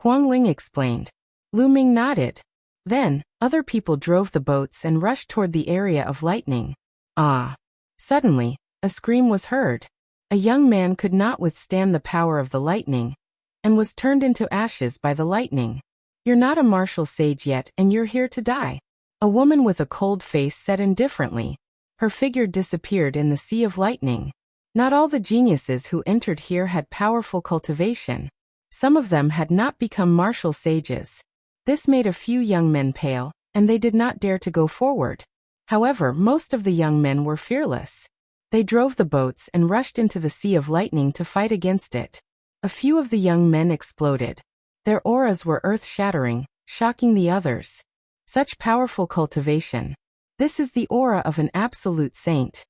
Huang Ling explained. Lu Ming nodded. Then, other people drove the boats and rushed toward the area of lightning. Ah! Suddenly, a scream was heard. A young man could not withstand the power of the lightning, and was turned into ashes by the lightning. You're not a martial sage yet and you're here to die. A woman with a cold face said indifferently. Her figure disappeared in the sea of lightning. Not all the geniuses who entered here had powerful cultivation. Some of them had not become martial sages. This made a few young men pale, and they did not dare to go forward. However, most of the young men were fearless. They drove the boats and rushed into the sea of lightning to fight against it. A few of the young men exploded. Their auras were earth-shattering, shocking the others. Such powerful cultivation. This is the aura of an absolute saint.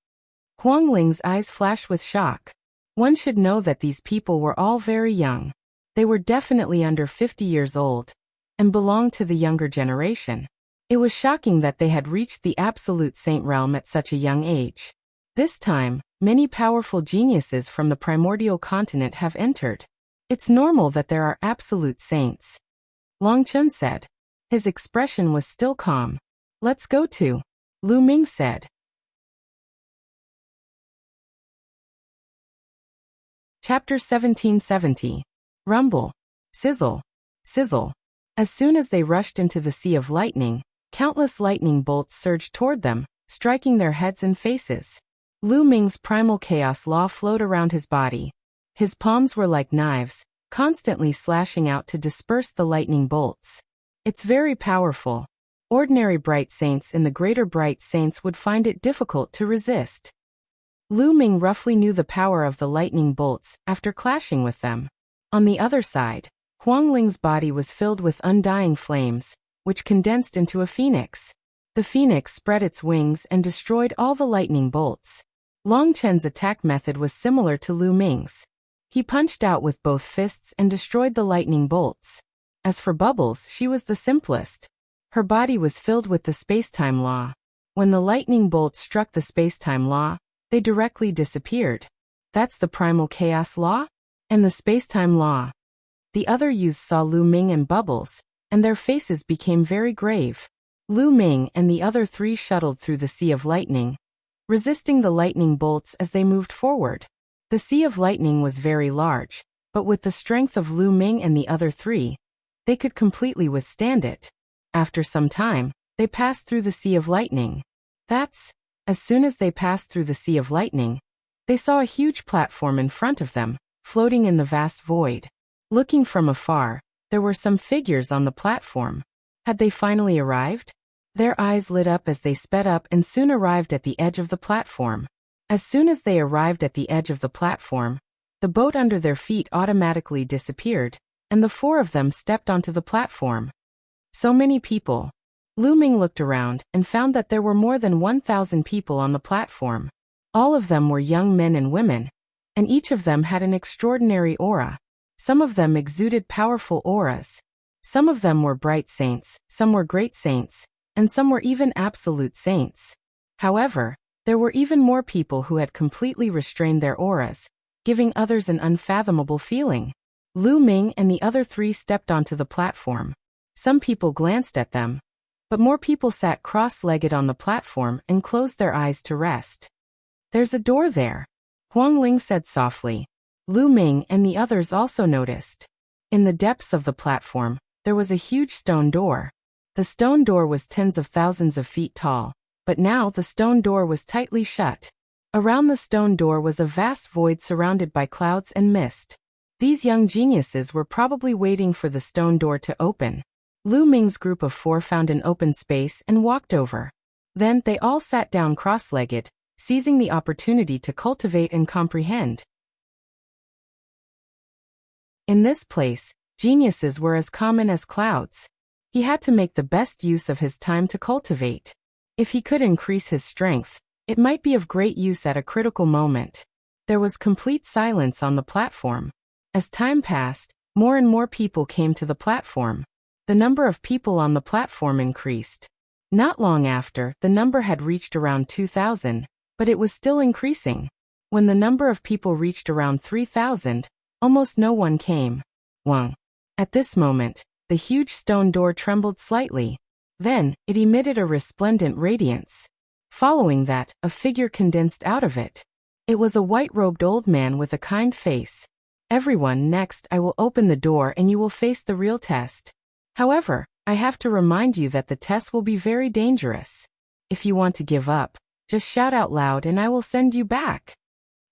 Huang Ling's eyes flashed with shock. One should know that these people were all very young. They were definitely under 50 years old, and belonged to the younger generation. It was shocking that they had reached the absolute saint realm at such a young age. This time, many powerful geniuses from the primordial continent have entered. It's normal that there are absolute saints. Long Chun said. His expression was still calm. Let's go to. Lu Ming said. Chapter 1770. Rumble. Sizzle. Sizzle. As soon as they rushed into the sea of lightning, countless lightning bolts surged toward them, striking their heads and faces. Lu Ming's primal chaos law flowed around his body. His palms were like knives, constantly slashing out to disperse the lightning bolts. It's very powerful. Ordinary bright saints in the greater bright saints would find it difficult to resist. Lu Ming roughly knew the power of the lightning bolts after clashing with them. On the other side, Huang Ling's body was filled with undying flames, which condensed into a phoenix. The phoenix spread its wings and destroyed all the lightning bolts. Long Chen's attack method was similar to Lu Ming's. He punched out with both fists and destroyed the lightning bolts. As for Bubbles, she was the simplest. Her body was filled with the space-time law. When the lightning bolts struck the space-time law, they directly disappeared. That's the primal chaos law? And the space-time law. The other youths saw Lu Ming and Bubbles, and their faces became very grave. Lu Ming and the other three shuttled through the sea of lightning, resisting the lightning bolts as they moved forward. The sea of lightning was very large, but with the strength of Lu Ming and the other three, they could completely withstand it. After some time, they passed through the sea of lightning. As soon as they passed through the sea of lightning, they saw a huge platform in front of them, floating in the vast void. Looking from afar, there were some figures on the platform. Had they finally arrived? Their eyes lit up as they sped up and soon arrived at the edge of the platform. As soon as they arrived at the edge of the platform, the boat under their feet automatically disappeared, and the four of them stepped onto the platform. So many people. Lu Ming looked around and found that there were more than 1,000 people on the platform. All of them were young men and women, and each of them had an extraordinary aura. Some of them exuded powerful auras. Some of them were bright saints, some were great saints, and some were even absolute saints. However, there were even more people who had completely restrained their auras, giving others an unfathomable feeling. Lu Ming and the other three stepped onto the platform. Some people glanced at them, but more people sat cross-legged on the platform and closed their eyes to rest. There's a door there, Huang Ling said softly. Lu Ming and the others also noticed. In the depths of the platform, there was a huge stone door. The stone door was tens of thousands of feet tall, but now the stone door was tightly shut. Around the stone door was a vast void surrounded by clouds and mist. These young geniuses were probably waiting for the stone door to open. Lu Ming's group of four found an open space and walked over. Then they all sat down cross-legged, seizing the opportunity to cultivate and comprehend. In this place, geniuses were as common as clouds. He had to make the best use of his time to cultivate. If he could increase his strength, it might be of great use at a critical moment. There was complete silence on the platform. As time passed, more and more people came to the platform. The number of people on the platform increased. Not long after, the number had reached around 2,000, but it was still increasing. When the number of people reached around 3,000, Almost no one came. Wang. At this moment, the huge stone door trembled slightly. Then, it emitted a resplendent radiance. Following that, a figure condensed out of it. It was a white-robed old man with a kind face. Everyone, next I will open the door and you will face the real test. However, I have to remind you that the test will be very dangerous. If you want to give up, just shout out loud and I will send you back.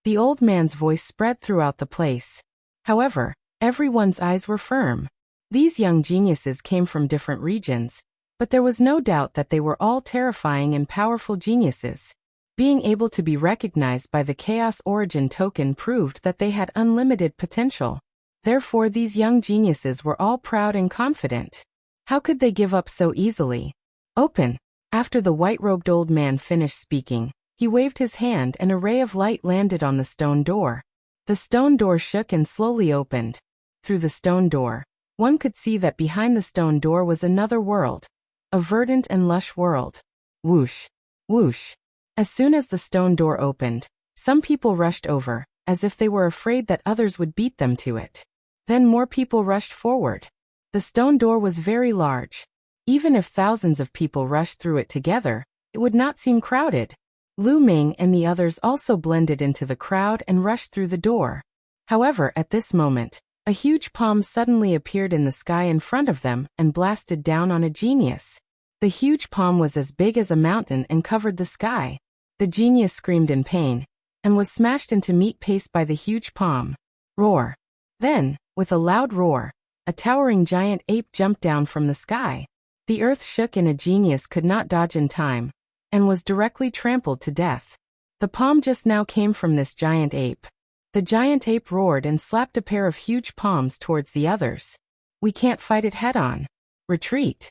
The old man's voice spread throughout the place. However, everyone's eyes were firm. These young geniuses came from different regions, but there was no doubt that they were all terrifying and powerful geniuses. Being able to be recognized by the Chaos Origin token proved that they had unlimited potential. Therefore, these young geniuses were all proud and confident. How could they give up so easily? Open. After the white-robed old man finished speaking, he waved his hand and a ray of light landed on the stone door. The stone door shook and slowly opened. Through the stone door, one could see that behind the stone door was another world. A verdant and lush world. Whoosh. Whoosh. As soon as the stone door opened, some people rushed over, as if they were afraid that others would beat them to it. Then more people rushed forward. The stone door was very large. Even if thousands of people rushed through it together, it would not seem crowded. Lu Ming and the others also blended into the crowd and rushed through the door. However, at this moment, a huge palm suddenly appeared in the sky in front of them and blasted down on a genius. The huge palm was as big as a mountain and covered the sky. The genius screamed in pain and was smashed into meat paste by the huge palm. Roar. Then, with a loud roar, a towering giant ape jumped down from the sky. The earth shook and a genius could not dodge in time, and was directly trampled to death. The palm just now came from this giant ape. The giant ape roared and slapped a pair of huge palms towards the others. We can't fight it head-on. Retreat.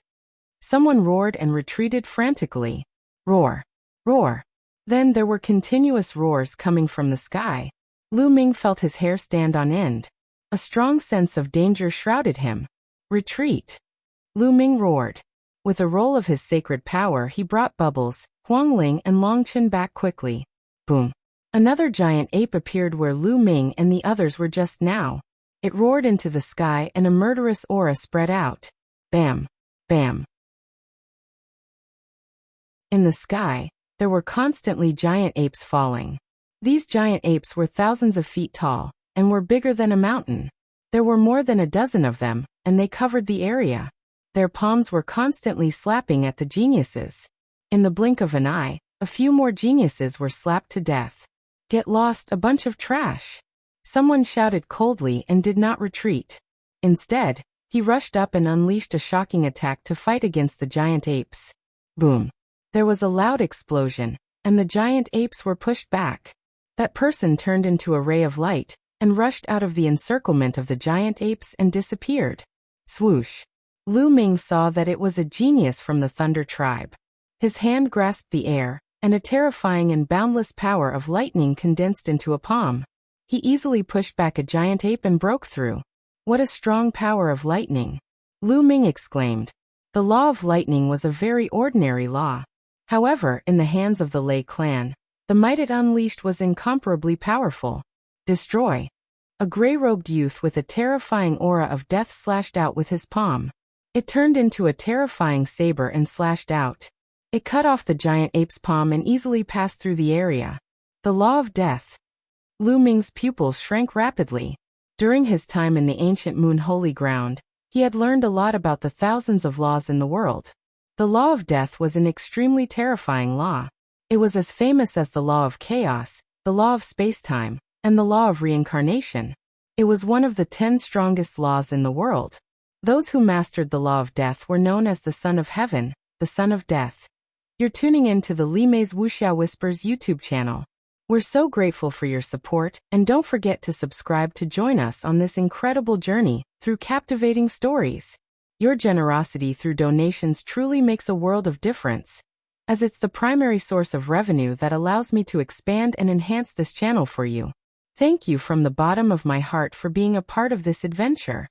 Someone roared and retreated frantically. Roar. Roar. Then there were continuous roars coming from the sky. Lu Ming felt his hair stand on end. A strong sense of danger shrouded him. Retreat. Lu Ming roared. With a roll of his sacred power he brought Bubbles, Huangling and Longchen back quickly. Boom. Another giant ape appeared where Lu Ming and the others were just now. It roared into the sky and a murderous aura spread out. Bam. Bam. In the sky, there were constantly giant apes falling. These giant apes were thousands of feet tall, and were bigger than a mountain. There were more than a dozen of them, and they covered the area. Their palms were constantly slapping at the geniuses. In the blink of an eye, a few more geniuses were slapped to death. Get lost, a bunch of trash. Someone shouted coldly and did not retreat. Instead, he rushed up and unleashed a shocking attack to fight against the giant apes. Boom. There was a loud explosion, and the giant apes were pushed back. That person turned into a ray of light, and rushed out of the encirclement of the giant apes and disappeared. Swoosh. Lu Ming saw that it was a genius from the Thunder tribe. His hand grasped the air, and a terrifying and boundless power of lightning condensed into a palm. He easily pushed back a giant ape and broke through. What a strong power of lightning! Lu Ming exclaimed. The law of lightning was a very ordinary law. However, in the hands of the Lei clan, the might it unleashed was incomparably powerful. Destroy. A gray-robed youth with a terrifying aura of death slashed out with his palm. It turned into a terrifying saber and slashed out. It cut off the giant ape's palm and easily passed through the area. The law of death. Lu Ming's pupils shrank rapidly. During his time in the ancient Moon Holy Ground, he had learned a lot about the thousands of laws in the world. The law of death was an extremely terrifying law. It was as famous as the law of chaos, the law of space-time, and the law of reincarnation. It was one of the 10 strongest laws in the world. Those who mastered the law of death were known as the Son of Heaven, the Son of Death. You're tuning in to the Li Mei's Wuxia Whispers YouTube channel. We're so grateful for your support, and don't forget to subscribe to join us on this incredible journey through captivating stories. Your generosity through donations truly makes a world of difference, as it's the primary source of revenue that allows me to expand and enhance this channel for you. Thank you from the bottom of my heart for being a part of this adventure.